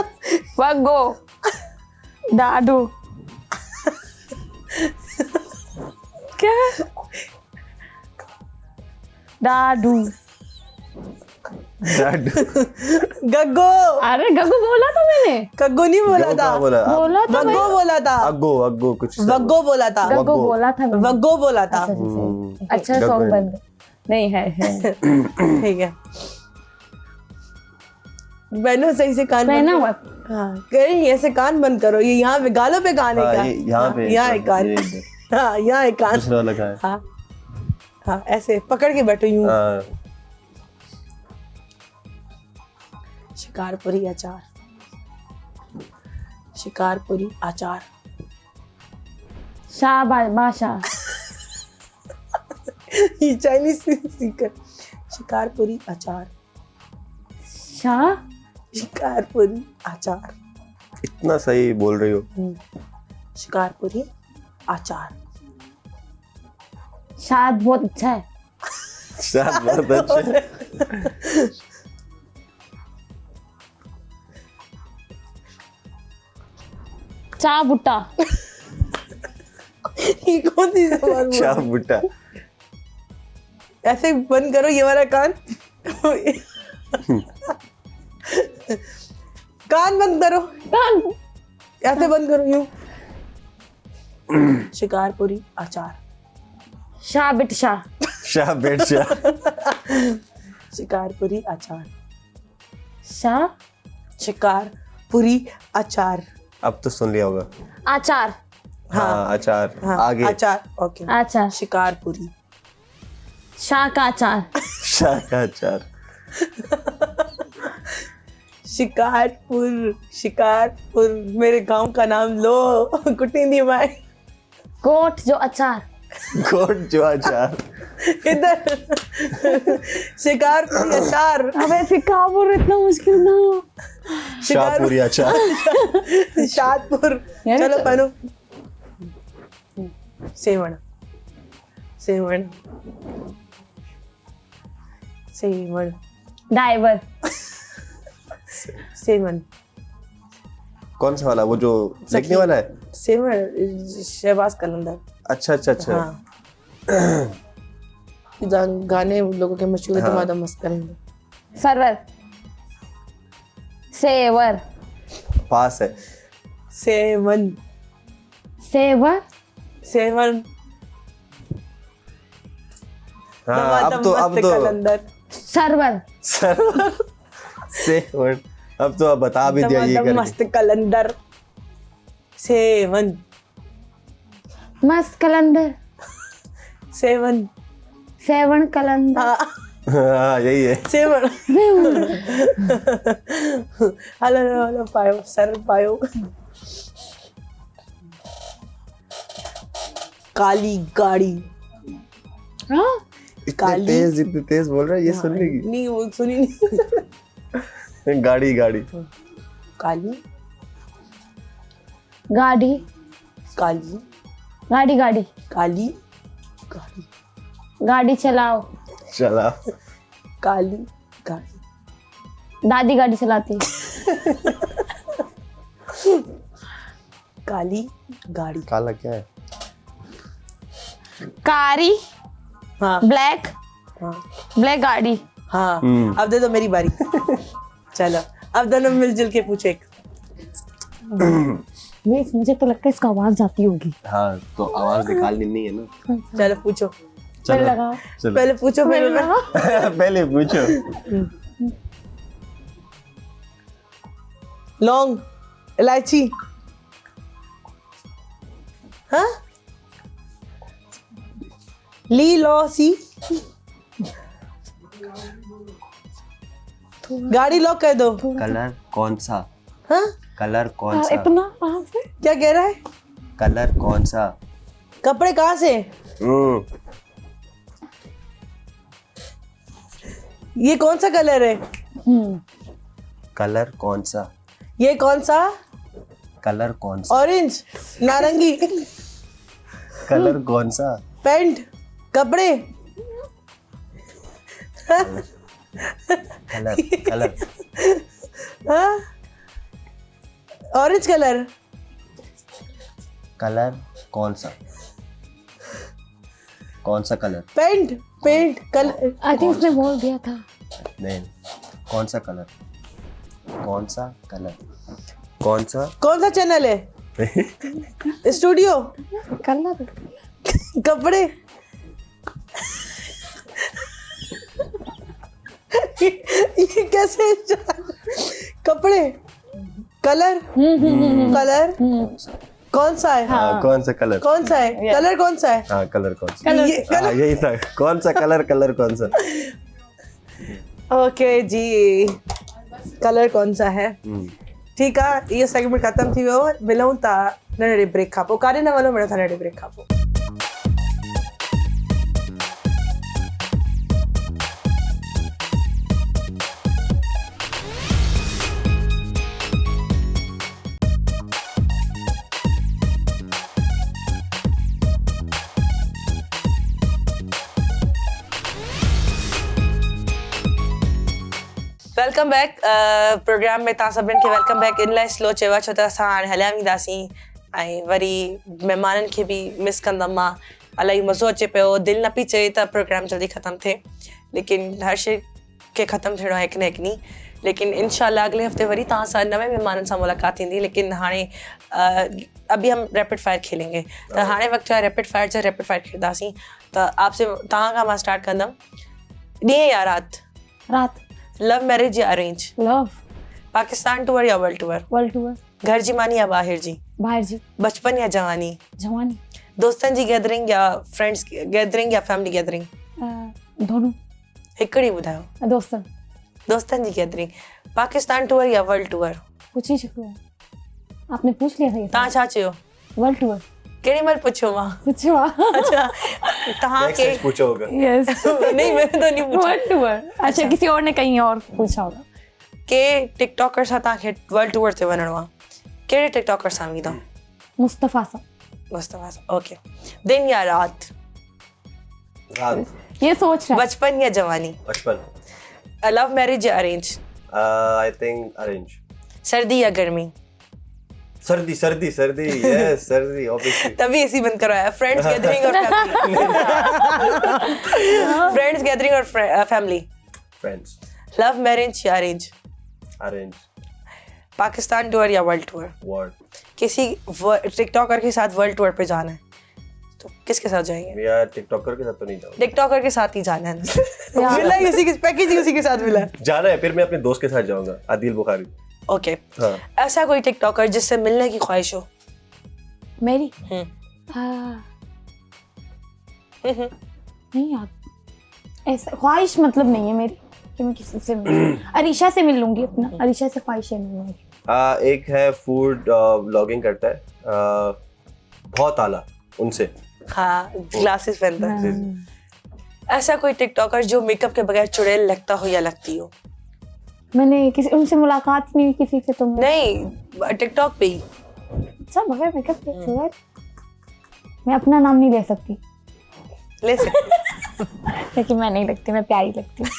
[SPEAKER 3] वगो डाडू क्या डाडू
[SPEAKER 1] गग्गो।
[SPEAKER 3] अरे गगो बोला था मैंने
[SPEAKER 1] गग्गो नहीं बोला था,
[SPEAKER 2] बोला
[SPEAKER 3] बोला था
[SPEAKER 1] वग्गो बोला था,
[SPEAKER 2] अग्गो अग्गो कुछ
[SPEAKER 1] वग्गो बोला था,
[SPEAKER 3] गगो बोला था मैंने।
[SPEAKER 1] वग्गो बोला था।
[SPEAKER 3] अच्छा सॉन्ग बंद नहीं है
[SPEAKER 1] ठीक है बहनों सही से कान
[SPEAKER 3] पहना
[SPEAKER 1] बंद
[SPEAKER 3] हुआ
[SPEAKER 1] करो। हाँ कहीं ऐसे कान बंद करो, ये यहाँ पे गालों पे कान है
[SPEAKER 2] हाँ,
[SPEAKER 1] क्या?
[SPEAKER 2] ये यहाँ पे
[SPEAKER 1] यहाँ है कान,
[SPEAKER 2] ये इधर।
[SPEAKER 1] हाँ यहाँ है कान।
[SPEAKER 2] दूसरा लगा है।
[SPEAKER 1] हाँ हाँ ऐसे पकड़ के बैठो यूं।
[SPEAKER 2] हाँ,
[SPEAKER 1] शिकारपुरी अचार, शिकारपुरी अचार।
[SPEAKER 3] शाह बादशाह
[SPEAKER 1] ये चाइनीज सीकर। शिकारपुरी अचार,
[SPEAKER 3] शाह
[SPEAKER 1] शिकारपुरी अचार।
[SPEAKER 2] इतना सही बोल रही हो।
[SPEAKER 1] शिकारपुरी अचार।
[SPEAKER 3] शाद बहुत अच्छा है
[SPEAKER 2] शायद बहुत अच्छे।
[SPEAKER 3] चा बुट्टा
[SPEAKER 1] ये कौन सी जबान बोल?
[SPEAKER 2] शाह बुट्टा।
[SPEAKER 1] ऐसे बंद करो ये वाला कान। कान बंद करो,
[SPEAKER 3] कान
[SPEAKER 1] ऐसे बंद करो यूं। शिकारपुरी अचार,
[SPEAKER 3] शाह बिट शाह
[SPEAKER 2] शाह बेट शाह।
[SPEAKER 1] शिकारपुरी अचार,
[SPEAKER 3] शाह
[SPEAKER 1] शिकारपुरी अचार।
[SPEAKER 2] अब तो सुन लिया होगा।
[SPEAKER 3] आचार
[SPEAKER 2] हाँ अचार।
[SPEAKER 1] हाँ
[SPEAKER 2] आगे
[SPEAKER 1] अचार ओके।
[SPEAKER 3] आचार
[SPEAKER 1] शिकारपुरी,
[SPEAKER 3] शाह का अचार
[SPEAKER 2] शाह का अचार।
[SPEAKER 1] शिकारपुर, शिकारपुर मेरे गांव का नाम लो। कुटिंदी माई
[SPEAKER 3] कोट जो अचार
[SPEAKER 2] कोट जो अचार।
[SPEAKER 1] इधर। शिकारपुरी अचार।
[SPEAKER 3] अबे फिका बोल इतना मुश्किल ना हो
[SPEAKER 2] शाहपुरी अचार।
[SPEAKER 1] शादपुर।
[SPEAKER 3] यानी
[SPEAKER 1] चलो
[SPEAKER 3] तो-
[SPEAKER 1] पहनो। सेवण, सेवण, सेवण,
[SPEAKER 3] डाइवर
[SPEAKER 1] सेवण,
[SPEAKER 2] कौन सा वाला, वो जो लिखने वाला है?
[SPEAKER 1] सेवण शहबाज कलंदर।
[SPEAKER 2] अच्छा अच्छा अच्छा।
[SPEAKER 1] हाँ गाने उन लोगों के मशहूर है।
[SPEAKER 2] हाँ।
[SPEAKER 1] तुम्हारा मस्त करेंगे।
[SPEAKER 3] सर्वर सेवर
[SPEAKER 2] पास है।
[SPEAKER 1] सेवन,
[SPEAKER 3] सेवर
[SPEAKER 1] सेवन,
[SPEAKER 2] हाँ अब तो
[SPEAKER 1] कलंदर।
[SPEAKER 3] सर्वर
[SPEAKER 2] सर्वर से वर्ड अब तो आप बता भी दिया ये
[SPEAKER 1] मस्त
[SPEAKER 2] करके।
[SPEAKER 1] कलंदर। सेवन,
[SPEAKER 3] मस्त कलंदर
[SPEAKER 1] सेवन।
[SPEAKER 3] सेवन कलंदर
[SPEAKER 1] हाँ
[SPEAKER 2] हाँ यही है।
[SPEAKER 1] सेवन। हेलो हेलो पायो सर पायो। काली गाड़ी।
[SPEAKER 3] हाँ
[SPEAKER 2] इतने तेज बोल रहा है, ये सुन लेगी।
[SPEAKER 1] नहीं वो सुनी नहीं।
[SPEAKER 2] गाड़ी गाड़ी।
[SPEAKER 1] काली
[SPEAKER 3] गाड़ी
[SPEAKER 1] काली
[SPEAKER 3] गाड़ी गाड़ी
[SPEAKER 1] काली गाड़ी
[SPEAKER 3] गाड़ी चलाओ
[SPEAKER 2] चला।
[SPEAKER 1] काली गाड़ी।
[SPEAKER 3] दादी गाड़ी चलाती
[SPEAKER 1] काली गाड़ी।
[SPEAKER 2] काला क्या है?
[SPEAKER 3] कारी
[SPEAKER 1] हाँ
[SPEAKER 3] ब्लैक
[SPEAKER 1] हाँ
[SPEAKER 3] ब्लैक गाड़ी
[SPEAKER 1] हाँ। अब दे दो मेरी बारी। चलो अब दोनों मिलजुल के पूछो एक।
[SPEAKER 3] मुझे तो लगता है इसका आवाज जाती होगी।
[SPEAKER 2] हाँ तो आवाज निकालनी नहीं है ना।
[SPEAKER 1] चलो पूछो।
[SPEAKER 3] पहले लगा
[SPEAKER 2] चलो
[SPEAKER 1] पहले पूछो
[SPEAKER 3] पहले
[SPEAKER 1] फिर
[SPEAKER 3] लगा
[SPEAKER 2] पहले पूछो।
[SPEAKER 1] लौंग, इलायची। हाँ ली लो सी। गाड़ी लॉक कर दो।
[SPEAKER 2] कलर कौन सा?
[SPEAKER 1] हाँ
[SPEAKER 2] कलर कौन सा?
[SPEAKER 3] इतना आराम से
[SPEAKER 1] क्या कह रहा है?
[SPEAKER 2] कलर कौन सा?
[SPEAKER 1] कपड़े कहाँ से? ये कौन सा कलर है?
[SPEAKER 2] कलर कौन सा?
[SPEAKER 1] ये कौन सा?
[SPEAKER 2] कलर कौन सा?
[SPEAKER 1] ऑरेंज, नारंगी।
[SPEAKER 2] कलर कौन सा?
[SPEAKER 1] पैंट, कपड़े।
[SPEAKER 2] कलर कलर
[SPEAKER 1] हाँ ऑरेंज कलर,
[SPEAKER 2] कलर कौन सा colour?
[SPEAKER 1] Paint colour.
[SPEAKER 3] I think उसने बोल दिया था।
[SPEAKER 2] नहीं, कौन सा कलर?
[SPEAKER 1] कौन सा चैनल है? स्टूडियो,
[SPEAKER 3] कलर,
[SPEAKER 1] कपड़े, ये कैसे? कपड़े, कलर, कलर कौन सा है?
[SPEAKER 2] हाँ, कौन सा कलर?
[SPEAKER 1] कौन सा है? कलर कौन सा है?
[SPEAKER 2] हाँ, कलर कौन सा? हाँ, यही था, कौन सा कलर कौन सा?
[SPEAKER 1] ओके जी, कलर कौन सा है? ठीक है, ये सेगमेंट खत्म थी वियो। मिलूं था नंढे ब्रेक खां पोइ। काॾे न वञो, मिलूं था नंढे ब्रेक खां पोइ। वेलकम बैक प्रोग्राम में तव्हां सभिनीनि खे वेलकम बैक इन लाइ स्लो चयो आहे छो त असां हाणे हलिया वेंदासीं ऐं वरी महिमाननि खे बि मिस कंदमि मां। इलाही मज़ो अचे पियो, दिलि न पई चए त प्रोग्राम जल्दी ख़तमु थिए, लेकिन हर शइ खे ख़तमु थियणो आहे हिकु न हिकु ॾींहुं। लेकिन इंशाल्लाह अगले हफ़्ते वरी तव्हां सां नवे महिमाननि सां मुलाक़ात थींदी। लेकिन हाणे अभी हम रैपिड फायर खेलेंगे, त हाणे वक़्तु आहे रैपिड फायर खेलंदासीं। त आपसे तव्हां खां मां स्टार्ट कंदमि। ॾींहुं या राति?
[SPEAKER 3] रात,
[SPEAKER 1] लव मैरिज या अरेंज?
[SPEAKER 3] लव,
[SPEAKER 1] पाकिस्तान टूर या वर्ल्ड टूर?
[SPEAKER 3] वर्ल्ड टूर,
[SPEAKER 1] घर जी मानी या ॿाहिरि जी?
[SPEAKER 3] बाहर जी,
[SPEAKER 1] बचपन या जवानी?
[SPEAKER 3] जवानी,
[SPEAKER 1] दोस्तनि जी गैदरिंग या फ्रेंड्स गैदरिंग या फैमिली गैदरिंग?
[SPEAKER 3] दोनों,
[SPEAKER 1] हिकिड़ी ॿुधायो। दोस्तनि जी गैदरिंग। पाकिस्तान टूर या वर्ल्ड टूर?
[SPEAKER 3] पूछ ही चुके हो, आपने पूछ लिया था ये।
[SPEAKER 1] तव्हां छा चयो?
[SPEAKER 3] World tour.
[SPEAKER 1] केॾी महिल पुछियो मां?
[SPEAKER 3] पूछो।
[SPEAKER 1] अच्छा, तव्हां के
[SPEAKER 2] पूछो होगा?
[SPEAKER 3] यस।
[SPEAKER 1] नहीं, मैंने तो नहीं पूछा।
[SPEAKER 3] World tour. अच्छा, किसी और ने कहीं और पूछा होगा।
[SPEAKER 1] के टिकटॉकर सां तव्हांखे वर्ल्ड टूर ते वञिणो आहे? कहिड़े टिकटॉकर सां वेंदो?
[SPEAKER 3] मुस्तफा सां।
[SPEAKER 1] मुस्तफा सां। ओके। दिन या रात?
[SPEAKER 2] रात।
[SPEAKER 3] ये सोच रहा है।
[SPEAKER 1] बचपन या जवानी?
[SPEAKER 2] बचपन।
[SPEAKER 1] लव मैरिज या अरेंज?
[SPEAKER 2] I think arrange.
[SPEAKER 1] सर्दी या गर्मी?
[SPEAKER 2] सर्दी, यस, सर्दी ऑब्वियसली।
[SPEAKER 1] तभी एसी बंद करवाया। फ्रेंड्स गैदरिंग और फैमिली? फ्रेंड्स गैदरिंग और फैमिली?
[SPEAKER 2] फ्रेंड्स।
[SPEAKER 1] लव मैरिज या अरेंज?
[SPEAKER 2] अरेंज।
[SPEAKER 1] पाकिस्तान टूर या वर्ल्ड टूर?
[SPEAKER 2] वर्ल्ड।
[SPEAKER 1] किसी टिकटॉकर के साथ वर्ल्ड टूर पे जाना है तो किसके साथ जाएंगे?
[SPEAKER 2] यार टिकटॉकर के साथ तो नहीं जाऊंगा।
[SPEAKER 1] टिकटॉकर के साथ ही जाना है ना। मिला ही उसी के पैकेज ही उसी के साथ मिला है।
[SPEAKER 2] जाना है, फिर मैं अपने दोस्त के साथ जाऊंगा, आदिल बुखारी।
[SPEAKER 1] ओके।
[SPEAKER 2] हाँ।
[SPEAKER 1] ऐसा कोई टिकटॉकर जिससे मिलने की ख्वाहिश हो?
[SPEAKER 3] मेरी? नहीं यार, ऐसा ख्वाहिश मतलब नहीं है मेरी कि मैं किसी से मिलूं। अरीशा से मिल लूंगी अपना। अरीशा से ख्वाहिश है मेरी।
[SPEAKER 2] एक है फूड ब्लॉगिंग करता है, बहुत आला, उनसे।
[SPEAKER 1] हाँ, ग्लासेस पहनता है।
[SPEAKER 3] हाँ।
[SPEAKER 1] ऐसा कोई टिकटॉकर जो मेकअप के बगैर चुड़ैल लगता हो या लगती हो?
[SPEAKER 3] मैंने किसी उनसे मुलाकात नहीं हुई किसी से। तो
[SPEAKER 1] नहीं, टिकटॉक पे ही।
[SPEAKER 3] अच्छा, बगैर मेकअप के चुड़ैल? मैं अपना नाम नहीं ले सकती।
[SPEAKER 1] ले सकते।
[SPEAKER 3] लेकिन मैं नहीं लगती, मैं प्यारी लगती हूँ।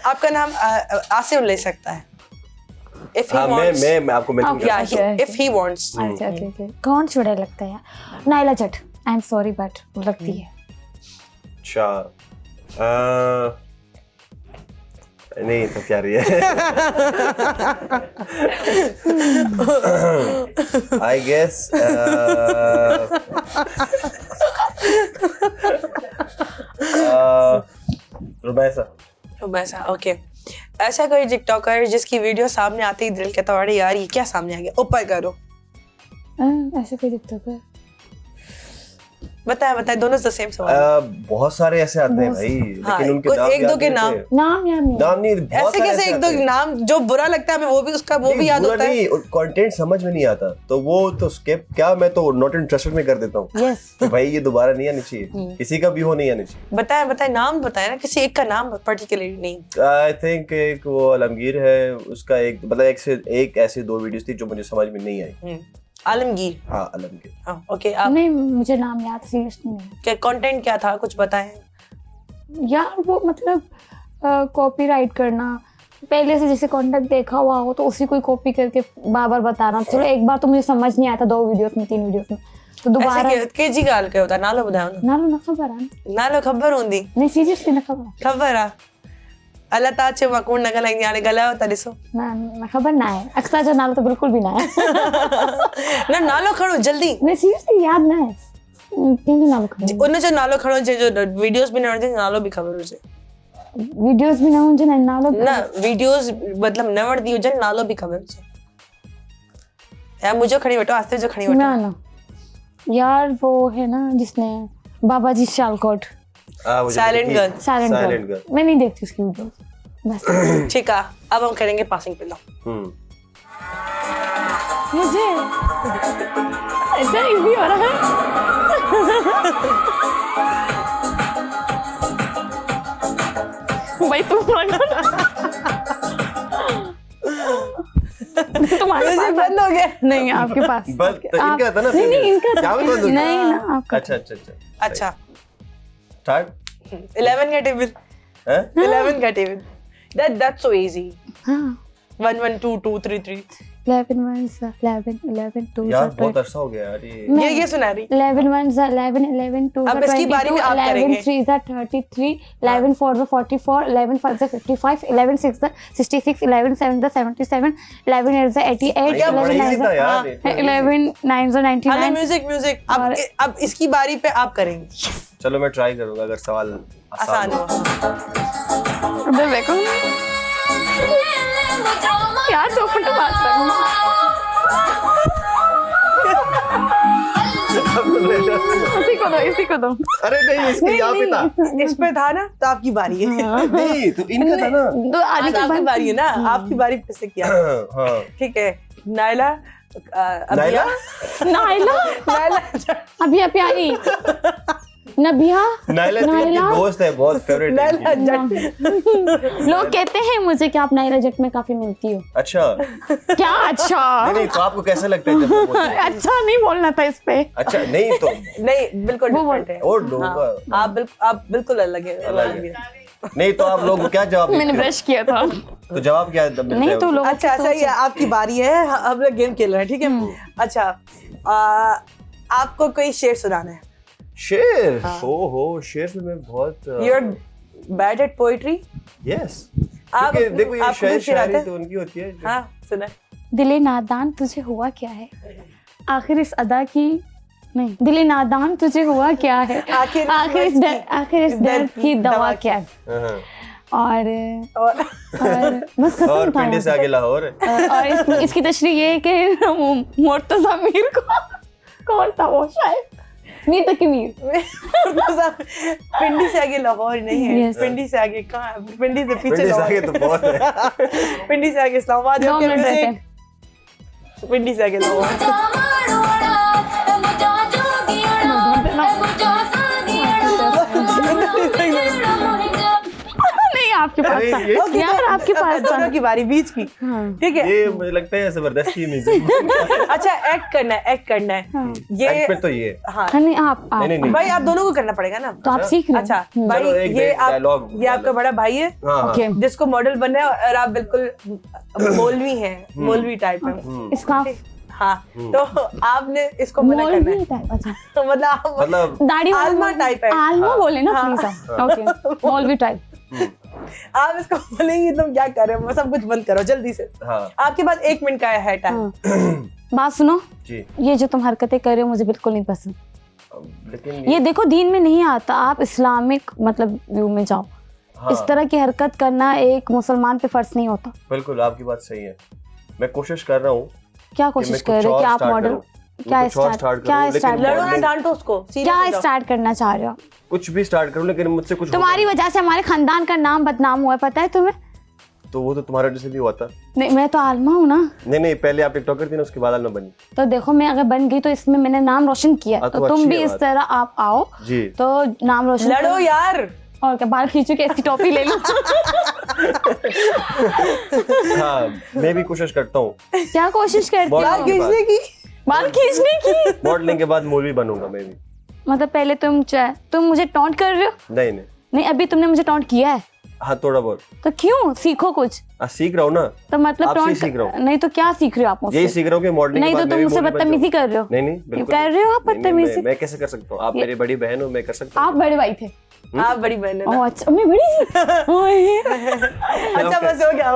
[SPEAKER 1] आपका नाम आसिम ले सकता है। If he
[SPEAKER 2] हाँ,
[SPEAKER 1] wants,
[SPEAKER 2] मैं आपको मेंशन
[SPEAKER 1] yeah,
[SPEAKER 2] करता
[SPEAKER 1] if he wants.
[SPEAKER 3] अच्छा, okay. कौन चुड़ैल लगता है यार? Naila Jatt. I am sorry but लगती है।
[SPEAKER 2] अच्छा, नहीं तो क्या रही है? I guess
[SPEAKER 1] रुबैसा। ओके। ऐसा कोई टिकटॉकर जिसकी वीडियो सामने आते ही दिल कहता है यार ये क्या सामने आ गया, ऊपर करो।
[SPEAKER 3] ऐसा कोई टिकटॉकर?
[SPEAKER 1] बताए दोनों से सेम सवाल।
[SPEAKER 2] बहुत सारे ऐसे आते हैं भाई,
[SPEAKER 1] हाँ,
[SPEAKER 2] लेकिन उनके
[SPEAKER 1] कुछ
[SPEAKER 2] नाम
[SPEAKER 1] एक दो के नाम
[SPEAKER 3] याद नहीं।
[SPEAKER 2] नाम नहीं, बहुत
[SPEAKER 1] ऐसे
[SPEAKER 2] सारे
[SPEAKER 1] कैसे एक दो
[SPEAKER 2] आते हैं।
[SPEAKER 1] नाम जो बुरा लगता है हमें वो भी उसका वो भी याद होता है।
[SPEAKER 2] कंटेंट समझ में नहीं आता तो वो तो स्किप, क्या मैं तो नॉट इंटरेस्टेड में कर देता हूँ।
[SPEAKER 3] यस।
[SPEAKER 2] तो भाई ये दोबारा नहीं आनी चाहिए, किसी का भी हो नहीं आनी चाहिए।
[SPEAKER 1] बताए नाम बताए ना, किसी एक का नाम पर्टिकुलरली नहीं।
[SPEAKER 2] आई थिंक एक वो आलमगीर है, उसका एक मतलब एक ऐसे दो वीडियोस थी जो मुझे समझ में नहीं आई।
[SPEAKER 1] आलमगीर।
[SPEAKER 2] हाँ, आलमगीर।
[SPEAKER 1] हाँ, ओके। आप
[SPEAKER 3] नहीं, मुझे नाम याद सीरियसली नहीं।
[SPEAKER 1] क्या कंटेंट क्या था, कुछ बताएं।
[SPEAKER 3] यार वो मतलब कॉपीराइट करना, पहले से जैसे कंटेंट देखा हुआ हो तो उसी को कॉपी करके बार बार बताना। चलो एक बार तो मुझे समझ नहीं आया था 2 वीडियोस में 3 वीडियोस में, तो दोबारा
[SPEAKER 1] केजी गाल के होता नालो बुधायो
[SPEAKER 3] ना ना खबर है
[SPEAKER 1] नालो खबर होंदी
[SPEAKER 3] नहीं सीरियसली ना
[SPEAKER 1] खबर आ अल्लाह ताचे मकोण न गलाईंदी हाणे गलायो था ॾिसो
[SPEAKER 3] ना खबर ना है। अक्सर जो नालो तो बिल्कुल भी ना है।
[SPEAKER 1] न नालो खणो जल्दी
[SPEAKER 3] नहीं सीरियसली याद ना है कंहिंजो नालो खबर
[SPEAKER 1] उन जो नालो खणो जो वीडियोस भी न वणंदी नालो भी ख़बर हुजे
[SPEAKER 3] वीडियोस भी ना हुजे ना नालो
[SPEAKER 1] न वीडियोस मतलब न वणंदी हुजे नालो भी ख़बर हुजे यार मुझे खणी वठो आस्ते जो खणी वठो
[SPEAKER 3] ना ना यार वो है ना जिसने बाबा जी Sialkot
[SPEAKER 1] silent girl
[SPEAKER 3] silent girl मैं नहीं देखती उसकी वीडियो बस।
[SPEAKER 1] ठीक है अब हम करेंगे पासिंग पिलो
[SPEAKER 3] मुझे ऐसा इजी हो रहा है। भाई तुम तुम्हारे पास
[SPEAKER 1] बंद हो गया
[SPEAKER 3] नहीं आपके पास
[SPEAKER 2] बस इनका था ना
[SPEAKER 3] नहीं इनका
[SPEAKER 2] क्या बंद हो गया
[SPEAKER 3] नहीं ना आपका
[SPEAKER 2] अच्छा
[SPEAKER 1] अच्छा
[SPEAKER 2] स्टार्ट
[SPEAKER 1] 11 का टेबल
[SPEAKER 2] हैं
[SPEAKER 1] 11 का टेबल that's so easy
[SPEAKER 3] हाँ
[SPEAKER 1] 1 1 2 2 3 3
[SPEAKER 3] 11 1 11 11 2
[SPEAKER 2] यार बहुत अरसा हो गया यार
[SPEAKER 1] ये सुना रही
[SPEAKER 3] 11 1 11 11 2
[SPEAKER 1] अब इसकी बारी में आप
[SPEAKER 3] 11
[SPEAKER 1] करेंगे
[SPEAKER 3] 3 33 11 4 44 11 5 55 11 6 66 11 7 77 11 8 88 11 9 11 9 99
[SPEAKER 1] म्यूजिक अब इसकी बारी पे आप करेंगे
[SPEAKER 2] चलो मैं ट्राई करूंगा अगर सवाल
[SPEAKER 1] आसान हो
[SPEAKER 3] उधर देखो यार 2 फुट बात करना इसी को दो
[SPEAKER 2] अरे नहीं इसके यहाँ पे था
[SPEAKER 1] इस पे था ना तो आपकी बारी है
[SPEAKER 2] नहीं तो इनका था ना
[SPEAKER 3] दो आने के
[SPEAKER 1] आपकी बारी है ना आपकी बारी पे से किया
[SPEAKER 2] हाँ
[SPEAKER 1] ठीक है नाइला
[SPEAKER 2] नाइला
[SPEAKER 1] नाइला
[SPEAKER 3] अभी आई नबिया
[SPEAKER 2] नाइला की दोस्त है बहुत फेवरेट है
[SPEAKER 3] लोग कहते हैं मुझे कि आप नाइला जट में काफी मिलती हो।
[SPEAKER 2] अच्छा
[SPEAKER 3] क्या अच्छा
[SPEAKER 2] नहीं तो आपको कैसा लगता है जब वो बोलते हैं?
[SPEAKER 3] अच्छा नहीं बोलना था इस पे।
[SPEAKER 2] अच्छा नहीं तो
[SPEAKER 1] नहीं बिल्कुल डिफरेंट है
[SPEAKER 2] और लोग
[SPEAKER 1] आप बिल्कुल अलग है
[SPEAKER 2] नहीं तो आप लोग को क्या जवाब
[SPEAKER 3] मैंने ब्रश किया था
[SPEAKER 2] तो जवाब क्या
[SPEAKER 3] नहीं तो लोग
[SPEAKER 1] अच्छा सही है आपकी बारी है हम लोग गेम खेल रहे हैं ठीक है अच्छा आपको कोई शेर सुनाना है
[SPEAKER 2] शेर ओहो शेर में मैं बहुत
[SPEAKER 1] you are bad at poetry
[SPEAKER 2] yes
[SPEAKER 1] आप
[SPEAKER 2] देखो ये
[SPEAKER 1] आपको
[SPEAKER 2] शायरी तो उनकी होती है
[SPEAKER 1] हाँ सुना
[SPEAKER 3] दिले नादान तुझे हुआ क्या है आखिर इस अदा की नहीं दिले नादान तुझे हुआ क्या है आखिर इस दर्द की दवा क्या है और बस
[SPEAKER 2] और पिंडी से आगे लाहौर
[SPEAKER 3] और इसकी तशरीह ये है कि मुर्तज़ा मीर को कौन था वो शायद मीर तक मीर
[SPEAKER 1] पिंडी से आगे लाहौर नहीं है
[SPEAKER 3] Yes.
[SPEAKER 1] पिंडी से आगे कहाँ है पिंडी से पीछे
[SPEAKER 2] पिंडी से
[SPEAKER 1] लाहौर
[SPEAKER 2] आगे तो बहुत है
[SPEAKER 1] पिंडी से आगे इस्लामाबाद
[SPEAKER 3] 2 मिनट रहते हैं
[SPEAKER 1] पिंडी से आगे लाहौर
[SPEAKER 3] नहीं आपके पास था
[SPEAKER 2] ये-
[SPEAKER 3] यार आपके पास था
[SPEAKER 1] दोनों की बारी बीच की ठीक है
[SPEAKER 2] ये मुझे लगता है जबरदस्ती म्यूजिक
[SPEAKER 1] अच्छा एक्ट करना है ये
[SPEAKER 2] एक्ट पे तो ये
[SPEAKER 1] हाँ
[SPEAKER 3] नहीं आप
[SPEAKER 2] नहीं
[SPEAKER 1] भाई आप दोनों को करना पड़ेगा ना
[SPEAKER 3] तो आप सीख रहे
[SPEAKER 1] अच्छा
[SPEAKER 3] हो
[SPEAKER 1] भाई
[SPEAKER 2] चलो, एक
[SPEAKER 1] ये
[SPEAKER 2] dialogue
[SPEAKER 1] ये आपका बड़ा भाई है
[SPEAKER 2] हाँ
[SPEAKER 3] ओके
[SPEAKER 1] जिसको मॉडल बनना है और आप बिल्कुल मौलवी हैं मौलवी टाइप में
[SPEAKER 3] इसका
[SPEAKER 1] हाँ तो आपने इसको मना करना है
[SPEAKER 3] मौलवी टाइप अच्छा
[SPEAKER 1] मतलब आप
[SPEAKER 2] मतलब
[SPEAKER 3] दाढ़ी
[SPEAKER 1] आलमा टाइप है
[SPEAKER 3] आलमा बोले ना प्लीज आप ओके मौलवी टाइप
[SPEAKER 1] आप इसको बोलेंगे तुम क्या कर रहे हो सब कुछ बंद करो जल्दी से
[SPEAKER 2] हाँ
[SPEAKER 1] आपके पास 1 मिनट का है टाइम
[SPEAKER 3] बात सुनो
[SPEAKER 2] जी
[SPEAKER 3] ये जो तुम हरकतें कर रहे हो मुझे बिल्कुल नहीं पसंद
[SPEAKER 2] लेकिन
[SPEAKER 3] ये देखो दीन में नहीं आता आप इस्लामिक मतलब व्यू में जाओ इस तरह की हरकत करना एक मुसलमान पे फर्ज नहीं होता
[SPEAKER 2] बिल्कुल आपकी बात सही है मैं कोशिश कर रहा हूँ
[SPEAKER 3] क्या कोशिश कर रहे हो कि आप मॉडल क्या स्टार्ट
[SPEAKER 1] लड़ो ना डांटो उसको
[SPEAKER 3] क्या स्टार्ट करना चाह रहे हो
[SPEAKER 2] कुछ भी स्टार्ट करूँ लेकिन मुझसे कुछ
[SPEAKER 3] तुम्हारी वजह से हमारे खानदान का नाम बदनाम हुआ है पता है तुम्हें
[SPEAKER 2] तो वो तो तुम्हारा वजह से भी हुआ था
[SPEAKER 3] नहीं मैं तो आलमा हूँ ना
[SPEAKER 2] नहीं पहले आप टिकटॉकर थी ना उसके बाद में बनी
[SPEAKER 3] तो देखो मैं अगर बन गई तो इसमें मैंने नाम रोशन किया
[SPEAKER 2] तो
[SPEAKER 3] तो तुम
[SPEAKER 2] अच्छी
[SPEAKER 3] भी
[SPEAKER 2] है
[SPEAKER 3] इस
[SPEAKER 2] बात।
[SPEAKER 3] तरह आप आओ
[SPEAKER 2] जी
[SPEAKER 3] तो नाम रोशन
[SPEAKER 1] लड़ो
[SPEAKER 3] करो।
[SPEAKER 1] यार
[SPEAKER 3] और क्या बाल खींचो के ऐसी टोपी ले लो
[SPEAKER 2] हाँ मैं भी कोशिश करता हूँ
[SPEAKER 3] क्या कोशिश करती
[SPEAKER 2] बहुत
[SPEAKER 3] हो
[SPEAKER 2] खींचने
[SPEAKER 1] की
[SPEAKER 3] बाल खींचने की
[SPEAKER 2] मॉडलिंग के बाद मौलवी बनूंगा मैं भी
[SPEAKER 3] मतलब पहले तुम मुझे टॉन्ट कर रहे हो
[SPEAKER 2] नहीं
[SPEAKER 3] नहीं अभी तुमने मुझे टॉन्ट किया है
[SPEAKER 2] हाँ थोड़ा बहुत
[SPEAKER 3] तो क्यों सीखो कुछ
[SPEAKER 2] सीख रहा हूँ ना,
[SPEAKER 3] तो मतलब
[SPEAKER 2] आपसे
[SPEAKER 3] प्रॉन्ट
[SPEAKER 2] सीख रहा हूँ।
[SPEAKER 3] नहीं तो क्या सीख रहे हो आप मुझसे?
[SPEAKER 2] यही सीख रहा हूँ कि मॉडलिंग
[SPEAKER 3] नहीं तो तुम मुझसे बदतमीजी कर रहे हो।
[SPEAKER 2] नहीं नहीं बिल्कुल
[SPEAKER 3] कर रहे हो आप
[SPEAKER 2] नहीं, नहीं,
[SPEAKER 3] बदतमीजी।
[SPEAKER 2] मैं कैसे कर सकता हूँ? आप मेरी बड़ी बहन हो, मैं कर सकता हूँ।
[SPEAKER 3] आप बड़े भाई थे।
[SPEAKER 1] आप बड़ी बहन है ना।
[SPEAKER 3] ओह अच्छा, मैं बड़ी थी। ओए।
[SPEAKER 1] अच्छा बस हो गया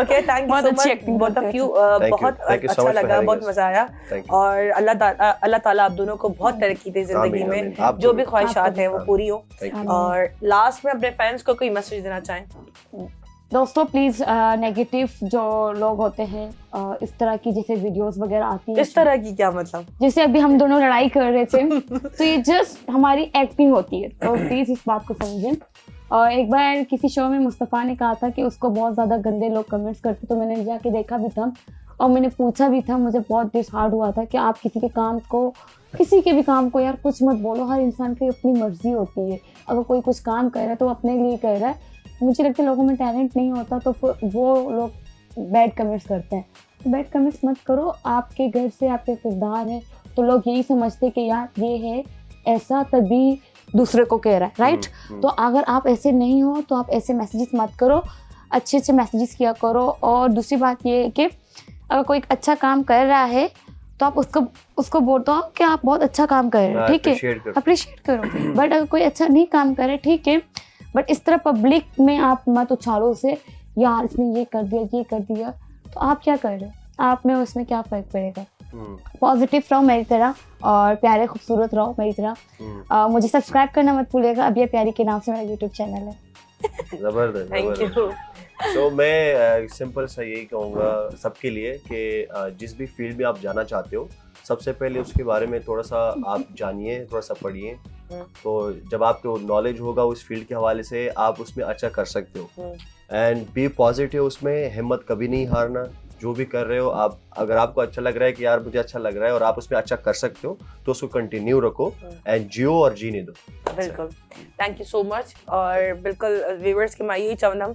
[SPEAKER 1] ओके थैंक यू
[SPEAKER 3] बहुत
[SPEAKER 1] सो
[SPEAKER 3] अच्छी
[SPEAKER 1] मच
[SPEAKER 3] acting
[SPEAKER 1] बोथ
[SPEAKER 3] करते
[SPEAKER 1] ऑफ
[SPEAKER 3] हो।
[SPEAKER 1] You
[SPEAKER 2] Thank you.
[SPEAKER 1] बहुत
[SPEAKER 2] Thank you so
[SPEAKER 1] अच्छा
[SPEAKER 2] much for
[SPEAKER 1] लगा,
[SPEAKER 2] having
[SPEAKER 1] बहुत
[SPEAKER 2] us.
[SPEAKER 1] मजा आया
[SPEAKER 2] Thank you.
[SPEAKER 1] और अल्लाह ताला आप दोनों को बहुत तरक्की दे जिंदगी
[SPEAKER 2] आमीन,
[SPEAKER 1] में,
[SPEAKER 2] आमीन। आप
[SPEAKER 1] जो
[SPEAKER 2] तो-
[SPEAKER 1] भी ख्वाहिशात हैं वो पूरी हो।
[SPEAKER 2] Thank you.
[SPEAKER 1] और लास्ट में अपने फैंस को कोई मैसेज देना चाहें?
[SPEAKER 3] दोस्तों प्लीज नेगेटिव जो लोग होते हैं इस तरह की जैसे वीडियोस वगैरह आती हैं,
[SPEAKER 1] इस तरह की क्या मतलब?
[SPEAKER 3] जैसे अभी हम दोनों लड़ाई कर रहे थे तो ये जस्ट हमारी एक्टिंग होती है, तो प्लीज इस बात को समझें। और एक बार किसी शो में मुस्तफ़ा ने कहा था कि उसको बहुत ज़्यादा गंदे लोग कमेंट्स करते, तो मैंने जाके देखा भी था और मैंने पूछा भी था। मुझे बहुत डिसहार्ट हुआ था कि आप किसी के काम को, किसी के भी काम को यार कुछ मत बोलो, हर इंसान की अपनी मर्जी होती है। अगर कोई कुछ काम कर रहा है तो अपने लिए कर रहा है। मुझे लगता है लोगों में टैलेंट नहीं होता तो फिर वो लोग बैड कमेंट्स करते हैं। तो बैड कमेंट्स मत करो, आपके घर से आपके किरदार है तो लोग यही समझते कि यार ये है ऐसा, तभी दूसरे को कह रहा है, राइट? तो अगर आप ऐसे नहीं हो तो आप ऐसे मैसेजेस मत करो, अच्छे अच्छे मैसेजेस किया करो। और दूसरी बात ये है कि अगर कोई अच्छा काम कर रहा है तो आप उसको बोल दो कि आप बहुत अच्छा काम कर रहे हो, ठीक है, अप्रिशिएट करो। बट अगर कोई अच्छा नहीं काम कर रहे, ठीक है, बट इस तरह पब्लिक में आप मत उछालो उसे, यार इसने ये कर दिया, तो आप क्या कर रहे हो? आप में उसमें क्या फ़र्क पड़ेगा? पॉजिटिव रहो मेरी तरह और प्यारे खूबसूरत रहो मेरी तरह। मुझे सब्सक्राइब करना मत भूलिएगा, अब ये प्यारी के नाम से मेरा यूट्यूब चैनल है।
[SPEAKER 2] जबरदस्त
[SPEAKER 1] थैंक यू।
[SPEAKER 2] सो मैं सिंपल सा यही कहूँगा सबके लिए कि जिस भी फील्ड में आप जाना चाहते हो, सबसे पहले उसके बारे में थोड़ा सा आप जानिए, थोड़ा सा पढ़िए। तो जब आपको नॉलेज होगा उस फील्ड के हवाले से, आप उसमें अच्छा कर सकते हो। एंड बी पॉजिटिव, उसमें हिम्मत कभी नहीं हारना। जो भी कर रहे हो आप, अगर आपको अच्छा लग रहा है कि यार मुझे अच्छा लग रहा है और आप उसमें अच्छा कर सकते हो, तो उसको कंटिन्यू रखो एंड जियो और जीने दो।
[SPEAKER 1] बिल्कुल, थैंक यू सो मच। और बिल्कुल व्यूअर्स के मां यही चवंदमि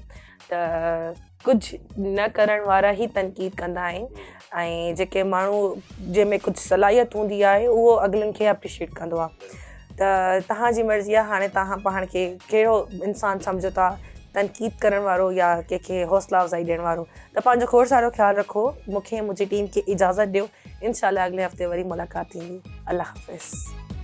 [SPEAKER 1] त कुछ न करण वारा ही तनक़ीद कंदा आहिनि, ऐं जेके माण्हू जंहिंमें कुछ सलाहियत हूंदी आहे उहो अगलनि खे अप्रिशिएट कंदो आहे। त तव्हांजी मर्ज़ी आहे, हाणे तव्हां पाण खे कहिड़ो इंसान सम्झो था, तनक़ीद करण वारो या कंहिंखे हौसला अफ़ज़ाई ॾियण वारो। त पंहिंजो खोड़ सारो ख़्यालु रखो, मूंखे मुंहिंजी टीम खे इजाज़त ॾियो। इंशाल्लाह अगले हफ़्ते वरी मुलाक़ात थींदी। अल्लाह हाफ़िज़।